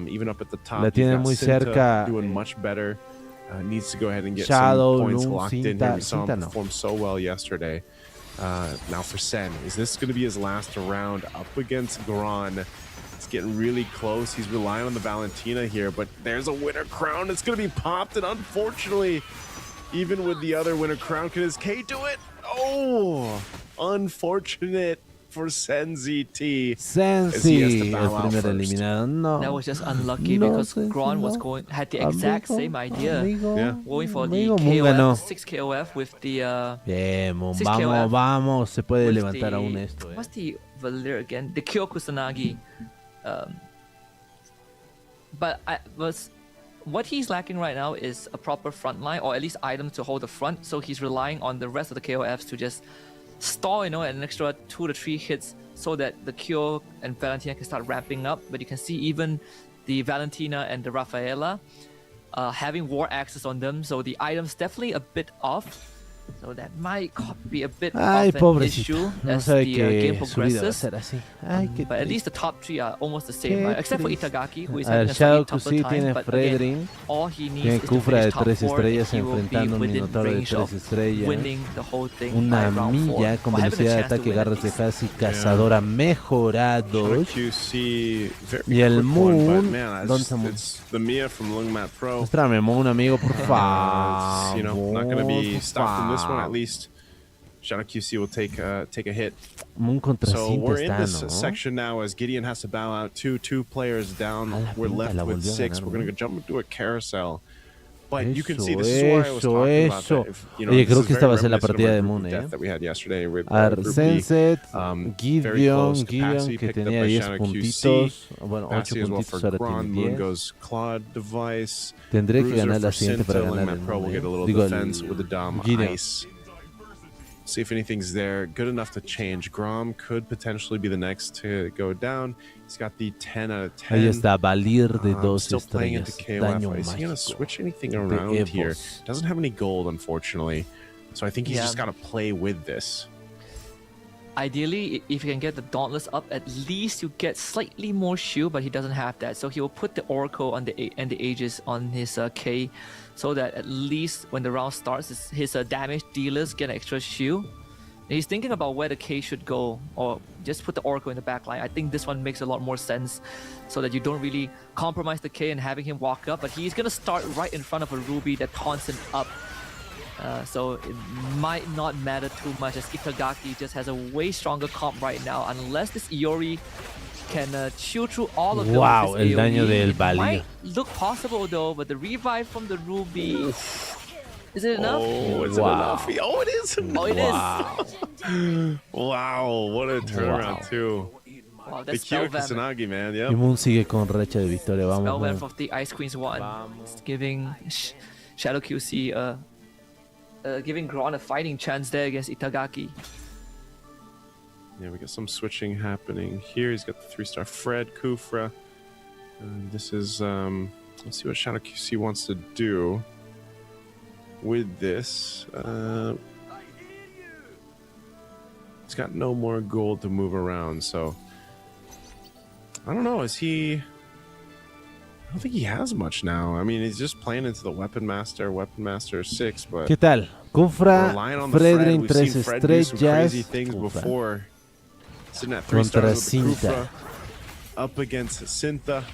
Even up at the top, La tiene muy cerca. Doing much better. Needs to go ahead and get Shadow, some points Loom, locked in Cinta, here. We saw him no. perform so well yesterday. Now for Sen, is this going to be his last round up against Gron? It's getting really close. He's relying on the Valentina here, but there's a winner crown. It's going to be popped, and unfortunately, even with the other winner crown, can his K do it? Oh, unfortunate for Senzi T. Senzi, el primer eliminado. No. That was just unlucky because Gron was had the exact same idea. Going for the KOF, 6 KOF with the Bien, vamos, se puede levantar aún esto. What's the Valir again? The Kyo Kusanagi. But what he's lacking right now is a proper front line, or at least items to hold the front. So he's relying on the rest of the KOFs to just stall, an extra 2 to 3 hits so that the Kyo and Valentina can start ramping up. But you can see even the Valentina and the Rafaela having war axes on them, so the item's definitely a bit off. So that might be a bit of an issue as the game progresses. But at least the top 3 are almost the same, right? Except for Itagaki, who is having a slightly tougher time. But again, all he needs is to finish top 4, and he will be within range of winning the whole thing by round 4. Una milla con velocidad de ataque, garras de fase y cazadora mejorados. Y el Moon, ¿dónde está Moon? Muéstrame Moon, amigo, por favor. Not going to be stopped from this one, at least. Shadow QC will take a hit. So we're in this section now as Gideon has to bow out. Two players down. We're left with 6. We're going to jump into a carousel. But you can see, this is why I was talking about that. Oye, creo que esta va a ser la partida de Moon, that we had yesterday with Arsenset, Gideon, que tenía 10 puntitos, bueno, 8 puntitos, ahora tiene 10. Tendré que ganar la siguiente para ganar el Moon. Digo, el Gideon. See if anything's there good enough to change. Grom could potentially be the next to go down. He's got the 10 out of 10. Ahí está, Valir de 2 still playing into estrellas. KOF. Daño Is he going to mágico. switch anything around here? Doesn't have any gold, unfortunately. So I think he's just got to play with this. Ideally, if you can get the Dauntless up, at least you get slightly more shield, but he doesn't have that. So he will put the Oracle on the Aegis on his K, so that at least when the round starts, his damage dealers get an extra shield. And he's thinking about where the K should go, or just put the Oracle in the back line. I think this one makes a lot more sense, so that you don't really compromise the K and having him walk up. But he's going to start right in front of a Ruby that taunts him up. So it might not matter too much, as Itagaki just has a way stronger comp right now. Unless this Iori can chew through all of them. Wow, el AOE. daño del Valir. Might look possible though, but the revive from the Ruby, is it enough? Oh, is it enough? Oh, it is. Oh, it is. Wow, what a turnaround too. Wow, The that's Kyo Spellvamp. Kusanagi, man. Y Yep. Moon sigue con racha de victoria. Vamos, Spellvamp Moon. of the Ice Queens 1. It's giving Shadow QC giving Gron a fighting chance there against Itagaki. Yeah, we got some switching happening here. He's got the 3-star Fred, Kufra. This is, let's see what Shadow QC wants to do with this. He's got no more gold to move around, so I don't know. Is he? I don't think he has much now. I mean, he's just playing into the Weapon Master 6, but... ¿Qué tal? Kufra, Fredrin 3 estrellas. Before. Sitting at 3 Contra stars with the Cinta. Kufra. Up against Cinta.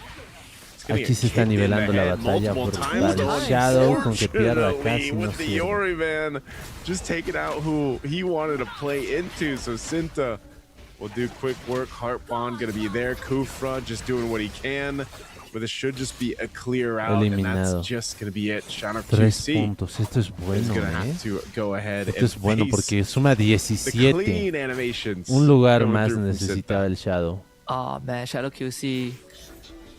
Aquí se está nivelando la batalla por el Shadow, con que pierda casi no with the Yori, man. Just taking out who he wanted to play into, so Cinta will do quick work. Heart Bond gonna be there. Kufra just doing what he can. But this should just be a clear out, eliminado. And that's just gonna be it. Shadow 3 QC puntos. Esto es bueno, Esto es bueno porque suma 17. Un lugar más necesitaba el Shadow. Oh man, Shadow QC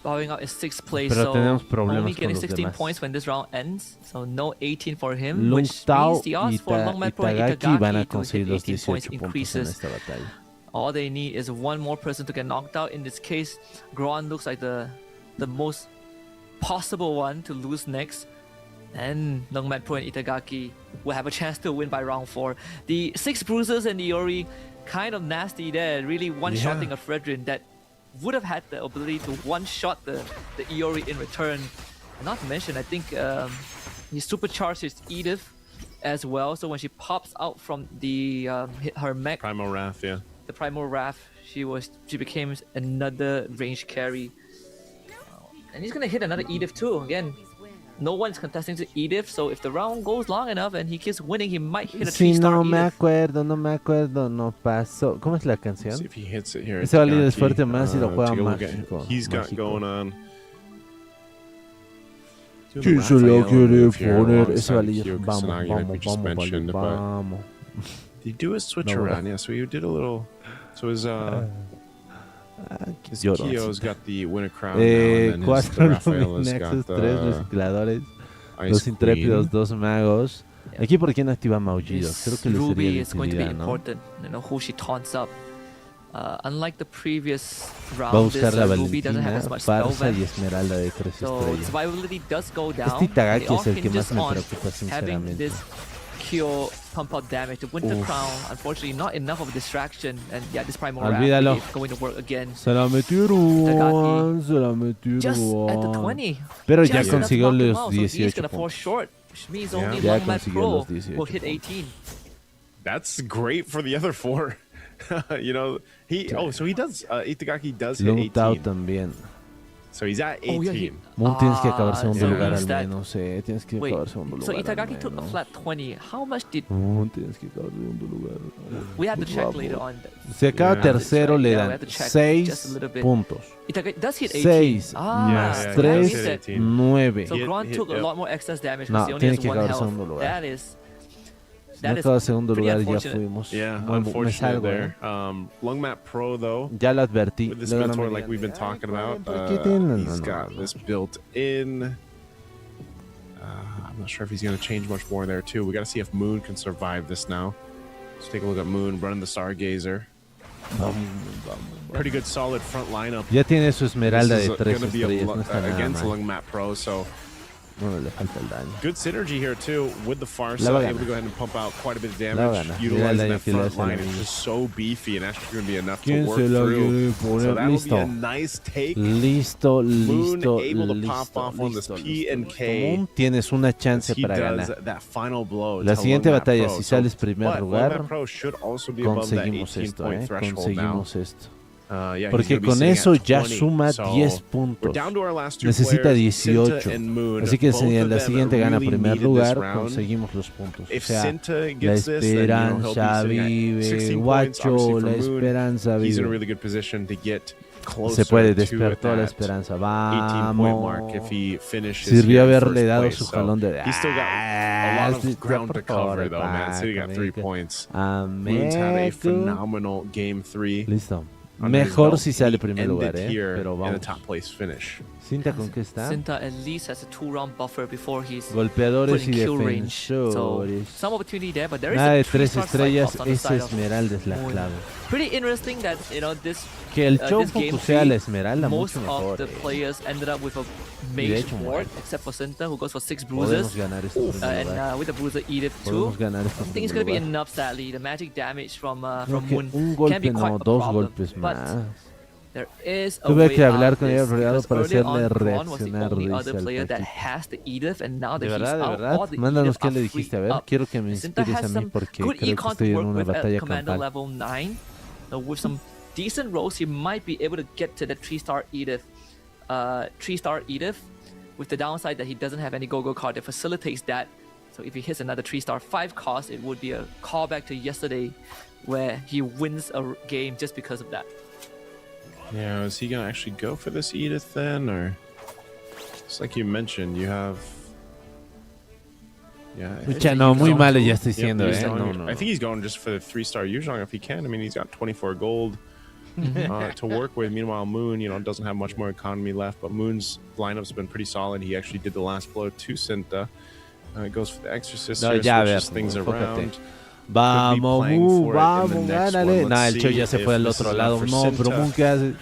bowing out is 6th place, Pero so tenemos problemas only con getting los 16 demás. points when this round ends. So no 18 for him, Lung which Tao means the odds y for Longmat Pro and Itagaki van a Itagaki to conseguir hit los 18 points 18 puntos en increases. esta batalla. All they need is one more person to get knocked out. In this case, Groan looks like the most possible one to lose next. And Longmat Pro and Itagaki will have a chance to win by round 4. The 6 Bruisers and the Yori, kind of nasty there, really one-shotting a Fredrin that would have had the ability to one-shot the Iori in return. Not to mention, I think he supercharged his Edith as well, so when she pops out from the her mech, Primal Wrath, the Primal Wrath, she became another range carry. And he's gonna hit another Edith too. Again, no one's contesting the Edith, so if the round goes long enough and he keeps winning, he might hit a 3-star no Edith. no me acuerdo, no pasó. ¿Cómo es la canción? See if he hits it here. Ese válido es fuerte más y lo juega mágico. He's got going on. ¿Quién se lo quiere poner? Ese válido. Vamos. Did he do a switch around? Yeah, so he did a little. So his Kio's got the Winter Crown now, and then his Rafaela's got the 3 recicladores, Ice los intrépidos, Queen. 2 magos. Aquí por quién activa maullidos. Creo que le Ruby sería de is going to be utilidad, ¿no? important, who she taunts up. Unlike the previous Va a round, buscar this la Ruby doesn't have Valentina, as much spell Barça y vent, Esmeralda de 3 so estrellas. survivability does go down. Este Itagaki It all es el que hinges más me on preocupa, having sinceramente. this Kyo pump out damage. The Winter Crown, unfortunately, not enough of a distraction, and yeah, this Primal Olvídalo. Wrath going to work again. Se la metieron, se la metieron. Just at the 20. Pero Just ya enough to consiguió knock him los out, so he's 18 gonna fall puntos. short, which means only Ya Longmat consiguió Pro los 18 will hit puntos. 18. That's great for the other 4. You know, so he does. Itagaki does hit Lung Tao 18. también. So he's at 18. Oh, yeah, Moon tienes que acabar segundo so lugar means al that- menos, tienes que Wait, acabar segundo so lugar al Itagaki took a menos. flat 20. How much did Moon tienes que acabar segundo lugar. we have to Por check favor. later on? Si acaba Yeah. tercero le Yeah, we dan have to check just a 6 little bit. puntos. Itagaki does hit 18. 6 Ah, más yeah, 3, yeah, 18. 9. So Hit- Gron took a yep. lot more excess damage No, because he only tiene has que 1 acabar health. segundo lugar. Si no acaba segundo pretty lugar ya unfortunate. fuimos. Yeah, Me unfortunate salgo, there. Longmat Pro though, Ya lo advertí. with this Luego no mentor me like digan, we've been "Ay, talking about, ¿por qué tienen?" he's No, got no. this built in. I'm not sure if he's going to change much more there too. We got to see if Moon can survive this now. Let's take a look at Moon running the Stargazer. Pretty good, solid front lineup. Ya tiene su Esmeralda This de is 3 gonna be estrellas. No está nada against mal. Longmat Pro, so Bueno, le falta el daño. good synergy here too with the La Farsa, va a able to ganar. go ahead and pump out quite a bit of La va a damage, ganar. Mira el utilizing daño that que le front hace al line. It's enemigo. just so beefy, and that's going to be enough to ¿Quién work se la through. quiere poner? So that'll be Listo. a nice take. Listo, Moon listo, able to listo, pop off on this listo, P and listo. K. Moon, tienes una chance He para does ganar. that final blow. La to siguiente Longmat batalla, Pro. si sales So, primer but lugar, Longmat Pro should also be above that conseguimos esto, 18-point threshold now. conseguimos esto. Yeah, he's Porque gonna be con sitting eso at ya 20. suma So 10 we're puntos. down to our last two Necesita players, Cinta 18. and Moon. Así que Both si en of la them siguiente gana really primer needed lugar, this round. conseguimos los puntos. O If sea, Cinta la gets this, then he'll be esperanza sitting at vive, 16 points. guacho, Obviously la for Moon, esperanza he's in a vive. really good position to get closer Se puede, to despertó la that esperanza. 18-point mark Vamos. if he finishes Sirvió here in haberle first dado place. su So jalón de... he's still got a lot sí, of ground to por favor, cover though, man. So he got 3 Paca, points. Moon's had a amigo. phenomenal game 3. Listo. under his Mejor belt. si sale He primer ended lugar, here pero in a vamos. top place finish. Cinta, ¿con qué está? Cinta at least has a 2-round buffer before he's Golpeadores put in y kill range. So defensores. some opportunity there, but there is Nada a de 3 3-star estrellas, Cyclops on the esa side of Esmeralda es la Moon. clave. Pretty interesting that this Que el this Chopo game sea la 3, Esmeralda most mucho of mejor. the players ended up with a de mage hecho, ward, muerto. except for Cinta, who goes for 6 Podemos bruises. ganar este primer And lugar. with the bruiser Edith too. Podemos ganar este I think it's primer going to be lugar. enough, sadly. The magic damage from Creo que Moon un can be golpe quite no, a dos problem. golpes But más. There is a Tuve way que out hablar of con ella this, privado because para earlier hacerle on, Braun was the reaccionar, only dice other el player that Paquito. has the Edith, and now that ¿De he's verdad, de out, verdad? all the Mándanos Edith qué are le freed dijiste, a ver, up. quiero que me Sinta inspires has a mí some porque good creo que econ estoy to en work una with at batalla Commander campal. level 9. With some decent rolls, he might be able to get to the 3-star Edith. 3-star Edith, with the downside that he doesn't have any go-go card that facilitates that. So if he hits another 3-star 5 cost, it would be a callback to yesterday where he wins a game just because of that. Yeah, is he gonna actually go for this Edith then, or it's like you mentioned, you have. Yeah, Pucha, no, muy malo ya estoy siendo, I think he's going just for the 3-star Yuzhong if he can. I mean, he's got 24 gold to work with. Meanwhile, Moon, doesn't have much more economy left, but Moon's lineup's been pretty solid. He actually did the last blow to Sinta. Goes for the Exorcist, switches things around. Vamos, Moon, vamos, gánale. Nah, el Cho ya se fue al otro lado. No, pero Moon, ¿qué hace?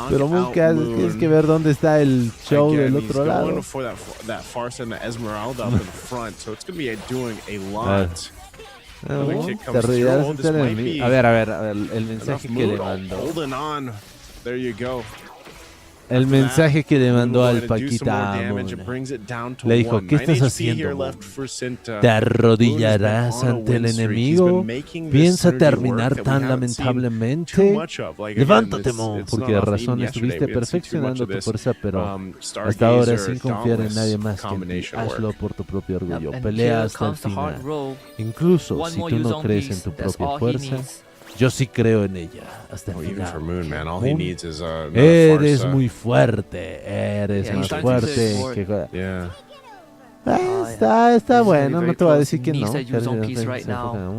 Pero Moon, ¿qué hace? Tienes que ver dónde está el show del otro lado. Going for that Farsa and the Esmeralda up in front, so it's going to be doing a lot. Te reirás de mí. A ver, el mensaje que le mandó. Holding on. There you go. El mensaje que le mandó al Paquita Moon. Le dijo, ¿qué estás haciendo, Moon? ¿Te arrodillarás ante el enemigo? ¿Piensa terminar tan lamentablemente? Levántate, Moon, porque de razón estuviste perfeccionando tu fuerza, pero hasta ahora sin confiar en nadie más que en ti. Hazlo por tu propio orgullo. Pelea hasta el final. Incluso si tú no crees en tu propia fuerza, yo sí creo en ella hasta el final. Moon, eres muy fuerte, eres más fuerte que... Está bueno, no te voy a decir que no.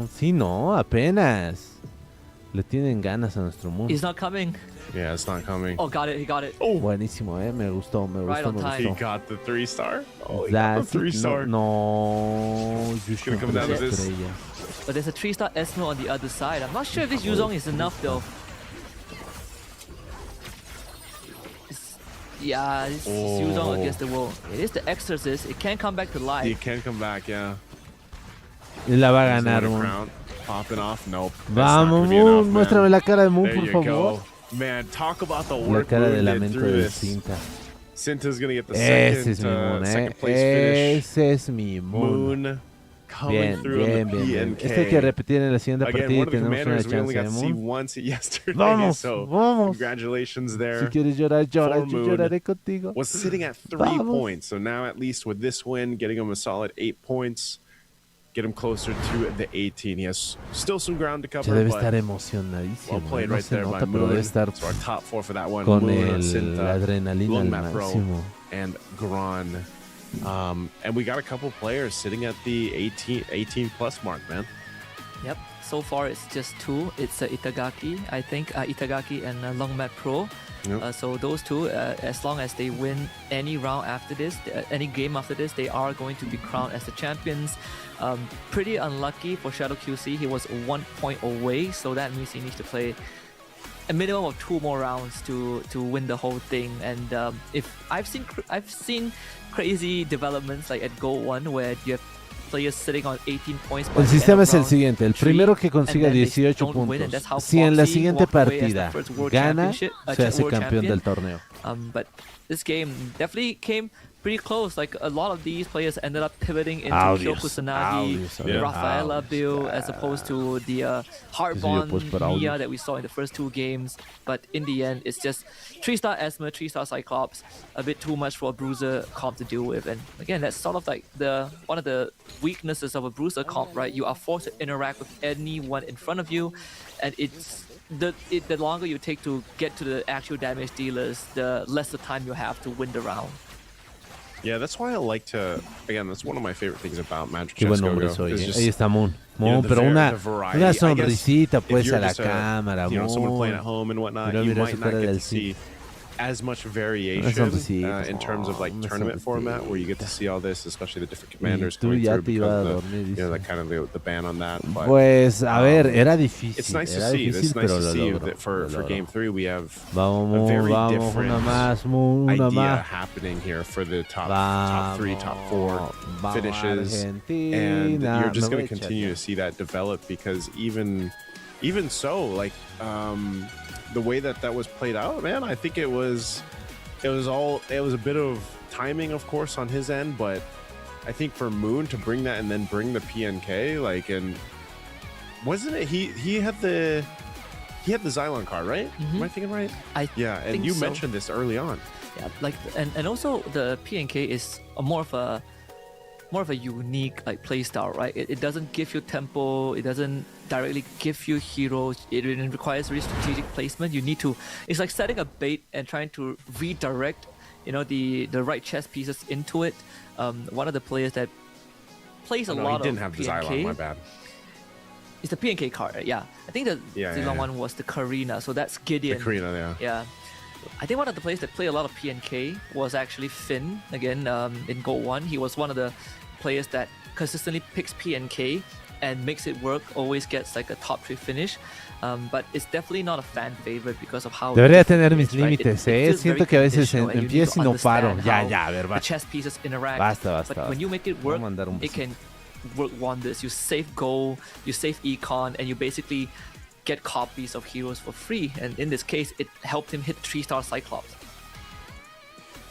Sí, no, apenas. Le tienen ganas a nuestro mundo. He's not coming. Yeah, it's not coming. Oh, got it, he got it. Oh. Buenísimo, me gustó. He got the 3-star? Oh, he got the 3-star. No, Gonna come down to this. But there's a 3-star Esmo on the other side. I'm not sure if this Yuzong is enough though. This Yuzong against the wall. It is the Exorcist. It can come back to life. It can come back, yeah. Y la va a ganar, Moon. Popping off, nope. Vamos, Moon, muéstrame la cara de Moon, por favor. Go. Man, talk about the work la cara de Moon lamento did through de this. Cinta. Cinta's gonna get the second place finish. Ese es mi Moon. Coming through on the bien. Este hay que repetir en la siguiente partida y tenemos una chance de Moon. Vamos. Congratulations there. Si quieres llorar, llora. Yo lloraré contigo. Was sitting at 3 points, so now at least with this win, getting him a solid 8 points. Get him closer to the 18. He has still some ground to cover. Se debe estar emocionadísimo. Well played right there by Moon. Debe estar so our top 4 for that one. Con Moon, la adrenalina al máximo. And Gran. And we got a couple players sitting at the 18 plus mark, man. Yep. So far, it's just 2. It's Itagaki, I think, Itagaki and Longmat Pro. Yep. So those two, as long as they win any round after this, any game after this, they are going to be crowned as the champions. Pretty unlucky for Shadow QC. He was 1 point away, so that means he needs to play a minimum of 2 more rounds to win the whole thing. And if I've seen crazy developments like at Gold 1 where you have players sitting on 18 points. El sistema es el siguiente, el primero que consiga 18 puntos, si en la siguiente partida gana, se hace campeón del torneo. But this game definitely came pretty close. Like a lot of these players ended up pivoting into Kyoko Sanagi, Rafaela build, as opposed to the Heartbond Mia that we saw in the first 2 games. But in the end, it's just 3-star Esma, 3-star Cyclops, a bit too much for a Bruiser comp to deal with. And again, that's sort of like one of the weaknesses of a Bruiser comp, right? You are forced to interact with anyone in front of you, and it's the longer you take to get to the actual damage dealers, the less the time you have to win the round. Yeah, that's why I like to. Again, that's one of my favorite things about Magic Chess Go-Go. Ahí está Moon. Moon, pero una sonrisita pues a la cámara, Moon. Someone playing at home and whatnot, you might not get to see as much variation in terms of like tournament format, where you get to see all this, especially the different commanders coming through because of the kind of the ban on that. But, pues a ver, era difícil. It's nice to see. It's nice to see that for Game 3 we have a very different idea happening here for the top 3, top 4 finishes, and you're just going to continue to see that develop because even so, like the way that was played out, man, I think it was a bit of timing, of course, on his end, but I think for Moon to bring that and then bring the PNK, like, and wasn't it he had the Xylon card, right? Am I thinking right? And you mentioned this early on. Yeah, like, and also the PNK is more of a unique like play style, right? It doesn't give you tempo, it doesn't directly give you heroes, it requires very strategic placement. You need to, it's like setting a bait and trying to redirect, the right chess pieces into it. One of the players that plays a lot of PNK. He didn't have the Xylon, my bad. It's the PNK card, right? Yeah. I think the Xylon one was the Karina, so that's Gideon. The Karina, yeah. I think one of the players that play a lot of PNK was actually Finn, again, in Gold 1. He was one of the players that consistently picks PNK and makes it work, always gets like a top 3 finish. But it's definitely not a fan favorite because of how... Debería tener mis límites, ¿eh? Siento que a veces empiezo y no paro. Ya, a ver, the chess pieces interact. Basta. But when you make it work, it can work wonders. You save gold, you save econ, and you basically get copies of heroes for free. And in this case, it helped him hit 3-star Cyclops.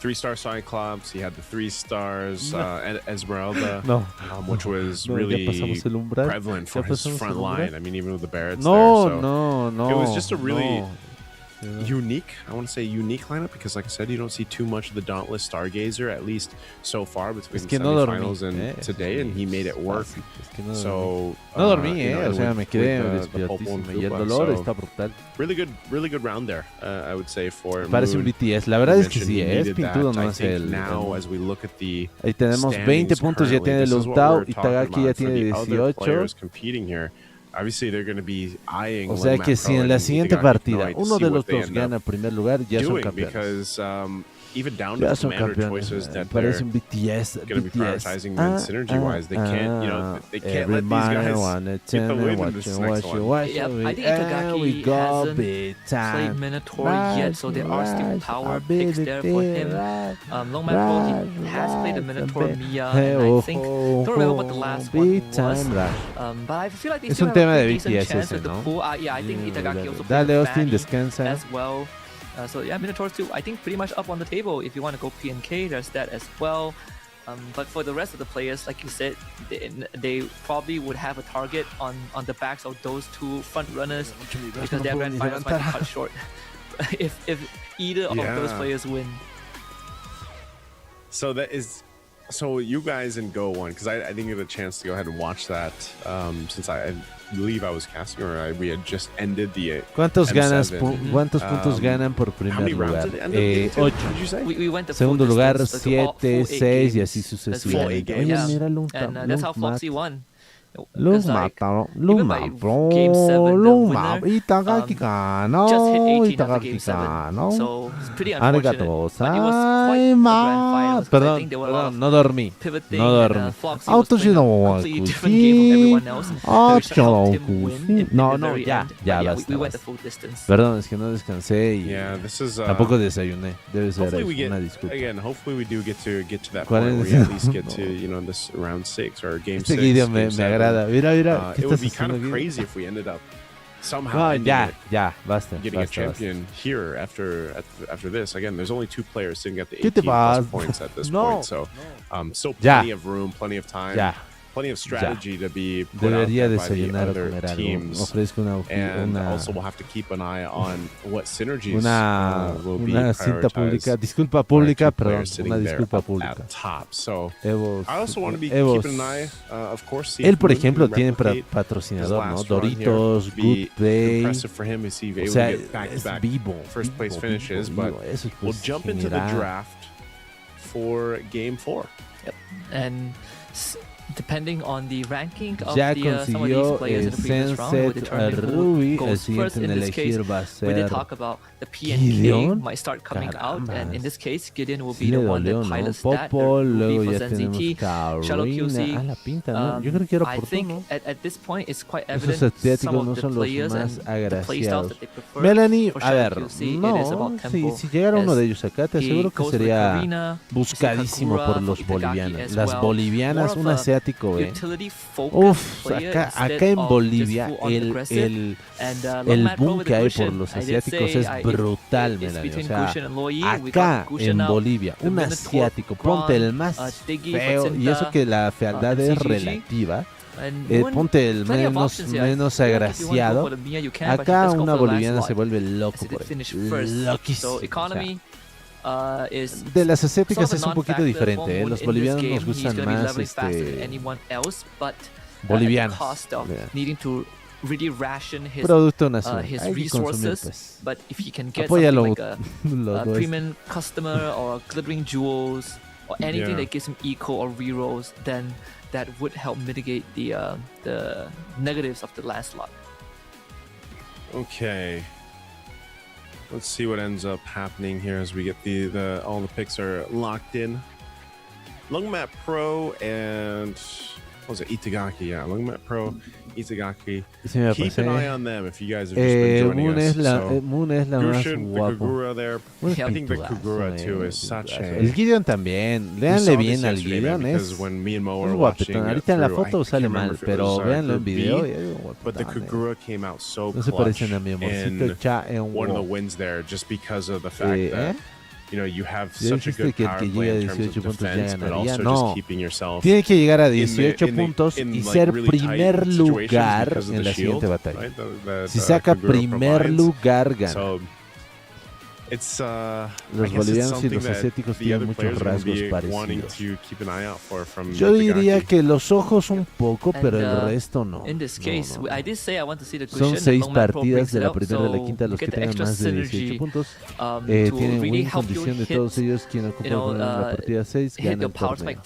3-star Cyclops. He had the 3 stars. Esmeralda, which was really prevalent for his front line. I mean, even with the Barretts there. So it was just a really unique, I want to say unique lineup, because like I said, you don't see too much of the Dauntless Stargazer, at least so far between the semifinals and today, and he made it work. So no dormí, o sea, me quedé despiertísimo y el dolor está brutal. Really good round there, I would say, for Parece un BTS, la verdad es que sí, es pintudo, no es el... Now, as we look at the ahí tenemos 20 puntos, ya tiene Lutao, Itagaki ya tiene 18. Competing here. Obviously, they're going to be eyeing. O sea que si en la siguiente partida uno de los dos gana primer lugar, ya son campeones. Because even down to the commander choices that they're going to be prioritizing synergy-wise, they can't, they can't let these guys get the win in this next one. Yeah, I think Itagaki hasn't played Minotaur yet, so there are still power picks there for him. Longman Pro, he has played the Minotaur Mia, and I think, don't remember what the last one was, but I feel like they still have a decent chance with the pool. Yeah, I think Itagaki also played Fanny as well. So yeah, Minotaurs too, I think pretty much up on the table. If you want to go PNK, there's that as well. But for the rest of the players, like you said, they probably would have a target on the backs of those 2 front runners, because their grand finals might be cut short if either of those players win. So you guys in Go 1, because I didn't get a chance to go ahead and watch that, since I believe I was casting, or we had just ended the ¿Cuántos puntos ganan por primer lugar? 8. We went to segundo lugar 7, 6 y así sucesivamente. Oye, mira Lunta. And that's how Foxy won. Los mataron, Itagaki ganó, arigato gozaimasu. Perdón, no dormí. Ya basta. Perdón, es que no descansé y tampoco desayuné. Debe ser una disculpa. Again, hopefully we do get to that point where we at least get to, this round 6 or game 6. Me agrada. Mira, it would be kind of crazy if we ended up somehow basta, getting a champion here after this. Again, there's only 2 players sitting at the 18+ points at this point, so still plenty of room, plenty of time. Plenty of strategy to be put out there by the other teams, and also we'll have to keep an eye on what synergies will be prioritized. Disculpa pública, perdón, una disculpa pública. At top. So I also want to be keeping an eye, of course. Él, por ejemplo, tiene patrocinador, ¿no? Doritos, Good Play. Impressive for him is he able to get back-to-back first place finishes, but we'll jump into the draft for Game 4. Yep, and depending on the ranking of some of these players in the previous round, will determine who goes first. In this case, we did talk about the PNK might start coming out, and in this case, Gideon will be the one that pilots that. Ruby for ZenZT, Shallow QC. I think at this point, it's quite evident some of the players and the playstyles that they prefer. Melanie, a ver, no, si llegara uno de ellos acá, te aseguro que sería buscadísimo por los bolivianos. Las bolivianas, una asiática asiático, acá en Bolivia el boom que hay por los asiáticos es brutal, Melanie. O sea, acá en Bolivia, un asiático, ponte el más feo, y eso que la fealdad es relativa, ponte el menos agraciado, acá una boliviana se vuelve loco por él, loquísimo. De las asiáticas es un poquito diferente, los bolivianos nos gustan más bolivianos, producto nacional, hay que consumir, pues. Apóyalo, premium customer or glittering jewels or anything that gives him eco or rerolls, then that would help mitigate the negatives of the last lot. Okay. Let's see what ends up happening here as we get all the picks are locked in. Lungmat Pro and what was it? Itagaki, yeah. Lungmat Pro, Itagaki. Keep an eye on them if you guys have just been joining us. Moon es la más guapo. The Kagura there. I think the Kagura too is such a... El Gideon también. Léanle bien al Gideon. Es guapetón. Ahorita en la foto sale mal, pero véanlo en video. But the Kagura came out so no se parecen a mi amorcito Cha en one of the wins there just because of the fact that you know, you have such a good power play in terms of defense, but also just keeping yourself. Tiene que llegar a 18 puntos y ser primer lugar en la siguiente batalla. Si saca primer lugar, gana. Los bolivianos y los asiáticos tienen muchos rasgos parecidos. Yo diría que los ojos un poco, pero el resto no. Son 6 partidas de la primera y la quinta. Los que tengan más de 18 puntos tienen win condición de todos ellos. Quien ocupa la partida 6 gana el torneo.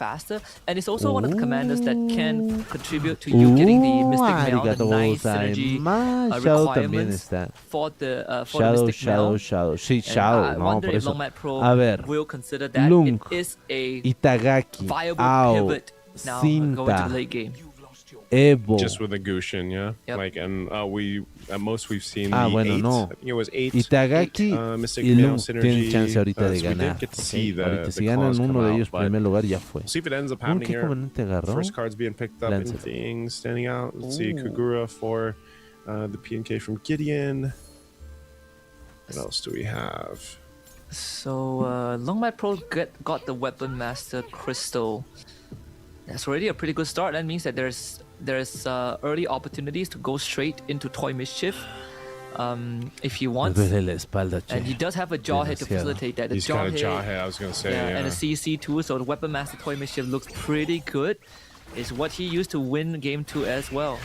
Shadow también está. Shadow. Sí, no, por eso. A ver, Lung, Itagaki, Ao, Cinta, Evo. Just with a Gushin, yeah? Yep. Like, and at most we've seen bueno, 8. no. I think it was 8. Itagaki y Lung tienen chance ahorita de ganar. Ahorita si ganan uno de ellos primer lugar, ya fue. See if it ends up happening here. First cards being picked up and things standing out. Let's see, Kagura for the PNK from Gideon. What else do we have? So, Longmat Pro got the Weapon Master Crystal. That's already a pretty good start. That means that there's early opportunities to go straight into Toy Mischief if he wants. And he does have a Jawhead to facilitate that. He's got a Jawhead, I was going to say. Yeah, and a CC too, so the Weapon Master Toy Mischief looks pretty good. It's what he used to win Game 2 as well.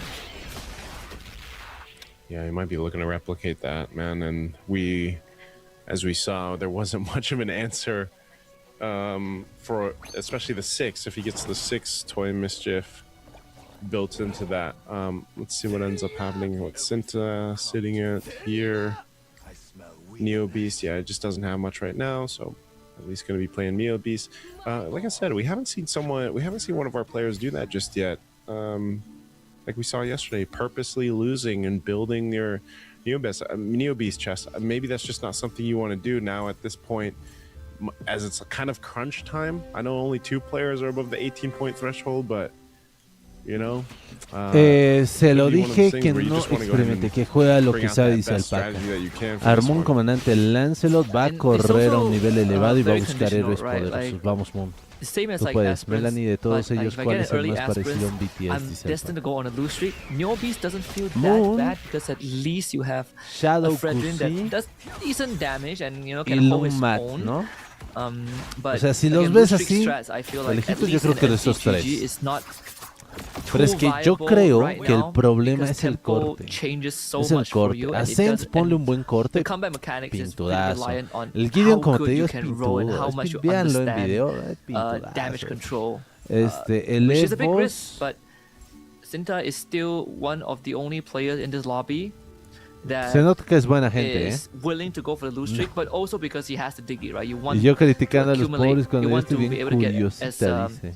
Yeah, he might be looking to replicate that, man. And as we saw, there wasn't much of an answer for especially the 6. If he gets the 6 Toy Mischief built into that. Let's see what ends up happening. What Cinta sitting at here. Neo Beast, yeah, it just doesn't have much right now, so at least going to be playing Neo Beast. Like I said, we haven't seen one of our players do that just yet. Like we saw yesterday, purposely losing and building your Neo Beast chest. Maybe that's just not something you want to do now at this point, as it's kind of crunch time. I know only 2 players are above the 18-point threshold, but you know. Se lo dije que no experimente, que juega lo que sabe, dice el Paca. Armó un comandante Lancelot, va a correr a un nivel elevado y va a buscar héroes poderosos. Vamos, Moon. Tú puedes, Melanie, de todos ellos, ¿cuál es el más parecido a un BTS? Dice destined to go on a lose streak. Neo Beast doesn't feel that bad because at least you have Shadow a Fredrin that does decent damage and can hold his own. ¿no? But o sea, si los ves así, elegitos yo creo que de esos 3. Pero es que yo creo que el problema es el corte. Es el corte. A Sense ponle un buen corte, pintudazo. El Gideon, como te digo, es pintudo. Es que véanlo en video, es pintudazo. El Evo... Cinta is still one of the only players in this lobby that se nota que es buena gente, is willing to go for the lose streak, but also because he has the diggy, right? You want y yo criticando a los pobres cuando yo estoy bien curiosita, dice.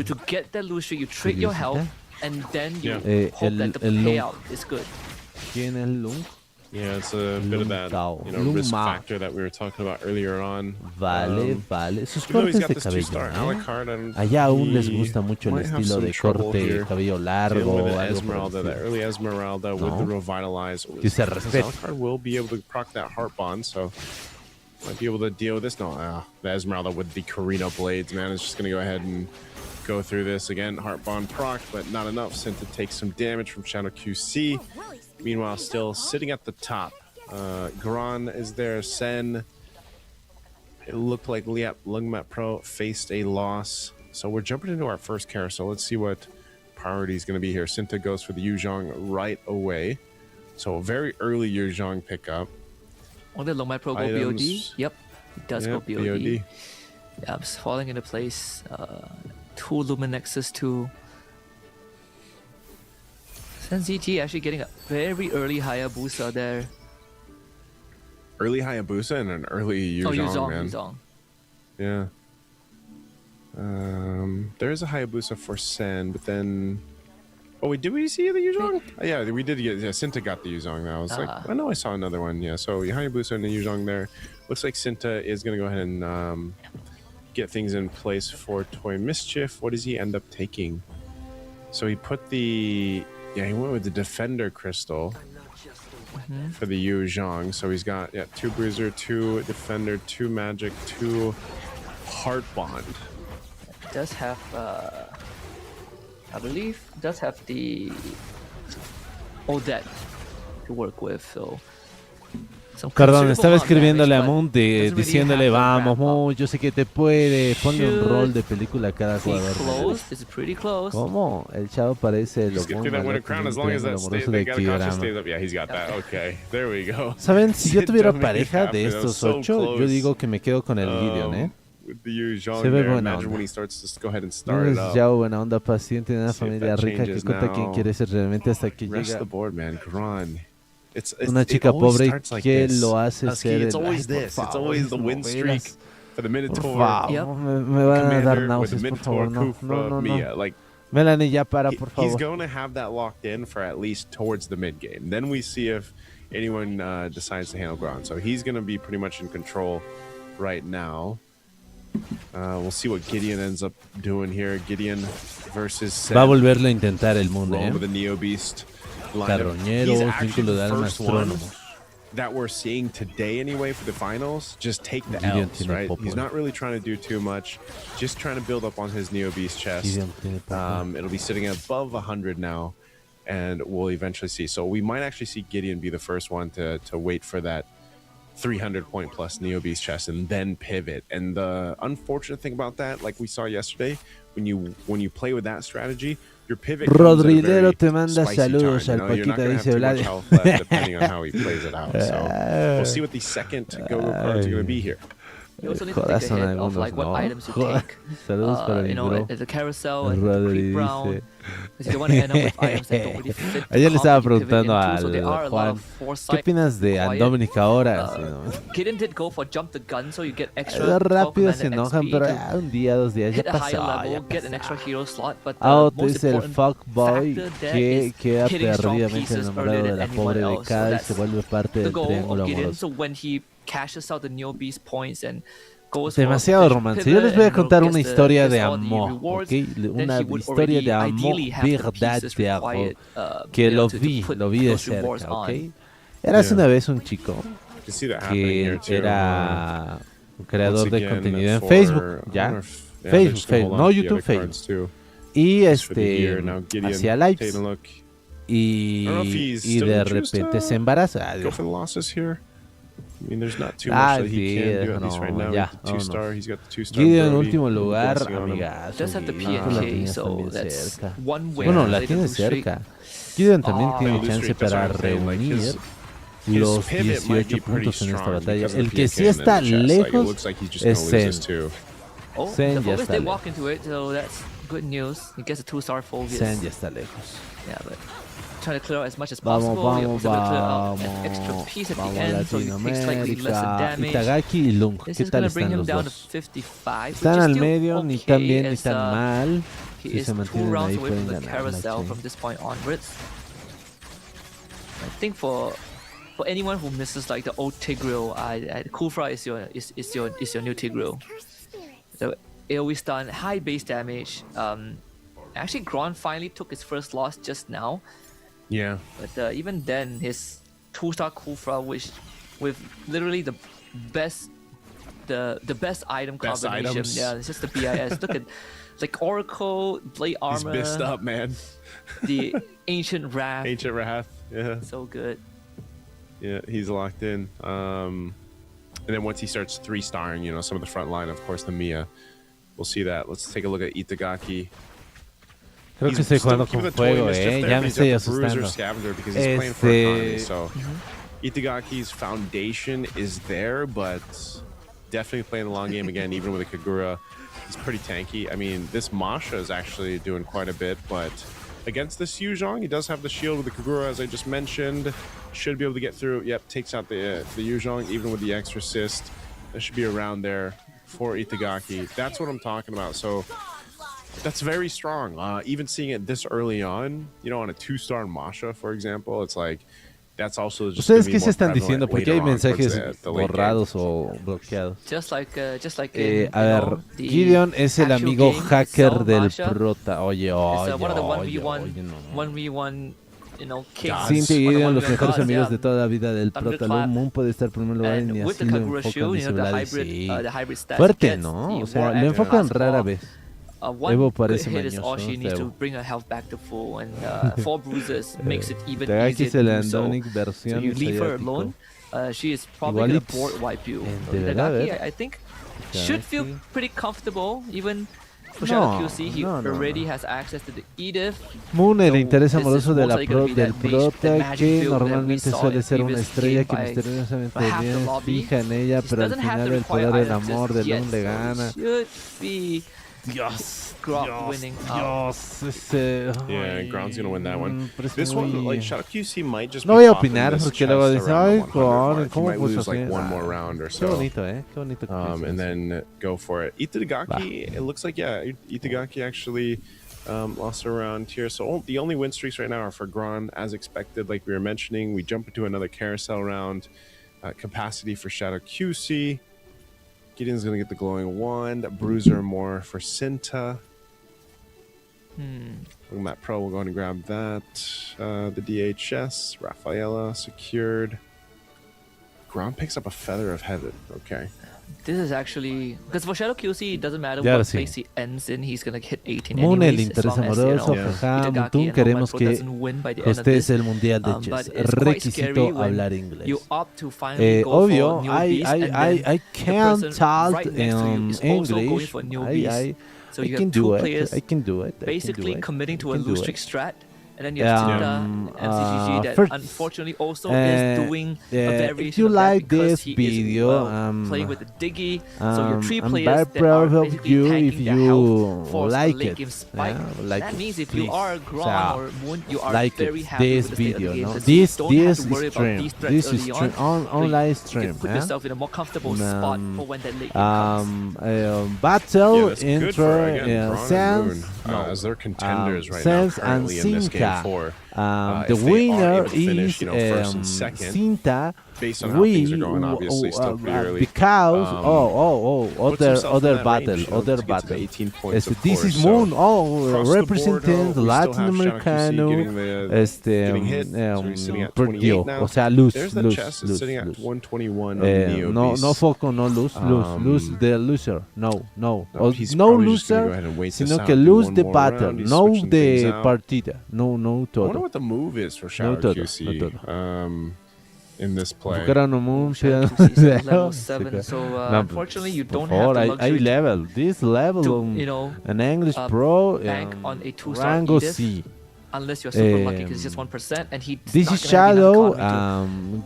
To get that lose streak, you trade your health, and then you hope that the payout is good. ¿Quién es Lung? Yeah, it's a bit of that, risk factor that we were talking about earlier on. Vale. Sus cortes de cabello, ¿no? Allá aún les gusta mucho el estilo de corte, cabello largo, algo por el early Esmeralda with the Revitalize. Que se respete. Alucard will be able to proc that Heart Bond, so might be able to deal with this. No, the Esmeralda with the Carino Blades, man, is just going to go ahead and go through this. Again, Heart Bond proc, but not enough. Sent to take some damage from Shadow QC. Meanwhile, still sitting at the top. Gran is there. Sen. It looked like Liap Lungmat Pro faced a loss. So we're jumping into our first carousel. Let's see what priority is going to be here. Sinta goes for the Yuzhong right away. So a very early Yuzhong pickup. On the Lungmat Pro go BOD? Yep, it does go BOD. Yeah, it's falling into place. 2 Luminexes, 2. ZT actually getting a very early Hayabusa there. Early Hayabusa and an early Yuzhong, man. Yuzhong. Yeah. There is a Hayabusa for Sen, but then... Oh, wait, did we see the Yuzhong? Yeah, we did get... Yeah, Sinta got the Yuzhong. I was like, I know I saw another one. Yeah, so Hayabusa and the Yuzhong there. Looks like Sinta is going to go ahead and get things in place for Toy Mischief. What does he end up taking? So he put the... Yeah, he went with the Defender Crystal for the Yuzhong. So he's got 2 Bruiser, 2 Defender, 2 Magic, 2 Heart Bond. It does have, I believe, does have the Odette to work with. So Perdón, estaba escribiéndole a Moon diciéndole, vamos Moon, yo sé que te puede, ponle un rol de película a cada jugador. ¿Cómo? El chavo parece lo amoroso de Kidrama. ¿Saben? Si yo tuviera pareja de estos 8, yo digo que me quedo con el Gideon, ¿eh? Se ve buena onda. No es ya buena onda, paciente de una familia rica que cuenta quién quiere ser realmente hasta que llega una chica pobre que lo hace ser el... Me van a dar náuseas, por favor. No. Melanie, ya para, por favor. He's going to have that locked in for at least towards the mid game. Then we see if anyone decides to handle Gran. So he's going to be pretty much in control right now. We'll see what Gideon ends up doing here. Gideon versus Sen. Va a volverlo a intentar el mundo, with the Neo Beast. Carroñeros, vínculo de alma, astrónomos. That we're seeing today anyway for the finals, just take the L's, right? He's not really trying to do too much, just trying to build up on his Neo Beast chest. It'll be sitting above 100 now, and we'll eventually see. So we might actually see Gideon be the first one to wait for that 300 point plus Neo Beast chest and then pivot. And the unfortunate thing about that, like we saw yesterday, when you play with that strategy, your pivot Rodrilero te manda saludos al Paquita, dice Vlad. Depending on how he plays it out. So we'll see what the second go-go cards are going to be here. You also need to think ahead of like what items you take. At the carousel and the creep round. Because you don't want to end up with items that don't really fit. Ayer le estaba preguntando a Juan, ¿qué opinas de Dominic ahora? Gideon did go for jump the gun, so you get extra. Rápido se enojan, pero un día, 2 días ya pasó. Get an extra hero slot, but es el fuckboy que queda perdidamente enamorado de la pobre becada y se vuelve parte del triángulo amoroso. So when he cashes out the Neo Beast points and goes demasiado romance. Yo les voy a contar una historia de amor, ¿ok? Una historia de amor verdadero que lo vi de cerca, ¿ok? Eras una vez un chico que era un creador de contenido en Facebook, ¿ya? Facebook, no YouTube, Facebook. Y hacía lives y de repente se embaraza. I mean, there's not too much that he can do at least right now. With the 2-star, he's got the 2-star. Gideon en último lugar, amigas. Just have the PNK, so that's one way. Bueno, la tiene cerca. Gideon también tiene chance para reunir los 18 puntos en esta batalla. El que sí está lejos es Sen. Sen ya está lejos. Sen ya está lejos. Trying to clear out as much as possible. Vamos, an extra piece at the end, so you take slightly less damage. Itagaki y Lung, ¿qué tal están los dos? Están al medio, ni tan bien ni tan mal. Si se mantienen ahí pueden ganar. From this point onwards. I think for for anyone who misses like the old Tigreal, Kufra is your new Tigreal. So AoE stun, high base damage. Actually, Gron finally took his first loss just now. Yeah. But even then, his 2-star Kufra, which with literally the best item Best combination. items. Yeah, it's just the BIS. Look at like Oracle, Blade Armor. He's messed up, man. The Ancient Wrath. Ancient Wrath. Yeah. So good. Yeah, he's locked in. And then once he starts 3-starring, you know, some of the front line, of course, the Mia. We'll see that. Let's take a look at Itagaki. Creo que estoy jugando con fuego, ya me estoy asustando. Because he's playing for economy, so Itagaki's foundation is there, but definitely playing the long game again, even with a Kagura. He's pretty tanky. I mean, this Masha is actually doing quite a bit, but against this Yuzhong, he does have the shield with the Kagura, as I just mentioned. Should be able to get through. Yep, takes out the Yuzhong, even with the extra assist. That should be around there for Itagaki. That's what I'm talking about. So that's very strong. Even seeing it this early on, you know, on a 2-star Masha, for example, it's like that's also just. ¿Ustedes qué se están diciendo? Porque hay mensajes borrados o bloqueados. Just like a ver, Gideon es el amigo hacker del prota. Oye, one of the 1v1, you know, kings. Cintia y Gideon, los mejores amigos de toda la vida del prota. Lone Moon puede estar en primer lugar y así lo enfocan de celulares. Sí. Fuerte, ¿no? O sea, lo enfocan rara vez. One good hit is all she needs to bring her health back to full, and 4 bruises makes it even easier to do so. So you leave her alone, she is probably going to board wipe you. Itagaki, I think, should feel pretty comfortable, even for Shadow QC. He already has access to the Edith. Moon, el interés amoroso del prota, que normalmente suele ser una estrella que misteriosamente viene fija en ella, pero al final el poder del amor de Lone le gana. Dios, winning. Yeah, Gron's gonna win that one. This one, like Shadow QC, might just. No voy a opinar porque luego dice, ay, ¿cómo lose like one more round or so? Qué bonito, Qué bonito. And then go for it. Itagaki, it looks like Itagaki actually lost a round here. So the only win streaks right now are for Gron, as expected. Like we were mentioning, we jump into another carousel round. Capacity for Shadow QC. Gideon's gonna get the glowing wand. Bruiser more for Cinta. Look at that pro. We'll go ahead and grab that. The DHS. Rafaela secured. Gron picks up a feather of heaven. Okay. This is actually because for Shadow QC it doesn't matter what place he ends in, he's gonna hit 18 Moon, el anyways, interés amoroso, Mutun, queremos que estés el mundial de chess. Requisito hablar inglés. Obvio, I can't talk in English. I can do it. I can do it. Basically committing to a lose streak strat. And then you have Tinta, MCGG that unfortunately also is doing a variation of that because he video, is playing with the Diggy. So your 3 players very that are proud basically of you tanking if their you health for like late it. game spike. Like that means if please. you are Gron or Moon, you are like very happy this with the state video, of the game. no? So This don't have to worry stream. about these threats This is early stream on. online You stream. can put yourself in a more comfortable spot for when that late game comes. Battle Intro Sans as they're contenders right now currently in this game 4. The winner is Cinta. Based on how things are going, obviously still pretty early. Because other battle. 18 points this is Moon. Representing the Latin Americano. Perdió. O sea, lose. Sitting at 121. No foco, no lose the loser. No loser, sino que lose the battle, no the partida, no todo. I wonder what the move is for Shadow QC in this play. Level 7, so unfortunately you don't have the luxury I level this level to, an English pro bank on a 2-star Rango Edith, C. unless you're super lucky because it's just 1% and he. This is Shadow,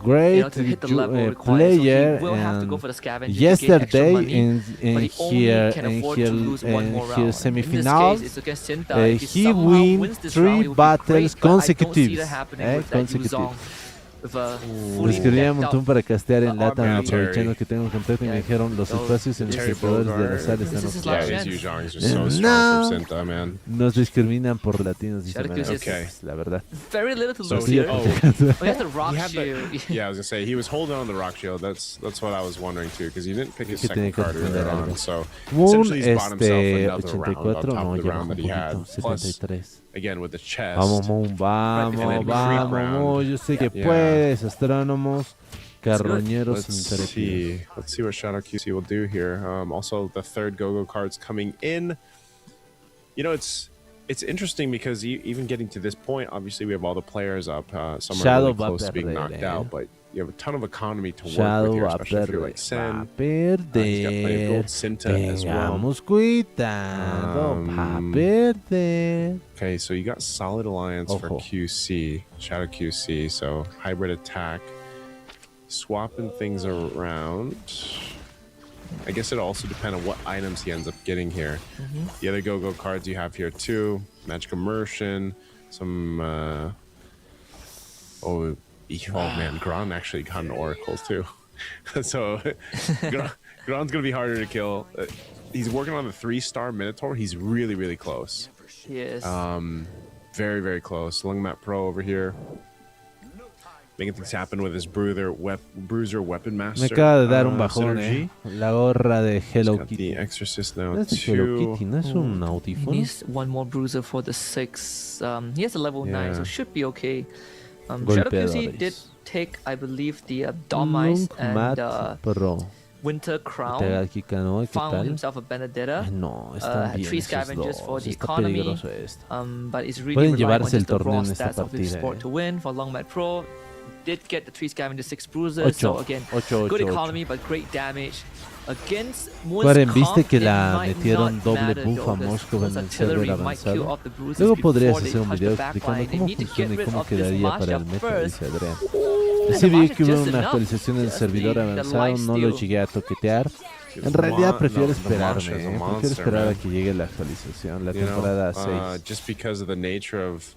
great to hit the level player. So he will have to go for the scavenger yesterday in here semifinal, he wins 3 battles consecutive. with a Me fully escribía un decked montón out para castear en LATAM, army. aprovechando que tengo contacto, y me dijeron los espacios en los sectores de la sala están This is Yeah, last ocupados. these chance. Yuzhongs are so strong No, from Sinta, man. nos discriminan por latinos, dice Shadow Q's Okay. la verdad. Very little to So lose he, here. oh, Oh, he has the rock he had shield. the, yeah, I was gonna say he was holding on to the rock shield. That's what I was wondering too, because he didn't pick his Que second tiene que card aprender earlier algo. on. So Un essentially he's bought himself another round on 84, top no, of the lleva round un that he had. poquito, Plus, 73. again with the chest. Vamos, Moon, vamos, And then vamos, round. Moon. Yo sé que Yeah. puedes, astrónomos, carroñeros Let's intrépidos. see. Let's see what Shadow QC will do here. Also, the third go-go card's coming in. You know, it's interesting because even getting to this point, obviously we have all the players up. Some are Shadow really va a close to being perder, knocked out, but you have a ton of economy to work Shadow with here, va a especially if you're perder, like va a Sen. He's got plenty of gold. perder. Sinta as well. Tengamos cuidado, va a perder. Okay, so you got solid alliance for Ojo. QC, Shadow QC, so hybrid attack. Swapping things around. I guess it'll also depend on what items he ends up getting here. The other go-go cards you have here too. Magic Immersion, some oh man, Gron actually got an Oracle too. So Gron's gonna be harder to kill. He's working on the 3-star Minotaur. He's really, really close. Yes. Very, very close. Lungmat Pro over here. Making things happen with his Bruiser Weapon Master. Me acaba de dar un bajón, synergy. La gorra de Hello He's got Kitty. the Exorcist now No es de Hello too. Kitty, no es un He audífono. needs one more bruiser for the 6. He has a level 9, so Yeah. should be okay. Shadow QC did take, I believe, the Domice and Mat Pro. Winter Crown. Tegakikano, ¿qué Found tal? himself a Benedetta. Ay, no, están bien 3 esos scavengers dos. for the Está economy. peligroso esto. But it's really Pueden relying on llevarse el just the torneo raw en esta stats of his partida, sport to win. For Longmat Pro, did get the 3 scavengers, 6 bruisers. So again, Ocho, good ocho, economy, but great damage. Against Cuaren, Moon's ¿viste comp, que it la might metieron not doble matter, buff a though, 'cause Moscow en those el server artillery might kill avanzado? off the bruisers Luego before podrías they hacer un touch video the explicando backline. They cómo need to funciona get y rid cómo of this quedaría para el Masha meta, first. dice Adrián. The Sí vi Masha que hubo just una enough. actualización del Just servidor the avanzado, no lo lifesteal. llegué a toquetear. En realidad prefiero esperarme, prefiero esperar a que llegue la actualización, la temporada 6. Just because of the nature of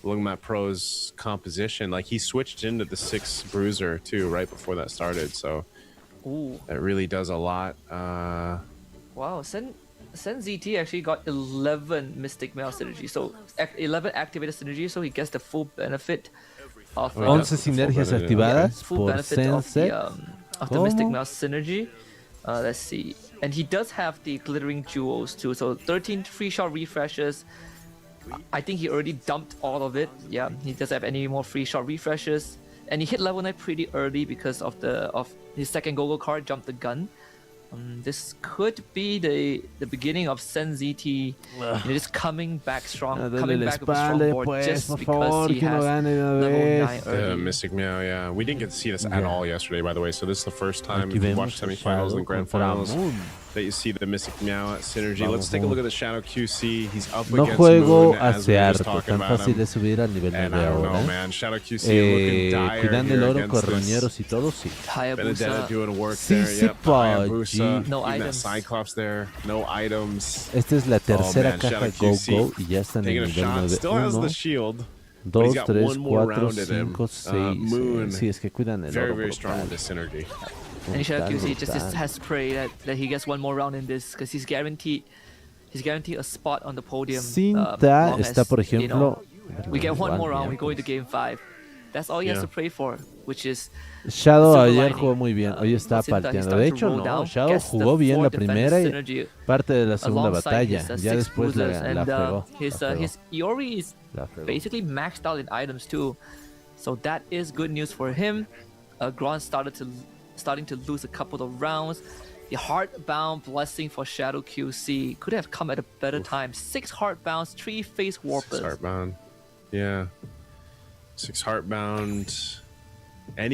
Lungmat Pro's composition, like he switched into the 6 Bruiser too right before that started, so Ooh. that really does a lot. Wow, Sen ZT actually got 11 Mystic Mail synergy, so 11 activated synergy, so he gets the full benefit of 11 sinergias activadas full por benefit of Sensei. the Mystic Mouse synergy. Let's see. And he does have the glittering jewels too. So 13 free shot refreshes. I think he already dumped all of it. Yeah, he doesn't have any more free shot refreshes. And he hit level 9 pretty early because of his second go-go card, Jump the Gun. This could be the beginning of Sen ZT just coming back strong, coming back with a strong board just because he has level 9 early. Mystic Meow, yeah. We didn't get to see this at all yesterday, by the way, so this is the first time Aquí if you vemos watch semifinals Shadow and grand contra finals Moon. that you see the Mystic Meow at Synergy. Vamos, Let's take a Moon. look at the Shadow QC. He's up No against juego Moon, as we were hace just harto, talking tan about fácil him. es subir al nivel 9 And I don't know, ahora. man. Shadow QC looking dire Cuidando el here oro, against this. carroñeros y todo, sí. Benedetta Hayabusa. doing work Sí there. se Yep, Hayabusa. No Even that items. Cyclops there. No items. Esta es la tercera man, caja Shadow QC Go-Go y ya están en Taking a nivel shot. 9. Still has the 1, shield. But he's 2, got 3, one more 4, round in him. 5, 6. Moon. Sí, es que cuidan el Very, oro very strong brutal. with this synergy. And Shadow Brutal, QC just brutal. has to pray that he gets one more round in this because he's guaranteed a spot on the podium. Cinta long está, as, por ejemplo, we get one igual, more round, we go miércoles. into game 5. That's all he has Yeah. to pray for, which is Shadow silver ayer lining. jugó muy bien, hoy está Sinta, he's parteando. starting De to hecho, roll no, down, Shadow gets the jugó bien 4 la defense primera y synergy parte de la segunda alongside his, batalla. Ya 6 después bruisers, la and fregó. his Iori is La fregó. basically maxed out in items too, so that is good news for him. Gron starting to lose a couple of rounds. The Heartbound Blessing for Shadow QC could have come at a better time. 6 Heartbounds, 3 Face 6 Warpers. Heartbound. Yeah. 6 Heartbound. And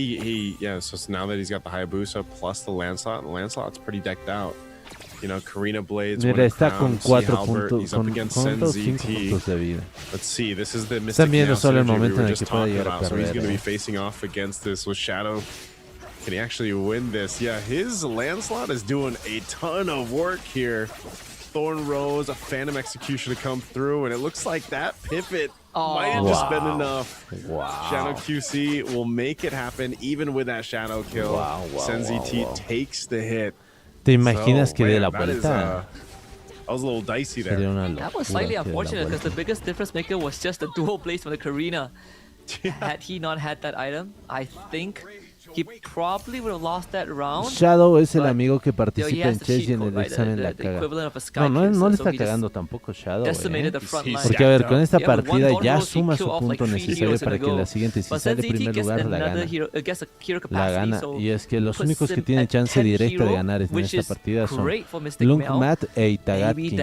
so now that he's got the Hayabusa plus the Lancelot, and Lancelot's pretty decked out. You know, Karina Blades, Mira, Winter está Crown, con 4 Halbert, puntos, he's up con against 5 Sen puntos de vida. Let's see, this is the Mystic Están viendo Meow solo el synergy we momento were en el just que pueda talking llegar a about. So he's perder, going to be eh. facing off against this with Shadow. Can he actually win this? Yeah, his Lancelot is doing a ton of work here. Thorn Rose, a Phantom Execution to come through, and it looks like that pivot Might have just been enough. Wow. Shadow QC will make it happen even with that shadow kill. Senzi takes the hit. ¿Te imaginas que dé la vuelta? That was a little dicey there. That was slightly unfortunate because the biggest difference maker was just the dual blaze from the Karina. Had he not had that item, I think he probably would have lost that round. Shadow es el amigo que participa en chess y en el examen la caga. No le está cagando tampoco Shadow, Porque a ver, con esta partida ya suma su punto necesario para que en la siguiente, si sale primer lugar, la gana. Y es que los únicos que tienen chance directa de ganar en esta partida son Lungmat e Itagaki.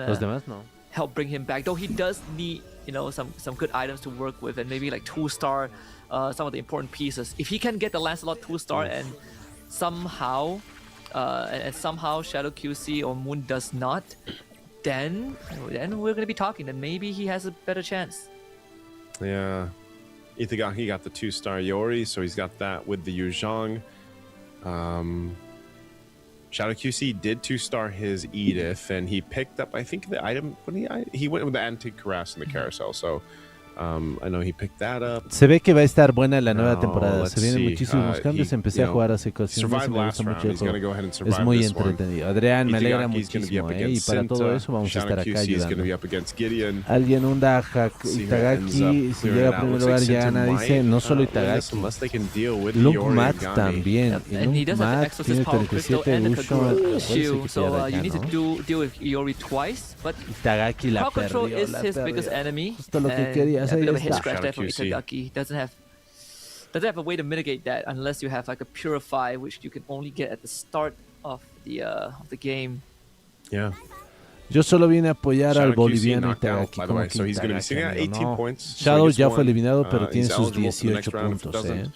Los demás no. Help bring him back, though he does need, you know, some good items to work with, and maybe like 2-star some of the important pieces. If he can get the Lancelot 2-star and somehow Shadow QC or Moon does not, then we're gonna be talking. Then maybe he has a better chance. Yeah, Itagaki got the 2-star Yori, so he's got that with the Yuzhong. Shadow QC did 2-star his Edith, and he picked up, I think, the item. He went with the antique harass in the carousel, so I know he picked that up. Se ve que va a estar buena la nueva temporada. Se vienen muchísimos cambios. Empecé a jugar hace casi un mes y me gusta mucho el juego. Es muy entretenido. Adrián, me alegra muchísimo, y para todo eso vamos a estar acá ayudando. Alguien hunda Itagaki, si llega a primer lugar ya gana, dice, no solo Itagaki. Lungmat también. Y Lungmat tiene 37 Ushon. So you need to deal with Iori twice, but Itagaki la perdió. Justo lo que quería. A bit of a hit scratch there from Itagaki. Doesn't have a way to mitigate that unless you have like a purify, which you can only get at the start of the game. Yeah. Yo solo vine a apoyar al boliviano Itagaki. So he's going to be sitting at 18 points. Shadow ya fue eliminado, pero tiene sus 18 puntos.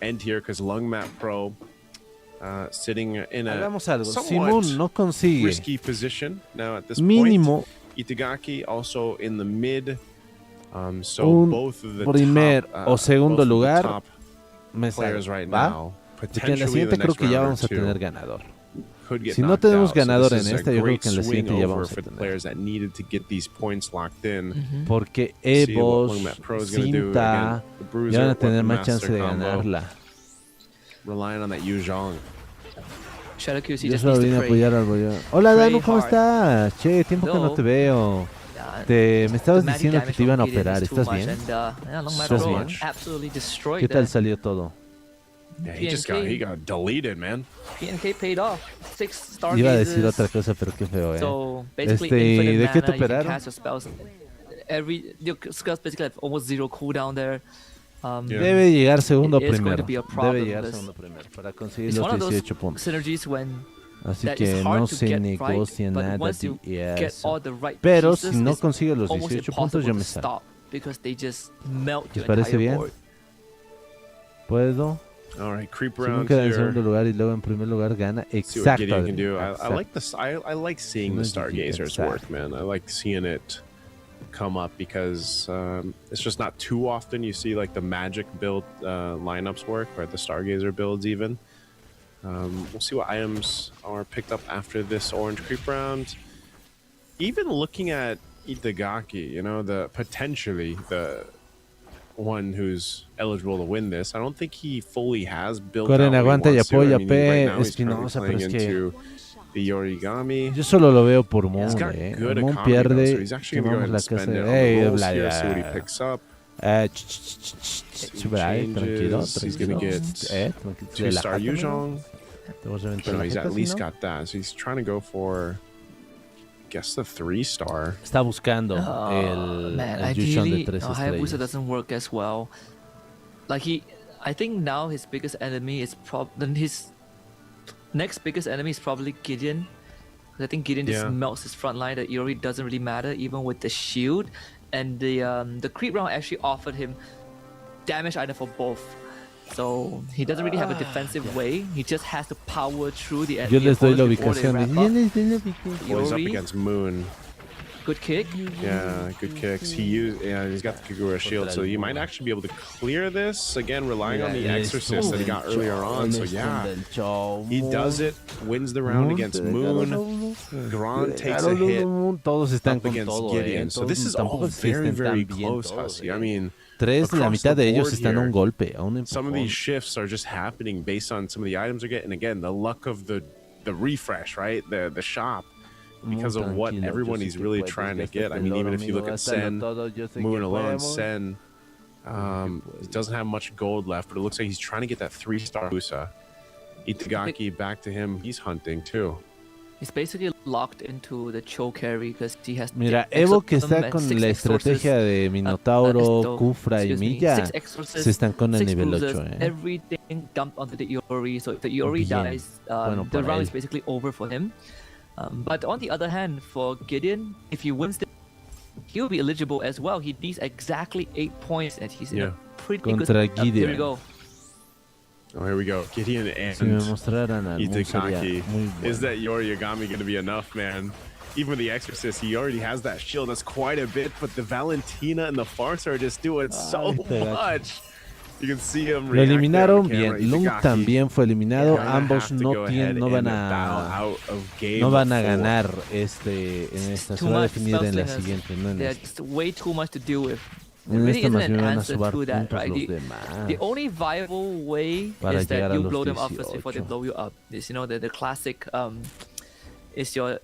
End here because Lungmat Pro sitting in a somewhat risky position now at this mínimo point. Itagaki also in the mid. So un both of the primer top, o segundo lugar top me players right ¿va? now. Porque en la siguiente creo que ya vamos a tener ganador. Si no knocked tenemos out. ganador So en esta, yo creo que en la siguiente ya vamos a tener. Players that needed to get these points locked in. Porque Evos, Cinta ya van a tener más chance de ganarla. Relying on that Yuzhong. Yo solo vine a apoyar al bollo. Hola Danu, ¿cómo estás? Che, tiempo que no te veo. Me estabas diciendo que te iban a operar, ¿estás bien? ¿Estás bien? ¿Qué tal salió todo? Yeah, he got deleted, man. PNK paid off. 6 star Iba a decir otra cosa, pero qué feo, So basically, ¿de qué te mana, operaron? Your spells basically have almost 0 cooldown there. Debe llegar segundo It is going primero. to be a problem. Debe llegar segundo primero para conseguir It's one los of 18 those puntos. synergies when Así that que is hard no to se get negocia right, nada but once you de get eso. all the right Pero pieces, si no it's consigo los almost 18 puntos, yo impossible me to salgo. stop because they just melt ¿Les your parece entire bien? board. All right, creep Si around uno queda en here. segundo lugar y luego en primer lugar gana. See what Exacto. Gideon can do. I Exacto. like this. I like seeing the Stargazers work, man. I like seeing it come up because it's just not too often you see like the magic build lineups work or the Stargazer builds even. We'll see what items are picked up after this orange creep round. Even looking at Itagaki, you know, potentially the one who's eligible to win this. I don't think he fully has built Corren, out what aguanta he y wants to. I apoya, mean, P. right now he's Espinosa, currently pero es playing que into the Origami. yo solo lo veo por Moon, He's got good Moon economy, though, pierde, so he's actually going to go ahead quemamos la and spend casa it de... on the rolls bla, here, bla, see what he bla. picks up. Tranquilo, Changes. He's going to get tranquilo. 2-star Yuzhong. Te vas a reventar No, la he's jeta, at ¿sí, least no? got that. So he's trying to go for, I guess, the 3-star. Está buscando el Yuzhong de 3 Hayabusa estrellas. doesn't work as well. Like I think now his biggest enemy is his next biggest enemy is probably Gideon. I think Gideon just melts his front line. That Iori doesn't really matter even with the shield, and the creep round actually offered him damage item for both. So he doesn't really have a defensive way. He just has to power through the enemy. Yo les doy la before they ubicación. wrap Yo up. les doy la ubicación. Well, he's up against Moon. Good kick. Yeah, good kicks. He's got the Kagura shield, so you might actually be able to clear this. Again, relying on the Exorcist that he got earlier on. So yeah, he does it, wins the round against Moon. Gron takes a hit up against Gideon. So this is all very, very close, Husky. I mean, la mitad de ellos están a un golpe, a un empujón. Some of these shifts are just happening based on some of the items they're getting. Again, the luck of the refresh, right? The shop. Because of what everyone is really trying to get. I mean, even if you look at Sen, Moon alone, Sen doesn't have much gold left, but it looks like he's trying to get that 3-star Usa. Itagaki back to him. He's hunting too. He's basically locked into the Cho carry because he has. Mira, Evo que está con la estrategia de Minotauro, Kufra y Milla se estancó en el nivel 8. Everything dumped onto the Iori, so if the Iori dies, the round is basically over for him. But on the other hand, for Gideon, if he wins, he'll be eligible as well. He needs exactly 8 points, and he's in a pretty Contra good. Here we go. Oh, here we go. Gideon and Itagaki. Is that Yorigami going to be enough, man? Even with the Exorcist, he already has that shield. That's quite a bit, but the Valentina and the Farce are just doing so much. You can see him. Lo eliminaron bien. Lung también fue eliminado. Ambos no van a ganar en esta. Se va a definir en la siguiente. There's way too much to deal with. There really isn't an answer to that, right? The only viable way is that you blow them up first before they blow you up. This, the classic is your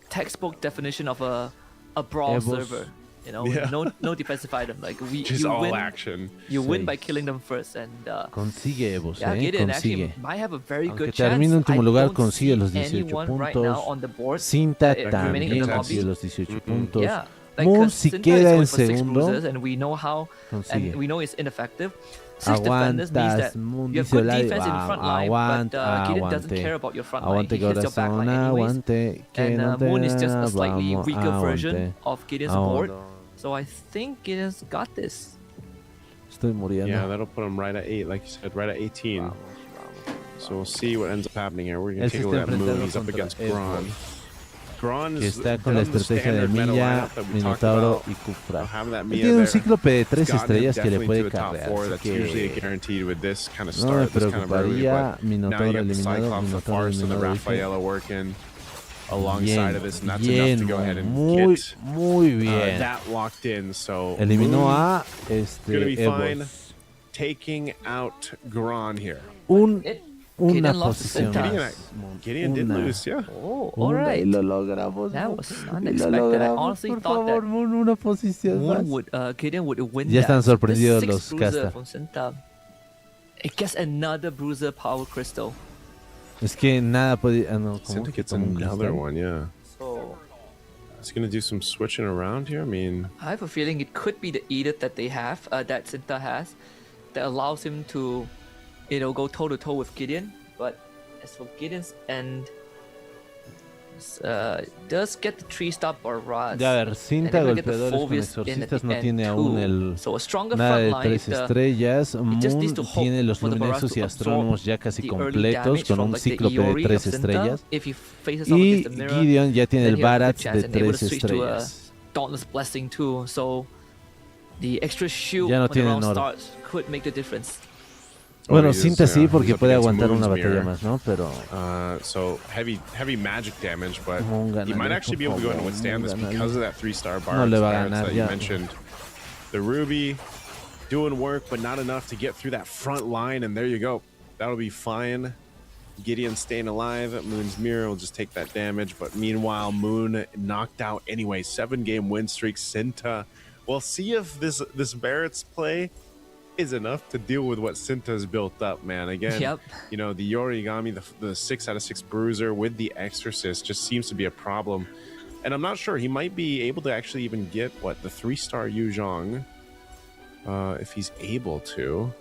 textbook definition of a brawl server. No defensive item. Like you all win, action. You win by killing them first, and consigue Evos, Gideon actually might have a very good chance. Termina en último lugar, consigue los 18 puntos. Cinta también consigue los 18 puntos. Moon si queda en segundo, and we know how, and we know it's ineffective. Aguantas, Moon dice aguante corazón, aguante, que no te Moon is just a slightly weaker version of Gideon's board. So I think Gideon's got this. Estoy muriendo. Yeah, that'll put him right at 8, like you said, right at 18. So we'll see what ends up happening here. We're going to take a look at Moon. He's up against Gron. Que está con la estrategia de Milla, Minotauro y Kufra. Tiene un cíclope de 3 estrellas que le puede carrear, así que no me preocuparía. Minotauro eliminado, Minotauro eliminado. Bien, muy bien. Eliminó a Evos. Taking out Gron here. Una posición más. Gideon did lose, yeah. Oh, all right. Lo logramos. That was unexpected. I honestly thought that una posición más. Gideon would win. Ya están sorprendidos los Casta. It gets another Bruiser power crystal. Es que nada podía. Cinta gets another one, yeah. So it's gonna do some switching around here. I mean, I have a feeling it could be the Edict that they have, that Cinta has, that allows him to, go toe to toe with Gideon. But as for Gideon's end, does get the 3-star barrage. Ya a ver, Cinta golpeadores con exorcistas no tiene aún nada de 3 estrellas. Moon tiene los luminexos y astrónomos ya casi completos con un cíclope de 3 estrellas. Y Gideon ya tiene el Barats de 3 estrellas. Dauntless Blessing too, so the extra shield ya no when the round oro. starts could make the difference. Bueno, Cinta sí, porque puede aguantar una batalla más, ¿no? Pero so heavy magic damage, but he might actually be able to go ahead and withstand this because of that 3-star bar that you mentioned. The Ruby doing work, but not enough to get through that front line, and there you go. That'll be fine. Gideon staying alive. Moon's Mirror will just take that damage, but meanwhile, Moon knocked out anyway. 7-game win streak. Cinta. We'll see if this Barrett's play is enough to deal with what Cinta's built up, man. Again, the Yorigami, the 6 out of 6 Bruiser with the Exorcist just seems to be a problem. And I'm not sure. He might be able to actually even get, the 3-star Yu Zhong, if he's able to.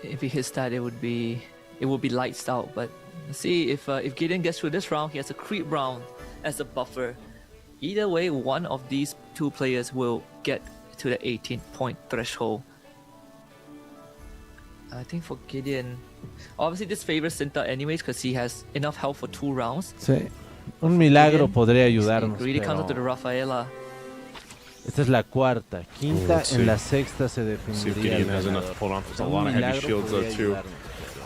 If he hits that, it would be lights out. But let's see if Gideon gets through this round, he has a creep round as a buffer. Either way, one of these two players will get to the 18-point threshold. I think for Gideon, obviously this favors Cinta anyways because he has enough health for 2 rounds. Sí, un milagro podría ayudarnos. Really comes up to the Rafaela. Esta es la cuarta. Quinta, en la sexta se defendería el ganador. Un milagro podría ayudarnos.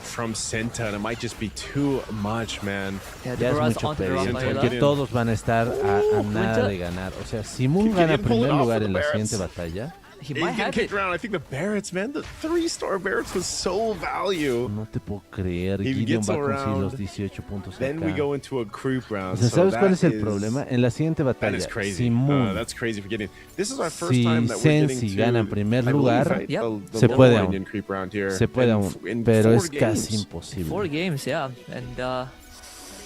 From Senta, and it might just be too much, man. Ya es mucho pedir, porque todos van a estar a nada de ganar. O sea, si Moon gana primer lugar en la siguiente batalla, he might have kicked around. I think the Barretts, man, the 3-star Barretts was so value. No te puedo creer. Gideon va a conseguir los 18 puntos acá. Then we go into a group round. O sea, ¿sabes cuál es el problema? En la siguiente batalla, si Moon, that's crazy for Gideon. This is our first time that we're getting Sensi to, gana en primer lugar, the se puede aún. creep round here. Se puede aún, pero es casi imposible. 4 games, yeah, and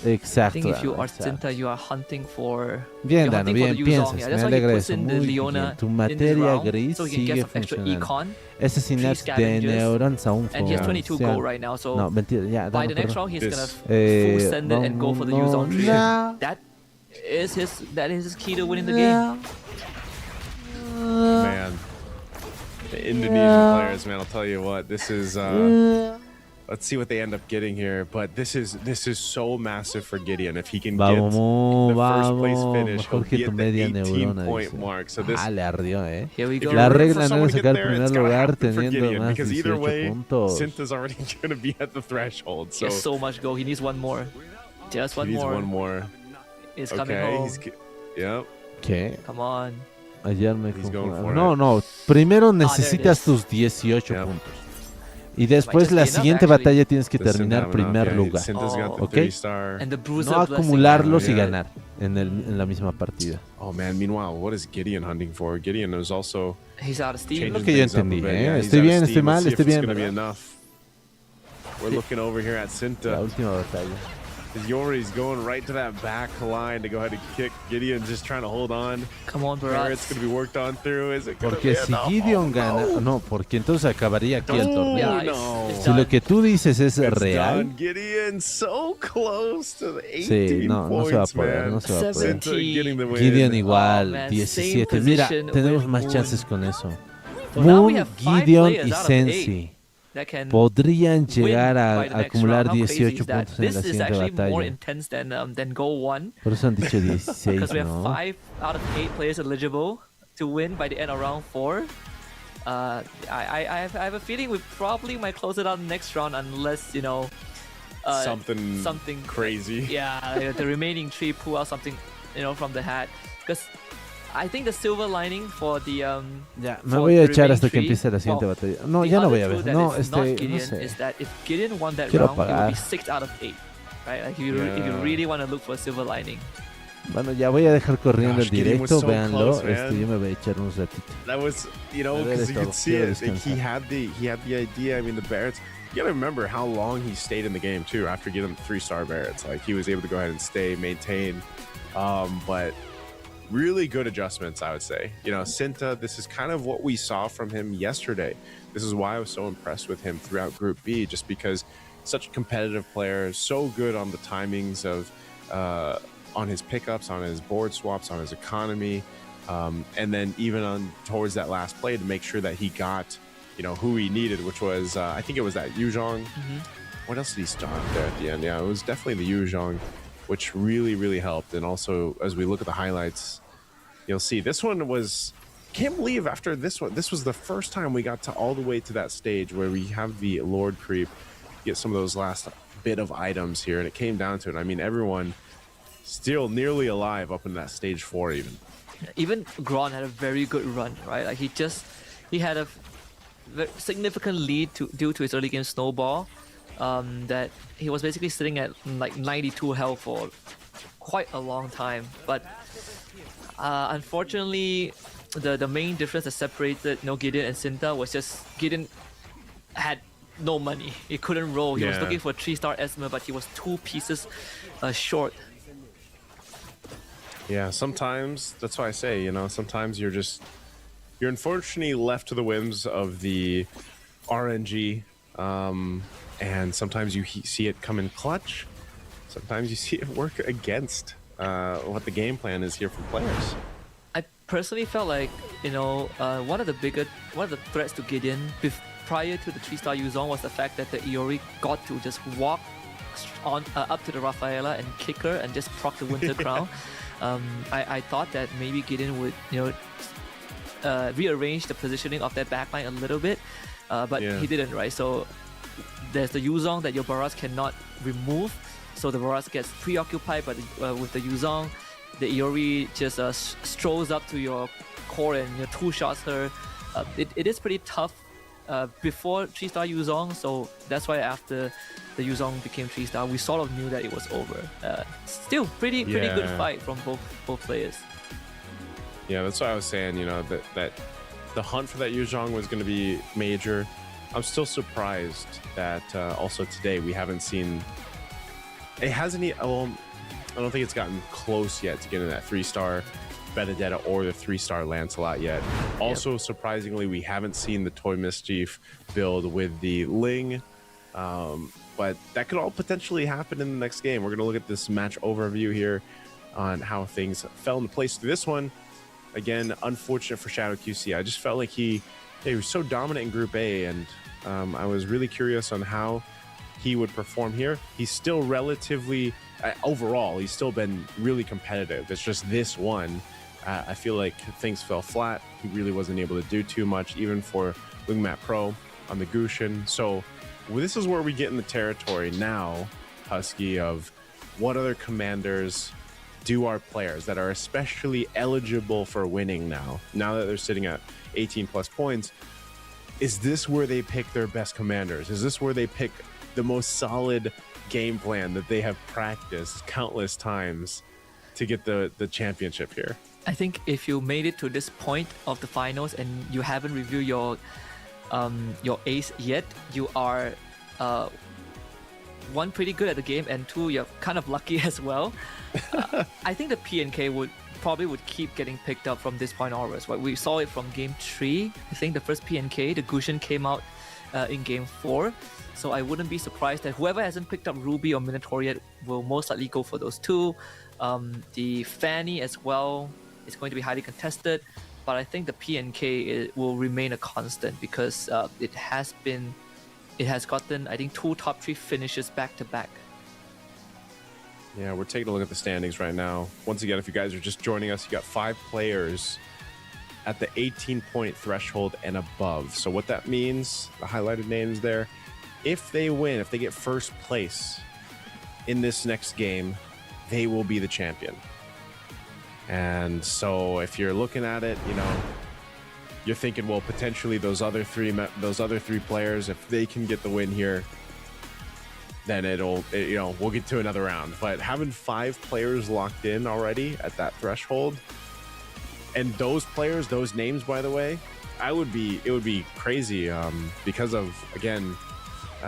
Exacto. I think if you are Cinta, you are hunting for. Bien, Dano, bien, piensas, me alegra eso. Muy bien. Tu materia gris sigue funcionando. Ese Synapse de Neurons aún funciona. And he has 22 gold right now, so no, mentira, ya, by the next round he's gonna full send it and go for the Yuzong tree. That is his key to winning the game. Man, the Indonesian players, man, I'll tell you what, this is. Let's see what they end up getting here, but this is so massive for Gideon. If he can get the first place finish, he'll be at the 18-point mark. So this, le ardió, Here we go. La regla no es sacar el primer lugar teniendo más de 18 puntos. Cinta's already going to be at the threshold. So he has so much go. He needs one more. Just one more. He needs one more. He's coming home. Yep. ¿Qué? Come on. Ayer me No. Primero necesitas tus 18 puntos. Y después la siguiente batalla tienes que terminar primer lugar, ¿ok? No acumularlos y ganar en la misma partida. Oh man, meanwhile, what is Gideon hunting for? Gideon is also he's out of steam. Lo que yo entendí, Estoy bien, estoy mal, estoy bien. We're looking over here at Cinta. La última batalla. Yori's going right to that back line to go ahead and kick. Gideon just trying to hold on. Come on, Barretts. It's going to be worked on through. Is it porque si Gideon gana, no, porque entonces acabaría aquí el torneo. It's si lo que tú dices es real. Done. Gideon so close to the 18 sí, no se va a poder, no se va a poder. Gideon igual, 17. Mira, tenemos más chances con eso. Moon, Gideon y Sensi podrían llegar a acumular 18 puntos en la siguiente batalla. Por eso han dicho 16, Because we have ¿no? 5 out of 8 players eligible to win by the end of round 4. I have a feeling we probably might close it out next round unless, you know, something crazy. Yeah, the remaining 3 pull out something, you know, from the hat. Because I think the silver lining for the ya, me voy a echar hasta que empiece la siguiente batalla. No, ya no voy a ver. No, no sé. Is that if Gideon won that round, it would be 6 out of 8. Right? Like if you really want to look for a silver lining. Bueno, ya voy a dejar corriendo el directo, véanlo. Yo me voy a echar unos ratitos. That was, you know, because you could see it. Like, he had the idea. I mean, the Barretts. You gotta remember how long he stayed in the game too. After getting 3-star Barretts, like he was able to go ahead and stay, maintain. But really good adjustments, I would say. You know, Cinta, this is kind of what we saw from him yesterday. This is why I was so impressed with him throughout Group B, just because such a competitive player, so good on the timings of, on his pickups, on his board swaps, on his economy, and then even on towards that last play to make sure that he got, you know, who he needed, which was, I think it was that Yuzhong. What else did he start there at the end? Yeah, it was definitely the Yuzhong, which really helped. And also, as we look at the highlights, you'll see this one was, can't believe after this one, this was the first time we got to all the way to that stage where we have the Lord creep, get some of those last bit of items here, and it came down to it. I mean, everyone still nearly alive up in that stage 4 even. Even Gron had a very good run, right? Like he had a significant lead due to his early game snowball. That he was basically sitting at like 92 health for quite a long time, but unfortunately the main difference that separated Gideon and Cinta was just Gideon had no money. He couldn't roll. He was looking for a 3-star Esmer, but he was 2 pieces short. Yeah, sometimes that's why I say, you know, sometimes you're unfortunately left to the whims of the RNG. And sometimes you see it come in clutch. Sometimes you see it work against what the game plan is here for players. I personally felt like, you know, one of the threats to Gideon prior to the 3-star Yuzhong was the fact that the Iori got to just walk on up to the Rafaela and kick her and just proc the Winter Crown. I thought that maybe Gideon would, you know, rearrange the positioning of that backline a little bit, but he didn't, right? So there's the Yuzong that your Barras cannot remove, so the Barras gets preoccupied with the Yuzong. The Iori just strolls up to your core and two shots her. It is pretty tough before 3-star Yuzong, so that's why after the Yuzong became 3-star, we sort of knew that it was over. Still, pretty good fight from both players. Yeah, that's what I was saying. You know that the hunt for that Yuzong was going to be major. I'm still surprised that also today we haven't seen. It hasn't. I don't think it's gotten close yet to getting that 3-star Benedetta or the 3-star Lancelot yet. Also, surprisingly, we haven't seen the Toy Mischief build with the Ling, but that could all potentially happen in the next game. We're going to look at this match overview here on how things fell into place through this one. Again, unfortunate for Shadow QC. I just felt like he was so dominant in Group A, and I was really curious on how he would perform here. He's still relatively, overall, he's still been really competitive. It's just this one, I feel like things fell flat. He really wasn't able to do too much, even for Wingmat Pro on the Gushin. So this is where we get in the territory now, Husky, of what other commanders do our players that are especially eligible for winning now that they're sitting at 18 plus points. Is this where they pick their best commanders? Is this where they pick the most solid game plan that they have practiced countless times to get the championship here? I think if you made it to this point of the finals and you haven't reviewed your ace yet, you are one, pretty good at the game, and two, you're kind of lucky as well. I think the PNK would keep getting picked up from this point onwards. Right? We saw it from game 3. I think the first PNK, the Gushin, came out in game 4. So I wouldn't be surprised that whoever hasn't picked up Ruby or Minotaur yet will most likely go for those two. The Fanny as well is going to be highly contested, but I think the PNK will remain a constant because it has gotten, I think, 2 top 3 finishes back to back. Yeah, we're taking a look at the standings right now. Once again, if you guys are just joining us, you got 5 players at the 18-point threshold and above. So what that means, the highlighted names there, if they win, if they get first place in this next game, they will be the champion. And so if you're looking at it, you're thinking, well, potentially those other three players, if they can get the win here, then we'll get to another round. But having 5 players locked in already at that threshold, and those players, those names, by the way, it would be crazy because of, again,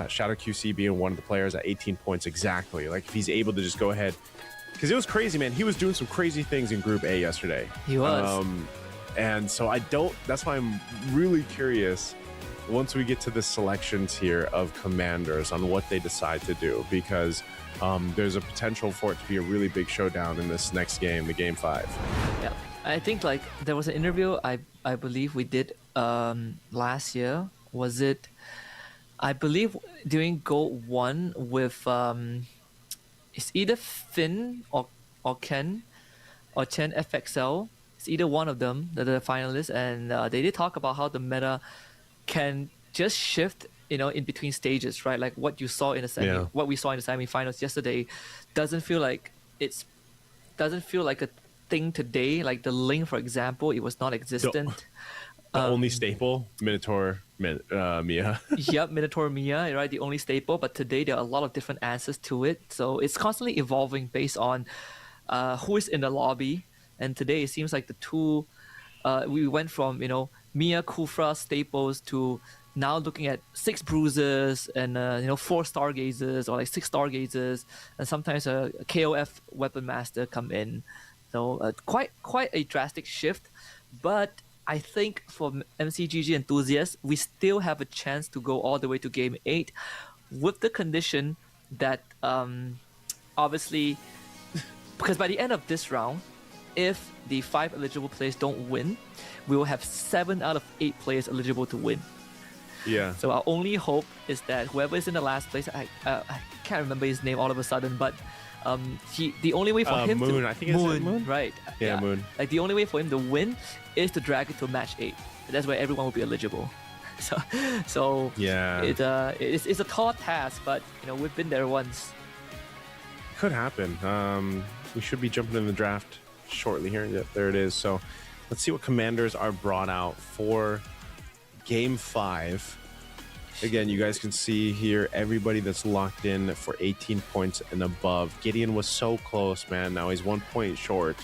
Shadow QC being one of the players at 18 points exactly. Like, if he's able to just go ahead, because it was crazy, man. He was doing some crazy things in Group A yesterday. He was. And so that's why I'm really curious once we get to the selections here of commanders on what they decide to do, because there's a potential for it to be a really big showdown in this next game, the game 5. Yeah, I think there was an interview I believe we did last year. Was it? I believe during Gold 1 with it's either Finn or Ken or Chen FXL. It's either one of them that are the finalists, and they did talk about how the meta can just shift, in between stages, right? Like what you saw in the what we saw in the semifinals yesterday, doesn't feel like a thing today. Like the Ling, for example, it was not existent. The only staple, Minotaur Mia. Yep, Minotaur Mia, right? The only staple. But today there are a lot of different answers to it, so it's constantly evolving based on who is in the lobby. And today it seems like the two, we went from, Mia, Kufra, staples to now looking at 6 Bruisers and, 4 Stargazers or like 6 Stargazers, and sometimes a KOF Weapon Master come in. So quite a drastic shift. But I think for MCGG enthusiasts, we still have a chance to go all the way to Game 8 with the condition that obviously, because by the end of this round, if the 5 eligible players don't win, we will have 7 out of 8 players eligible to win. Yeah. So our only hope is that whoever is in the last place, I can't remember his name all of a sudden, but The only way for him Moon, to I think it's Moon, right? Yeah, Moon. Like the only way for him to win is to drag it to match 8. That's where everyone will be eligible. So yeah, it's a tall task, but we've been there once. Could happen. We should be jumping in the draft shortly here. Yep, there it is. So let's see what commanders are brought out for Game 5. Again, you guys can see here everybody that's locked in for 18 points and above. Gideon was so close, man. Now he's 1 point short.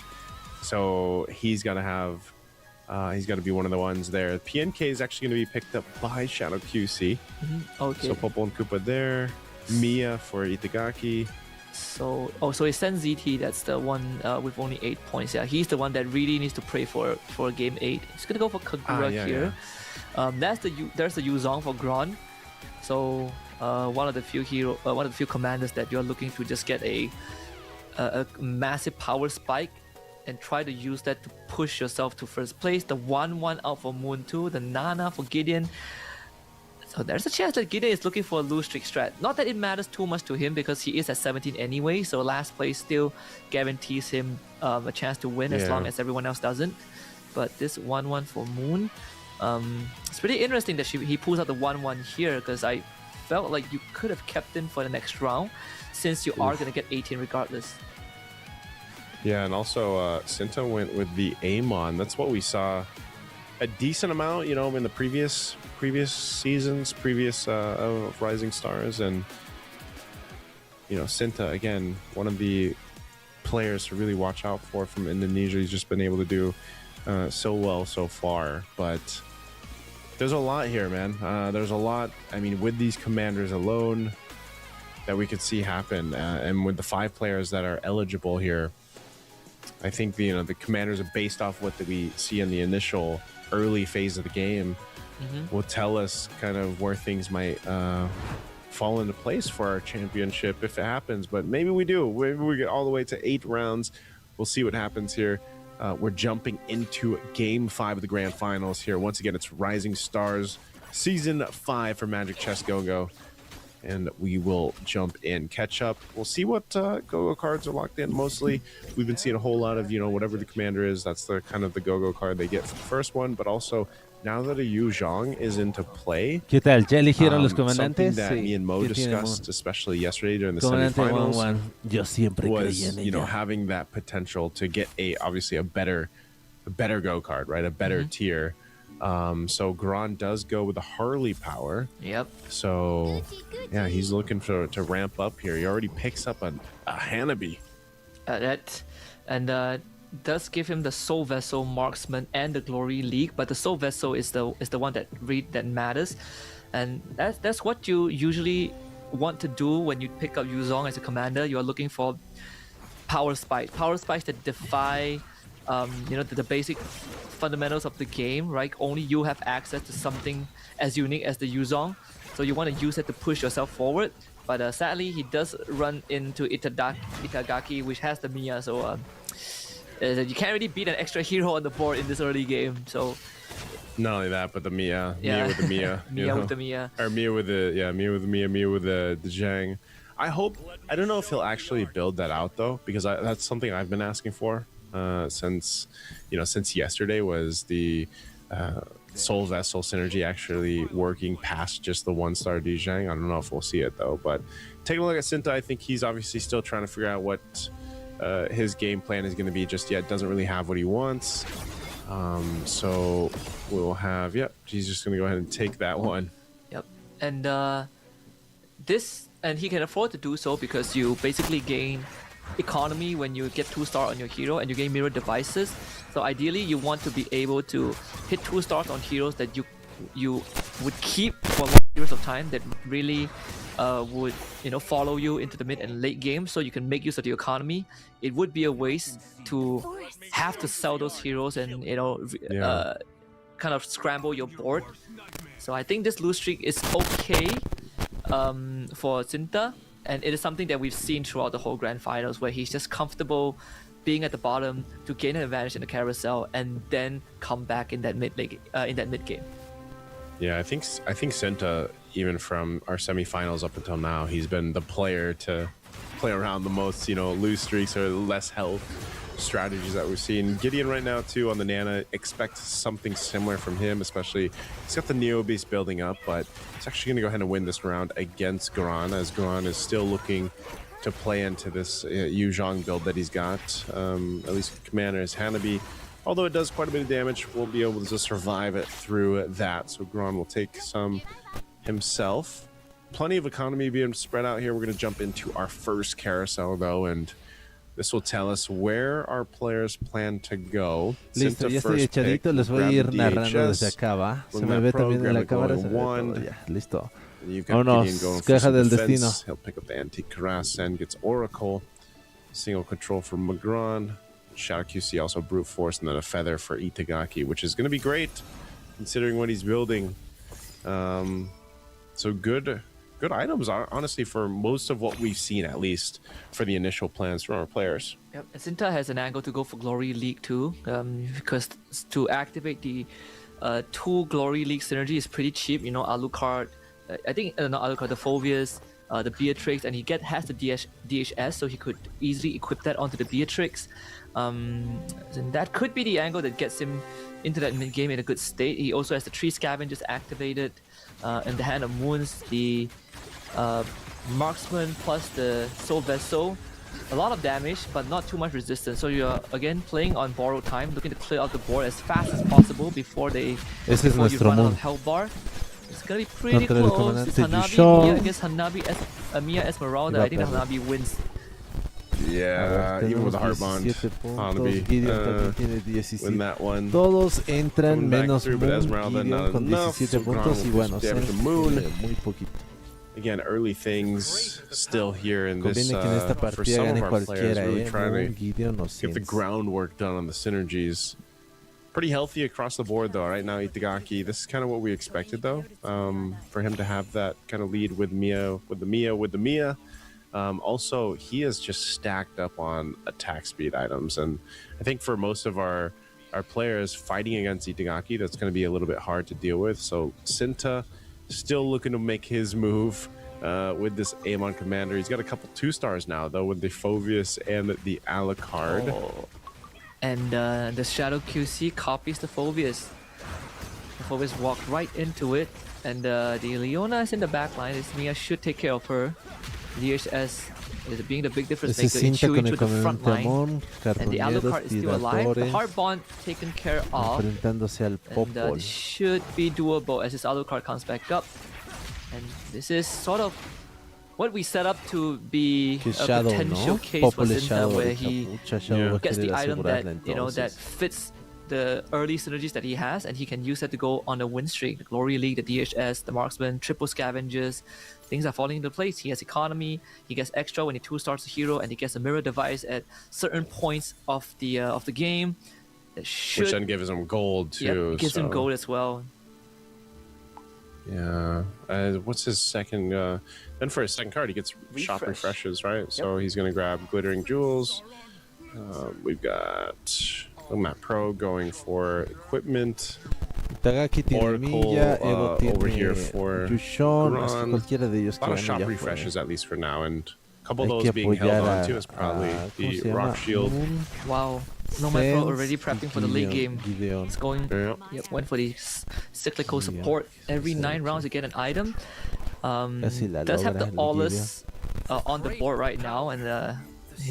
So he's got to have, he's got to be one of the ones there. PNK is actually going to be picked up by Shadow QC. Okay. So Popo and Koopa there. Mia for Itagaki. So he sends ZT. That's the one with only 8 points. Yeah, he's the one that really needs to pray for game 8. He's gonna go for Kagura here. Yeah. There's the Yuzong for Gron. So one of the few commanders that you're looking to just get a massive power spike and try to use that to push yourself to first place. The 1-1 out for Moon 2, the Nana for Gideon. So there's a chance that Gideon is looking for a lose streak strat. Not that it matters too much to him because he is at 17 anyway, so last place still guarantees him a chance to win as long as everyone else doesn't. But this 1-1 for Moon, it's pretty interesting that he pulls out the 1-1 here because I felt like you could have kept him for the next round since you are going to get 18 regardless. Yeah, and also Sinta went with the Amon. That's what we saw a decent amount, in the previous seasons, of Rising Stars, and Sinta again, one of the players to really watch out for from Indonesia. He's just been able to do so well so far, but there's a lot here, man. There's a lot. I mean, with these commanders alone, that we could see happen, and with the 5 players that are eligible here, I think the commanders are based off what we see in the initial early phase of the game will tell us kind of where things might fall into place for our championship if it happens. But maybe we do. Maybe we get all the way to 8 rounds. We'll see what happens here. We're jumping into Game 5 of the Grand Finals here. Once again, it's Rising Stars Season 5 for Magic Chess Go-Go. And we will jump in, catch up. We'll see what Go-Go cards are locked in. Mostly, we've been seeing a whole lot of, whatever the commander is, that's the kind of the Go-Go card they get for the first one. But also, now that a Yu Zhong is into play, ¿Qué tal? ¿Ya eligieron los comandantes? Something that me and Mo discussed, especially yesterday during the Comandante semifinals, Yo siempre was, creí en ella. having that potential to get obviously a better Go card, right? A better tier. So Gron does go with the Harley power. Yep. So yeah, he's looking to ramp up here. He already picks up a Hanabi. Does give him the Soul Vessel, Marksman, and the Glory League, but the Soul Vessel is the one that matters, and that's what you usually want to do when you pick up Yuzong as a commander. You are looking for power spikes that defy the basic fundamentals of the game, right? Only you have access to something as unique as the Yuzong, so you want to use it to push yourself forward. But sadly, he does run into Itagaki, which has the Mia, so you can't really beat an extra hero on the board in this early game. So not only that, but the Mia with the Mia, with the Mia, or Mia with the Mia with the Zhang. I don't know if he'll actually build that out though, because that's something I've been asking for since yesterday was the Soul Vessel synergy actually working past just the 1-star Zhang. I don't know if we'll see it though, but taking a look at Sinta, I think he's obviously still trying to figure out what his game plan is going to be just yet. Doesn't really have what he wants. So we'll have, he's just going to go ahead and take that one. Yep. And he can afford to do so because you basically gain economy when you get 2-star on your hero, and you gain mirror devices. So ideally you want to be able to hit 2 stars on heroes that you would keep for long periods of time, that really would follow you into the mid and late game, so you can make use of the economy. It would be a waste to have to sell those heroes and kind of scramble your board. So I think this lose streak is okay for Sinta, and it is something that we've seen throughout the whole Grand Finals, where he's just comfortable being at the bottom to gain an advantage in the carousel and then come back in that mid game. Yeah, I think Sinta, even from our semifinals up until now, he's been the player to play around the most, you know, lose streaks or less health strategies that we've seen. Gideon right now too on the Nana, expect something similar from him, especially he's got the Neo Beast building up, but he's actually going to go ahead and win this round against Garan, as Garan is still looking to play into this Yu Zhang build that he's got. At least Commander is Hanabi. Although it does quite a bit of damage, we'll be able to survive it through that. So Garan will take some himself. Plenty of economy being spread out here. We're going to jump into our first carousel though, and this will tell us where our players plan to go. Listo, ya estoy echadito, les voy a ir narrando desde acá, ¿va? Se me ve también en la cámara, se ve todo ya, listo. Vámonos, caja del destino. He'll pick up the Antique Cuirass and gets Oracle. Single control for Magron. Shadow QC also Brute Force, and then a Feather for Itagaki, which is going to be great considering what he's building. So good items, honestly, for most of what we've seen, at least for the initial plans from our players. Yep, Sinta has an angle to go for Glory League too, because to activate the 2 Glory League synergy is pretty cheap. You know, Alucard, I think not Alucard, the Phobias, the Beatrix, and he has the DHS, so he could easily equip that onto the Beatrix. And that could be the angle that gets him into that mid game in a good state. He also has the 3 Scavengers activated, in the Hand of Moons, the Marksman plus the Soul Vessel. A lot of damage, but not too much resistance. So you're again playing on borrowed time, looking to clear out the board as fast as possible before you run out of Hell Bar. It's gonna be pretty close. It's Hanabi, Mia against Hanabi, Mia Esmeralda. I think the Hanabi wins. Yeah, even with the heart bond, Hanabi win that one. Todos entran menos Gideon con 17 puntos y bueno, muy poquito. Again, early things still here in this for some of our players, really trying to get the groundwork done on the synergies. Pretty healthy across the board though. Right now, Itagaki, this is kind of what we expected though, for him to have that kind of lead with the Mia. Also, he is just stacked up on attack speed items, and I think for most of our players fighting against Itagaki, that's going to be a little bit hard to deal with. So Sinta still looking to make his move with this Amon Commander. He's got a couple 2-stars now though, with the Phobius and the Alucard. And the Shadow QC copies the Phobius. The Phobius walked right into it, and the Leona is in the back line. This Mia should take care of her. DHS is being the big difference maker in chewing through the front line, and the Alucard is still alive. The hard bond taken care of, and this should be doable as this Alucard comes back up. And this is sort of what we set up to be a potential case for Sinta, where he gets the item that that fits the early synergies that he has, and he can use that to go on a win streak. The Glory League, the DHS, the Marksman, triple Scavengers, things are falling into place. He has economy, he gets extra when he 2-stars a hero, and he gets a mirror device at certain points of the game. Which then gives him gold too. Yep, gives him gold as well. Yeah. What's his second? Then for his second card, he gets shop refreshes, right? Yep. So he's gonna grab glittering jewels. We've got Map Pro going for equipment. Itagaki tiene Milla, Ego tiene over here for Yushon, cualquiera de ellos a lot of shop refreshes at least for now, and a couple of those being held on to is probably the Rock Shield. Wow. Nomad Pro already prepping for the late game. It's going, went for the cyclical support. Every 9 rounds you get an item. Does have the Aulus on the board right now, and the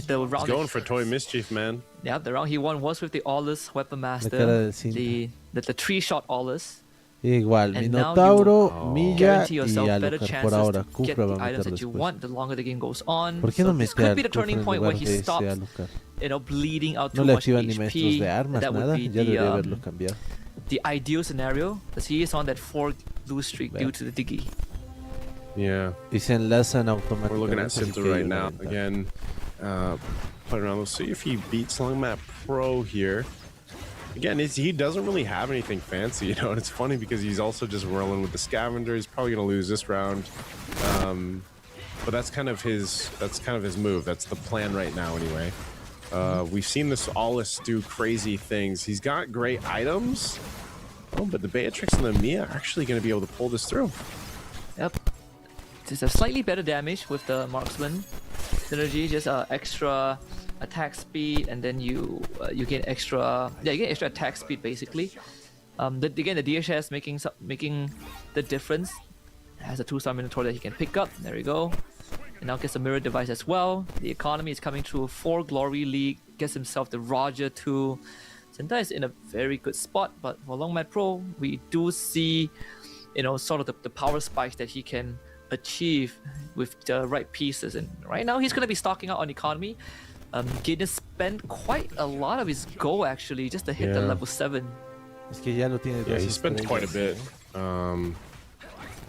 round he's going for Toy Mischief, man. Yeah, the round he won was with the Aulus Weapon Master, the 3-shot Aulus. Igual, Minotauro, Milla y Alucard por ahora. Get the items that you want the longer the game goes on. So this could be the turning point where he stops, bleeding out too much HP. That would be the ideal scenario, because he is on that 4 lose streak due to the Diggy. Yeah. Y se enlazan automáticamente. We're looking at Sinta right now. Again, play around. Let's see if he beats Long Map Pro here. Again, he doesn't really have anything fancy, and it's funny because he's also just rolling with the Scavenger. He's probably going to lose this round. But that's kind of his move. That's the plan right now anyway. We've seen this Aulus do crazy things. He's got great items. Oh, but the Beatrix and the Mia are actually going to be able to pull this through. Yep. Just a slightly better damage with the Marksman. Synergy, just extra attack speed, and then you gain extra attack speed basically. Again, the DHS making the difference. It has a 2-star Minotaur that he can pick up. There we go. And now gets a mirror device as well. The economy is coming through 4 Glory League. Gets himself the Roger 2. Sentai is in a very good spot, but for Longmat Pro, we do see, sort of the power spikes that he can achieve with the right pieces. And right now, he's going to be stocking out on economy. Gideon spent quite a lot of his gold actually just to hit the level 7. Yeah, he spent quite a bit. We're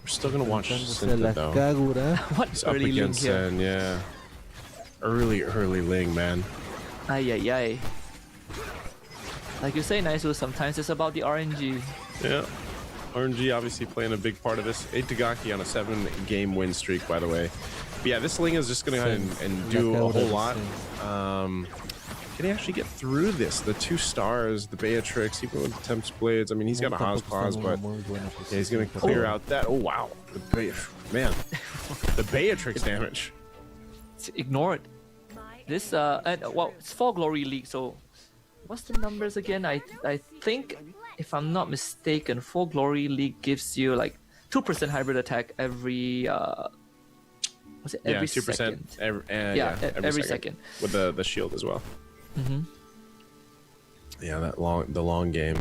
still gonna watch Sinta though. What He's up early Ling against here? Sen, yeah. Early Ling, man. Ay. Like you say, Naisu, sometimes it's about the RNG. Yeah. RNG obviously playing a big part of this. Itagaki on a 7-game win streak, by the way. But yeah, this Ling is just gonna go ahead and do a whole lot. Can he actually get through this? The 2 stars, the Beatrix, even with the Tempest Blades. I mean, he's got a Haas Pause, but yeah, he's going to clear out that. Oh, wow. Man. The Beatrix damage. Ignore it. This, it's 4 Glory League, so what's the numbers again? I think, if I'm not mistaken, 4 Glory League gives you like 2% hybrid attack every, every 2% second? Every second. With the shield as well. Yeah, the long game.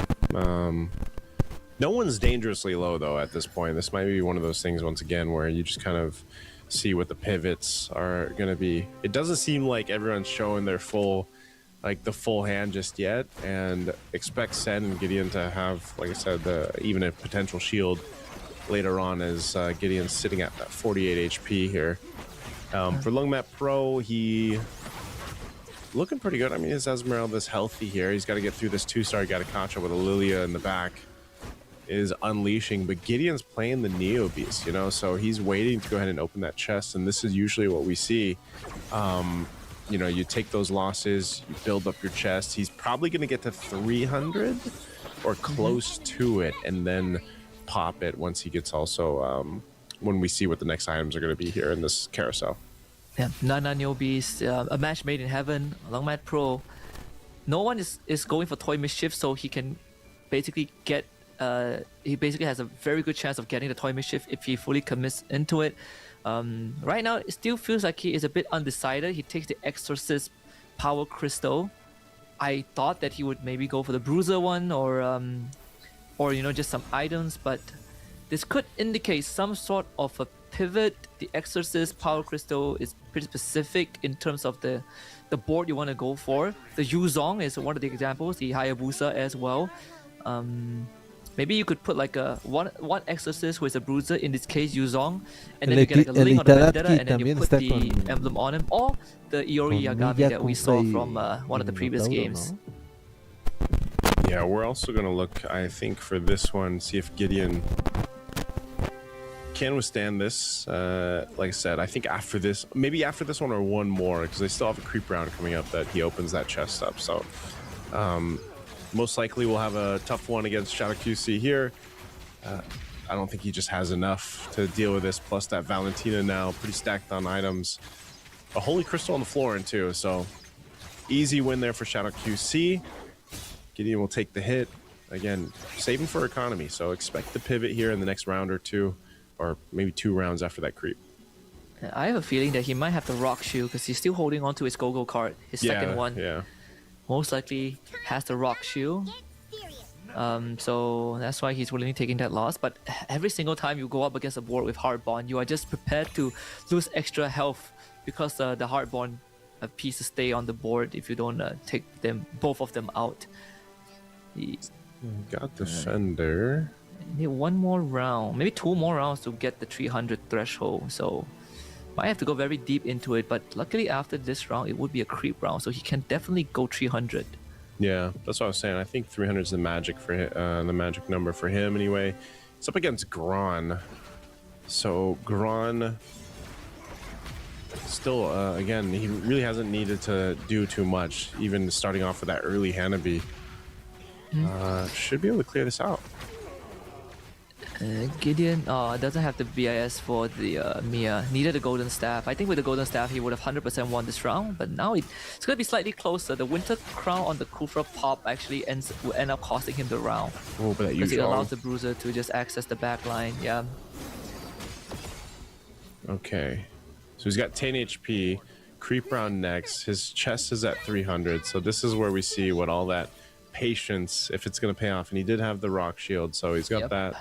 No one's dangerously low though at this point. This might be one of those things once again where you just kind of see what the pivots are gonna be. It doesn't seem like everyone's showing their full hand just yet, and expect Sen and Gideon to have, like I said, even a potential shield later on, as Gideon's sitting at that 48 HP here. For Longmat Pro, he looking pretty good. I mean, his Esmeralda's healthy here. He's got to get through this 2-star Gatakacha with a Lilia in the back. Is unleashing, but Gideon's playing the Neo Beast, so he's waiting to go ahead and open that chest, and this is usually what we see. You take those losses, you build up your chest. He's probably going to get to 300 or close to it, and then pop it once he gets also, when we see what the next items are going to be here in this carousel. Yeah, Nana Neo Beast, a match made in heaven, Longmat Pro. No one is going for Toy Mischief, so he can basically get. He basically has a very good chance of getting the Toy Mischief if he fully commits into it. Right now, it still feels like he is a bit undecided. He takes the Exorcist Power Crystal. I thought that he would maybe go for the Bruiser one, or just some items, but this could indicate some sort of a pivot. The Exorcist Power Crystal is pretty specific in terms of the board you want to go for. The Yuzong is one of the examples, the Hayabusa as well. Maybe you could put like a one Exorcist who is a Bruiser, in this case Yuzong, and then you get like a Link on the Vendetta, and then you put the emblem on him, or the Iori Yagami that we saw from one of the previous games. Yeah, we're also going to look, I think, for this one, see if Gideon can withstand this. Like I said, I think after this, maybe after this one or one more, because they still have a creep round coming up that he opens that chest up. So most likely we'll have a tough one against Shadow QC here. I don't think he just has enough to deal with this, plus that Valentina now pretty stacked on items. A Holy Crystal on the floor in too, so easy win there for Shadow QC. Gideon will take the hit. Again, saving for economy, so expect the pivot here in the next round or two, or maybe 2 rounds after that creep. I have a feeling that he might have the Rock Shield because he's still holding on to his Go-Go card, his second one. Yeah. Most likely has the Rock Shield. So that's why he's willingly taking that loss. But every single time you go up against a board with Hardbond, you are just prepared to lose extra health because the Hardbond pieces stay on the board if you don't take both of them out. Got Defender. Need one more round, maybe 2 more rounds to get the 300 threshold. So might have to go very deep into it, but luckily after this round it would be a creep round, so he can definitely go 300. Yeah, that's what I was saying. I think 300 is the magic for him, the magic number for him anyway. It's up against Gron, so Gron still again, he really hasn't needed to do too much, even starting off with that early Hanabi. Should be able to clear this out. Gideon doesn't have the BIS for the Mia. Needed a golden staff. I think with the golden staff he would have 100% won this round, but now it's going to be slightly closer. The winter crown on the Kufra pop actually will end up costing him the round. Oh, but because it allows the Bruiser to just access the back line. Yeah. Okay. So he's got 10 HP. Creep round next. His chest is at 300. So this is where we see what all that patience, if it's going to pay off. And he did have the rock shield, so he's got that.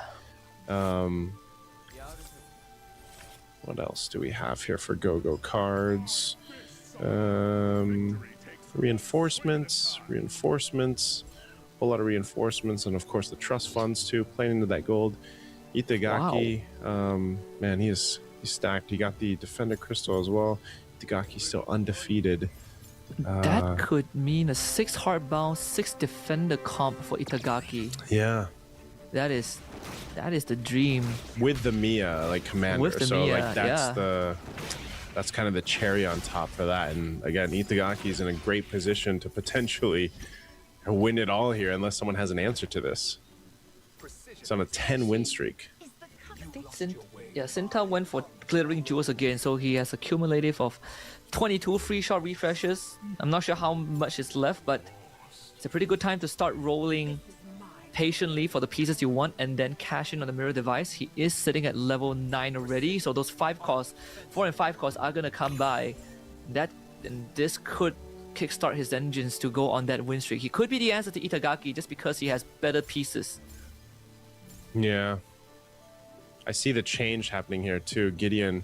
What else do we have here for go-go cards? Reinforcements, a whole lot of reinforcements, and of course the trust funds too, playing into that gold. Itagaki, wow. Man, he's stacked. He got the defender crystal as well. Itagaki's still undefeated. That could mean a 6 hardbound, 6 defender comp for Itagaki. Yeah. That is the dream. With the Mia, like commander. With the Mia, that's kind of the cherry on top for that. And again, Itagaki's in a great position to potentially win it all here unless someone has an answer to this. It's on a 10 win streak. I think Sinta went for glittering jewels again, so he has a cumulative of 22 free shot refreshes. I'm not sure how much is left, but it's a pretty good time to start rolling patiently for the pieces you want and then cash in on the mirror device. He is sitting at level 9 already, so those 4 and 5 costs are gonna come by. And this could kickstart his engines to go on that win streak. He could be the answer to Itagaki just because he has better pieces. Yeah, I see the change happening here too. Gideon,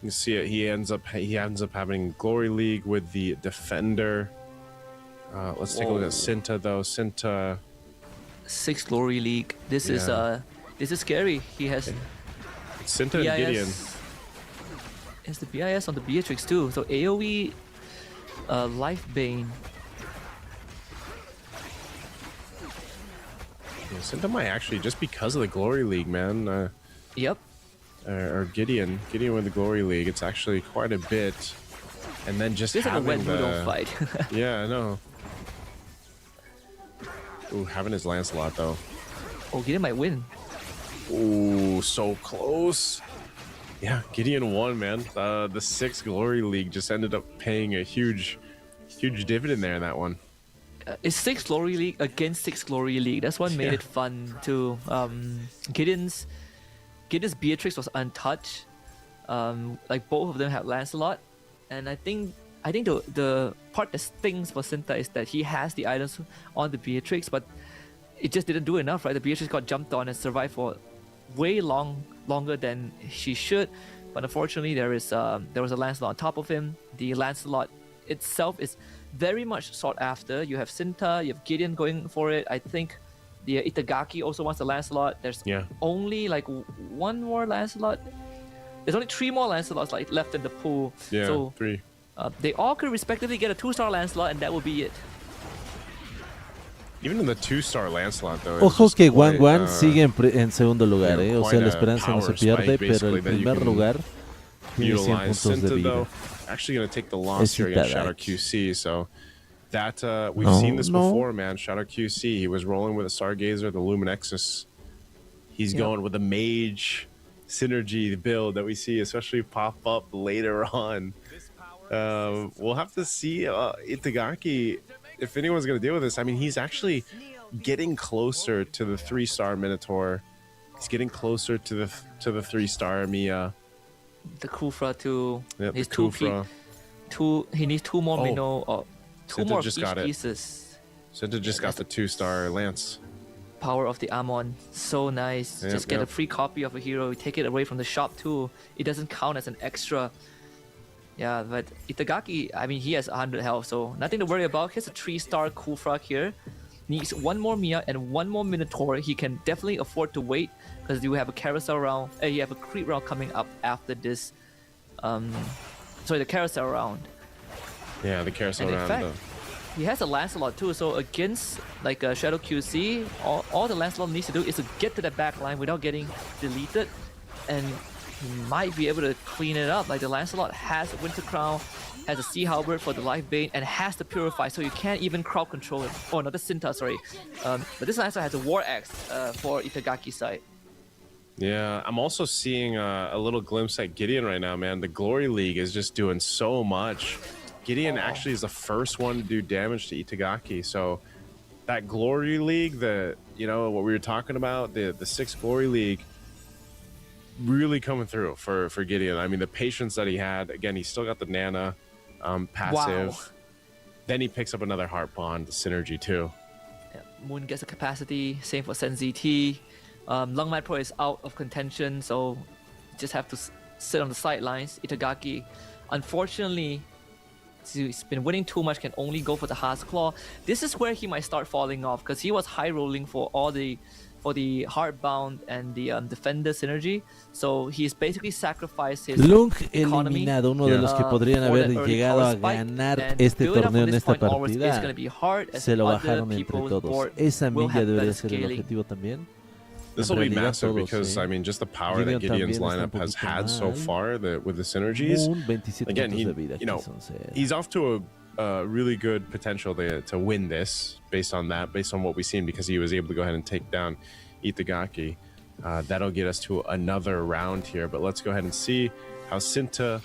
you see it. He ends up having Glory League with the defender. Let's take a look at Sinta though. Sinta. 6 Glory League. This is scary. He has Sinta and Gideon. Has the BIS on the Beatrix too. So AoE Life Bane. Yeah, Sinta might actually, just because of the Glory League, man. Yep. Or Gideon with the Glory League. It's actually quite a bit. And then just this having is like a wet fight. Yeah, I know. Ooh, having his Lancelot though. Oh, Gideon might win. Ooh, so close. Yeah, Gideon won, man. The 6 Glory League just ended up paying a huge dividend there in that one. It's 6 Glory League against 6 Glory League. That's what made it fun too. Gideon's Beatrix was untouched. Like both of them had Lancelot, and I think the part that stings for Sinta is that he has the items on the Beatrix, but it just didn't do enough, right? The Beatrix got jumped on and survived for way longer than she should. But unfortunately, there was a Lancelot on top of him. The Lancelot itself is very much sought after. You have Sinta, you have Gideon going for it. I think the Itagaki also wants the Lancelot. There's only like 1 more Lancelot. There's only 3 more Lancelots left in the pool. Yeah, so 3. They all could respectively get a 2-star Lancelot, and that will be it. Even in the 2-star Lancelot, though. Ojo que Wang sigue en segundo lugar, o sea, la esperanza no se pierde, pero el primer lugar tiene 100 puntos de vida. Actually going to take the loss here against Shadow QC, so that we've seen this before, man. Shadow QC, he was rolling with a Stargazer, the Luminexus. He's going with the Mage synergy build that we see, especially pop up later on. We'll have to see Itagaki, if anyone's going to deal with this. I mean, he's actually getting closer to the 3-star Minotaur. He's getting closer to the 3-star Mia. The Kufra too. Yep, His the Kufra. He needs 2 more Minnow. 2 more of each pieces. Sinta just got the 2-star Lance. Power of the Amon. So nice. Just get a free copy of a hero. Take it away from the shop too. It doesn't count as an extra. Yeah, but Itagaki, I mean, he has 100 health, so nothing to worry about. Here's a 3-star Kufra here. Needs 1 more Mia and 1 more Minotaur. He can definitely afford to wait because you have a carousel round. You have a creep round coming up after this. Sorry, the carousel round. Yeah, the carousel round. In fact, he has a Lancelot too, so against like a Shadow QC, all the Lancelot needs to do is to get to the back line without getting deleted, and he might be able to clean it up. Like the Lancelot has a Winter Crown, has a Sea Halberd for the Life Bane, and has the Purify, so you can't even crowd control it. Oh, not the Sinta, sorry. But this Lancelot has a War Axe for Itagaki's side. Yeah, I'm also seeing a little glimpse at Gideon right now, man. The Glory League is just doing so much. Gideon actually is the first one to do damage to Itagaki. So that Glory League, what we were talking about, the 6 Glory League, really coming through for Gideon. I mean, the patience that he had. Again, he still got the Nana passive. Wow. Then he picks up another Heart Bond, the synergy too. Yeah, Moon gets a capacity. Same for Sen ZT. Lungmad Pro is out of contention, so just have to sit on the sidelines. Itagaki, unfortunately, he's been winning too much, can only go for the Heart's Claw. This is where he might start falling off, because he was high rolling for the Heartbound and the Defender synergy. So he's basically sacrificed his Lung economy, eliminado, uno de los que podrían haber llegado a ganar este torneo en esta partida. Se lo bajaron entre todos. Esa milla debería ser el objetivo también. This will be massive because, I mean, just the power that Gideon's lineup has had so far with the synergies. Again, he's off to a really good potential to win this based on what we've seen, because he was able to go ahead and take down Itagaki. That'll get us to another round here, but let's go ahead and see how Cinta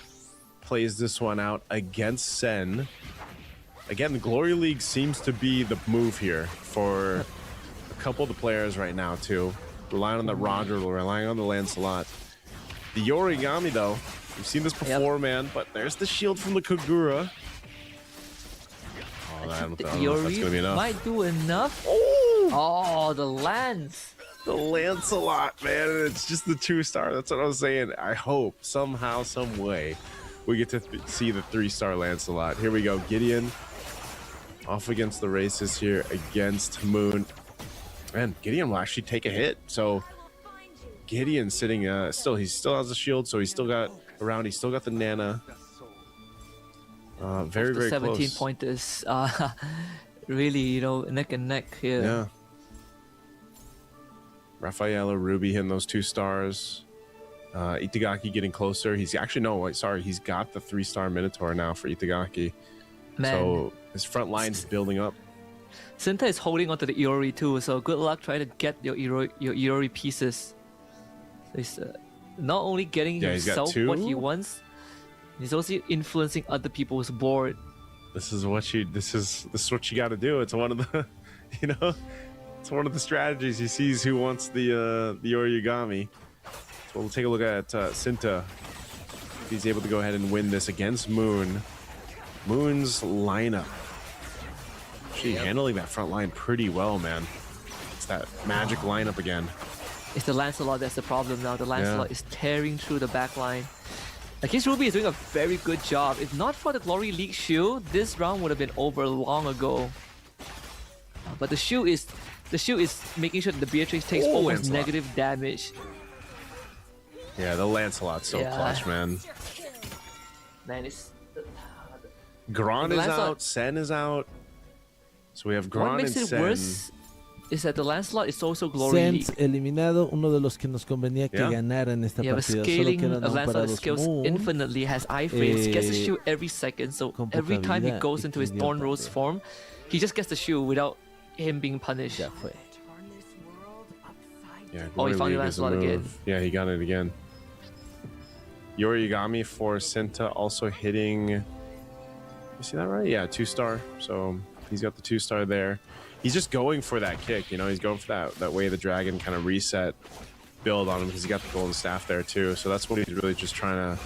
plays this one out against Sen. Again, the Glory League seems to be the move here for a couple of the players right now too. Relying on the Roger, relying on the Lancelot. The Yorigami, though, we've seen this before, man, but there's the shield from the Kagura. Oh, I don't know if that's gonna be enough. Might do enough. Oh, the Lance. The Lancelot, man. It's just the 2-star. That's what I was saying. I hope somehow, some way, we get to see the 3-star Lancelot. Here we go. Gideon off against the races here against Moon. And Gideon will actually take a hit. So Gideon sitting he still has the shield, so he's still got around. He's still got the Nana. Very, very 17 close. pointers. Really, neck and neck here. Yeah. Rafaela, Ruby hitting those 2 stars. Itagaki getting closer. He's actually he's got the 3-star Minotaur now for Itagaki. Man. So his front line is building up. Cinta is holding onto the Iori too, so good luck trying to get your Iori pieces. He's not only getting himself what he wants, he's also influencing other people's board. This is what you got to do. It's one of the, it's one of the strategies. He sees who wants the Origami. So we'll take a look at Cinta. If he's able to go ahead and win this against Moon. Moon's lineup. Actually handling that front line pretty well, man. It's that magic lineup again. It's the Lancelot that's the problem now. The Lancelot is tearing through the back line. Against Ruby is doing a very good job. If not for the Glory League shield, this round would have been over long ago. But the shield is making sure that the Beatrix takes almost negative damage. Yeah, the Lancelot's so clutch, man. Man, it's... Gron is out, Sen is out. So we have Gron and Sen. What makes it worse is that the Lancelot is also Glory League. Sen's eliminado, uno de los que nos convenía que ganara en esta partida. Scaling a Lancelot scales infinitely, has iframes, gets the shield every second, so every time he goes into his Thorn Rose form, he just gets the shield without him being punished. Ya fue. Yeah, he found the Lancelot again. Yeah, he got it again. Yorigami for Cinta also hitting... You see that right? Yeah, 2-star. So he's got the 2-star there. He's just going for that kick, he's going for that way of the dragon kind of reset build on him because he got the golden staff there too. So that's what he's really just trying to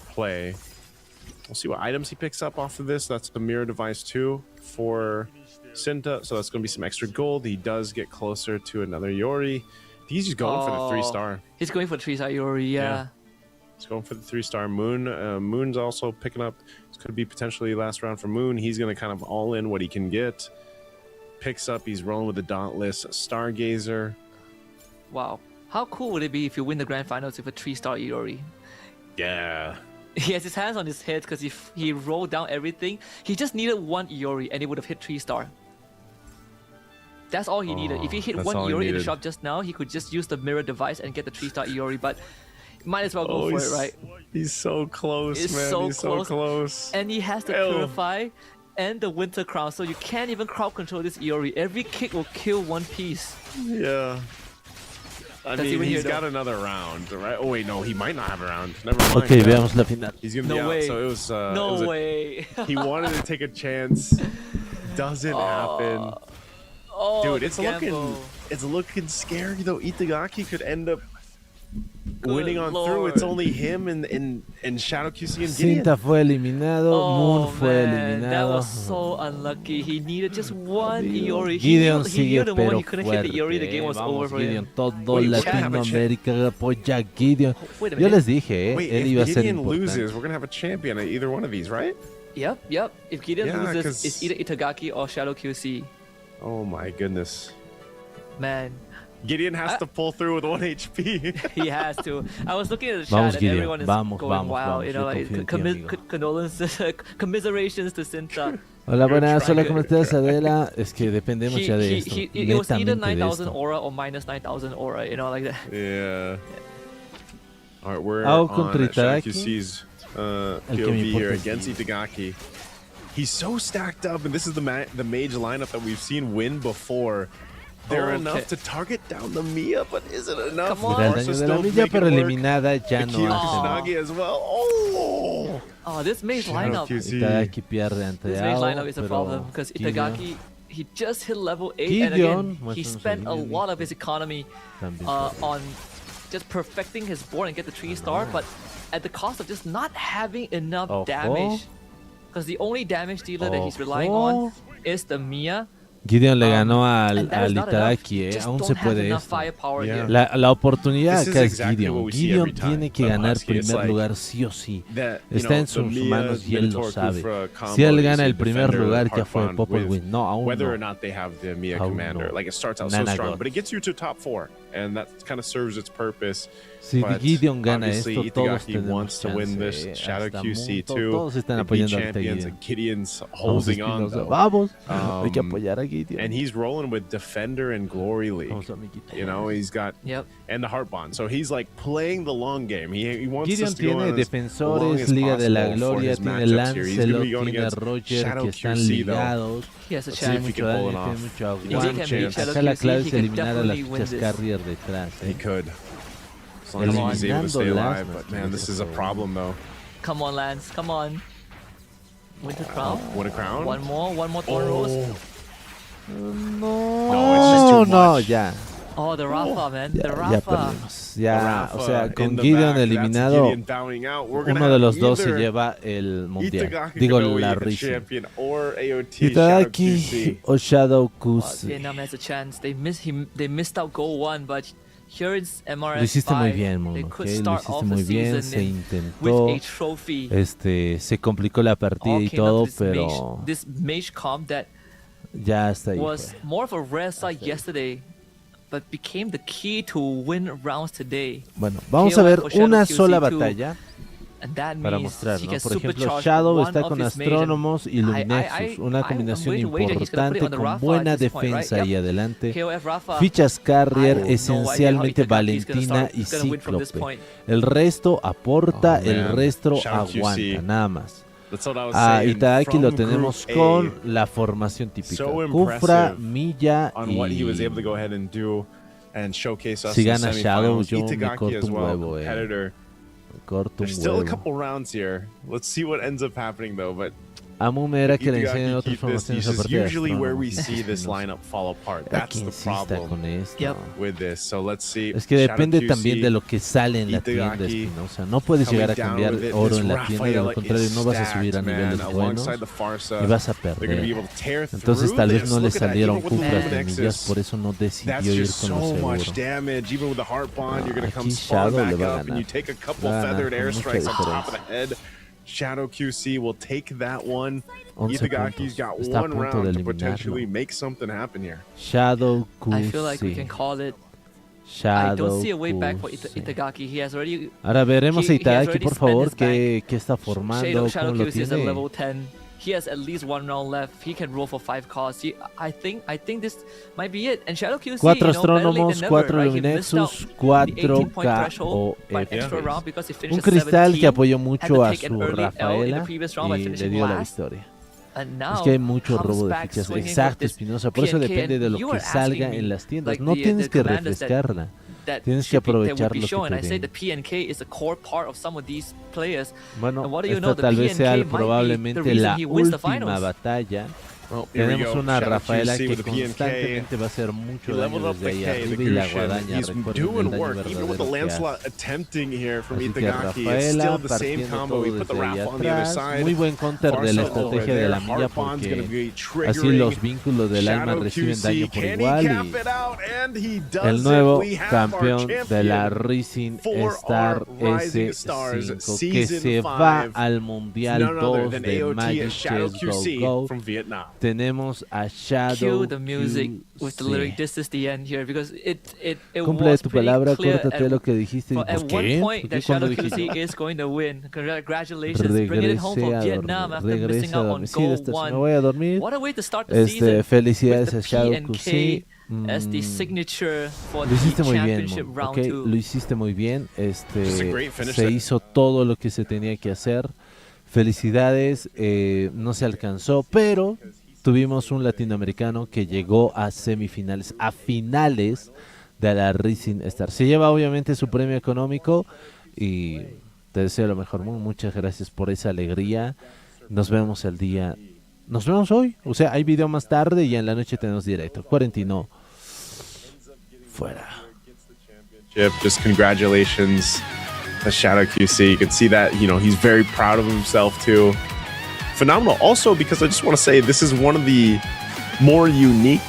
play. We'll see what items he picks up off of this. That's the mirror device too for Cinta. So that's going to be some extra gold. He does get closer to another Yori. He's just going for the 3-star. He's going for the 3-star Yori, yeah. He's going for the 3-star Moon. Moon's also picking up. This could be potentially last round for Moon. He's going to kind of all in what he can get. Picks up. He's rolling with the Dauntless Stargazer. Wow. How cool would it be if you win the Grand Finals with a 3-star Iori? Yeah. He has his hands on his head because if he rolled down everything, he just needed one Iori and it would have hit 3-star. That's all he needed. If he hit one Iori in the shop just now, he could just use the mirror device and get the 3-star Iori, but might as well go for it, right? He's so close, man. He's so close. And he has the Purify and the Winter Crown, so you can't even crowd control this Iori. Every kick will kill one piece. Yeah. I mean, he's got another round, right? Oh wait, no, he might not have a round. Never mind. Okay, veamos la final. He's gonna be out. So it was. No way. He wanted to take a chance. Doesn't happen. Oh, dude, it's looking scary though. Itagaki could end up winning on through. It's only him and Shadow QC and Gideon. Cinta fue eliminado, Moon fue man, that eliminado. was so unlucky. He needed just one Iori. Gideon he sigue knew the moment pero he couldn't hit the Iori, the game was over Vamos, for Gideon, him. todo Wait, Latinoamérica apoya a Gideon. Wait a Yo minute. les dije, Wait, él iba a if ser Gideon importante. loses, we're gonna have a champion at either one of these, right? Yep. If Gideon Yeah, loses, it's either Itagaki or Shadow QC. Oh my goodness. Man, Gideon has to pull through with 1 HP. he has to. I was looking at the Vamos, chat and Gideon. everyone is Vamos, going, wow, you know, yo like, confío en ti, amigo. condolences, commiserations to Cinta. Hola, buenas, trying hola, to- ¿cómo estás, Adela? Es que dependemos ya de esto, It was either netamente de 9,000 esto. aura or minus 9,000 aura, you know, like that. Yeah. All right, we're Ao on contra Shadow Itagaki. QC's El que me POV here importa es against Itagaki. He's so stacked up, and this is the mage lineup that we've seen win before. They're Okay. enough to target down the Mia, but is it enough? Come on. Mira el Barca daño de still la milla, make pero it work. eliminada ya no Akira hace nada. Kusanagi as well. Oh! Oh, this mage Shadow lineup. QC. Itagaki pierde ante This mage Ao, lineup is a problem pero because Gideon Itagaki, he just hit level 8 Gideon, and again, he muéstranos spent a a Gideon. lot of his economy también. on just perfecting his board and get the 3-star, but at the cost of just not having enough Ojo. damage. Because the only damage dealer that he's relying on is the Mia. Gideon le ganó and al that is not enough. Itagaki, Just aún don't se have puede enough esto. firepower Yeah. here. La oportunidad This is acá es exactly Gideon. what we see Gideon every time, tiene que but ganar Husky, it's primer like lugar sí o sí. That, you Está know, en the sus Mia, manos y él lo Minotaur, sabe. Kufra combo Si él that you gana see el primer Defender, lugar, ya fue Heartbound Popol with Win. No, aún whether no. or not they have the Mia Aún commander. no. Like, it starts out so Nana strong, God. but it gets you to top 4, and that kind of serves its purpose. Si But Gideon gana obviously, esto, todos Itagaki tenemos wants to win this. chance. Shadow Hasta QC Mundo, too. todos están They beat apoyando a champions, Gideon. and Gideon's Vamos, holding on. Espinosa, Though. vamos. Hay que apoyar a Gideon. And he's rolling with Defender and Glory League. Vamos, amiguito. You know, he's got Yep. and the Heart Bond. So he's like playing the long game. He wants Gideon us to go tiene on as long Defensores, as Liga de la possible for Gloria, his tiene matchups here. He's gonna Lancelot, be going tiene against Roger, Shadow que están QC, though. He ligados. has a Let's see Tiene if he chance. mucho can pull daño, it tiene off. mucho If he aguante. can beat Shadow Acá la QC, clave he es can eliminar a las definitely win fichas this. carrier detrás. He could. As long as Come on. he's able to stay Eliminando alive. las But man, this is a nuestras problem though. Come on, Lance. Come on. Winter Crown. Win a crown? One more Thorn Rose. No, it's just too no, much. ya. Oh, the Rafa, man. Ya, The ya Rafa. perdimos. Ya, Rafa o sea, in con the Gideon back, that's eliminado, Gideon bowing out. We're gonna uno de have los dos se either lleva el mundial. Itagaki Digo, Kanoe, la the risa. champion, or AOT Shadow Itagaki QC. o Shadow Well, QC. Vietnam has a chance. They missed out goal 1, but here it's MRS Lo hiciste muy 5. bien, They Mono, could ¿ok? Lo start hiciste off muy the bien, season se with intentó, a trophy. se complicó la partida All y came down todo, to pero this mage comp that ya está ahí. was fue. more of a rare sight yesterday, but became the key to win rounds today. Bueno, vamos a KOF ver for Shadow una QC sola too. batalla And that para means mostrar, he ¿no? can Por ejemplo, supercharge Shadow one está of con his mage and Astrónomos y I'm Luminexus, una combinación going to wager he's gonna put it importante on the con Rafa buena at this point, defensa right? ahí Yep. adelante. KOF Rafa. Fichas carrier, I have no idea how esencialmente Itagaki's gonna Valentina start- y gonna win from this Cíclope. point. El resto aporta, Oh, el man. resto Shadow QC. aguanta, nada más. That's what I was A saying. Itagaki From lo Group tenemos A, con la formación típica. So Kufra, impressive Milla on what he was able to y go ahead and do and showcase us Si in gana Shadow, semifinals. yo me Itagaki corto as un well, huevo, competitor. corto un There's still a huevo. couple rounds here. Let's see what ends up happening though. But Amo me era que le enseñen Itagaki otras keep this. formaciones This is aparte de usually where we Astrónomos. see this lineup fall apart. Hay That's que the insista problem con esto. Yep. with this. So let's see. Es que Shadow depende QC, también de lo que sale en la tienda, Itagaki Espinosa. No puedes coming llegar a down cambiar with it. oro This en la tienda, de lo Rafaela contrario is no vas a subir a stacked, niveles man, buenos alongside the Farsa. y vas a They're going to be perder. able to tear Entonces through tal vez this. no le Look at that, salieron even with the cufras de Luminexus. millas, por eso no That's decidió ir just con lo so much seguro. damage. Even with the heart bond, you're going to come Aquí spawn Shadow back le va a up and ganar. you take a couple Le va a ganar feathered con mucha airstrikes on top of the diferencia. head. Shadow QC will take that one. 11 Itagaki's puntos. got Está a one punto de round to potentially eliminarlo. make something happen here. Shadow QC. I feel like we can call it. I Shadow don't see a way back for QC. Itagaki. He has already. Ahora veremos a he has Itagaki, already por spent favor, his qué está formando, Shadow cómo lo QC is at tiene. level 10. He has at least one round left. He can roll for 5 costs. I think this might be it. And Shadow QC, Cuatro better late Astrónomos, than never, cuatro right? He missed out Luminexus, the 4 18-point threshold by an extra KOF. round because he Un finished cristal 17. que apoyó Had mucho to a take an su early L in the Rafaela previous round by y le finishing dio la last. victoria. And now Es que hay mucho comes robo de back fichas. swinging with Exacto, this Espinosa. Por eso PNK, depende de and lo you que are asking salga me, en las tiendas. like, No the tienes que commanders refrescarla. that Tienes que should be, that would aprovechar be lo que shown. te I say den. the PNK is a core part of some of these players. Bueno, and what do you know? esta The tal vez sea PNK might be the probablemente reason la he wins the última finals. batalla. Well, here we Tenemos go. una Shout out Rafaela QC que with the PNK. constantemente va a hacer mucho He daño leveled up desde the ahí K, the arriba y la Gushing. guadaña. He's Recuerden el doing daño work, even with the verdadero que Lancelot hace. attempting here from Así que Itagaki. It's Rafaela still the same partiendo combo. He todo put the desde ahí Raph on the other atrás. side. Muy buen counter de la Farso over estrategia de there. la milla Heartbond's gonna porque be así triggering. los vínculos del alma Shadow reciben QC, daño por can he igual cap y it out? And he does el it. nuevo We have campeón our de la champion Rising for Star our Rising Stars S5 que Season se va 5. al Mundial None other 2 than de AOT Magic as Shadow Chess QC Go Go. from Vietnam. Tenemos a Shadow Cue the music with the lyric, QC. "This is the end" here, because it Cumple was tu pretty palabra, clear córtate lo que dijiste. at ¿Por one qué? point ¿Por that qué cuando Shadow dije QC yo? is going to win. Congratulations, bringing it home Regrese for a Vietnam dormir. after missing Regrese a out on dormir. Sí, goal esta me one. voy a dormir. What a way to start the season Felicidades a with the Shadow PNK QC. as the signature for Lo the hiciste muy bien, championship Mon, round okay? 2. Lo hiciste muy bien. Just a great finish Se there. hizo todo lo que se tenía que hacer. Felicidades, no se alcanzó, pero tuvimos un latinoamericano que llegó a semifinales, a finales de la Rising Star. Se lleva obviamente su premio económico y te deseo lo mejor, Mon. Muchas gracias por esa alegría. Nos vemos nos vemos hoy. O sea, hay video más tarde y en la noche tenemos directo. Cuarentino. Fuera. Just congratulations to Shadow QC. You can see that, he's very proud of himself too. Phenomenal. Also, because I just want to say this is one of the more unique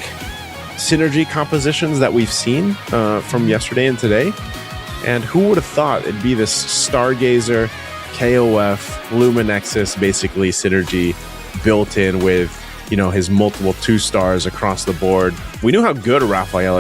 synergy compositions that we've seen from yesterday and today. And who would have thought it'd be this Stargazer, KOF, Luminexus basically synergy built in with, his multiple 2 stars across the board. We knew how good Rafaela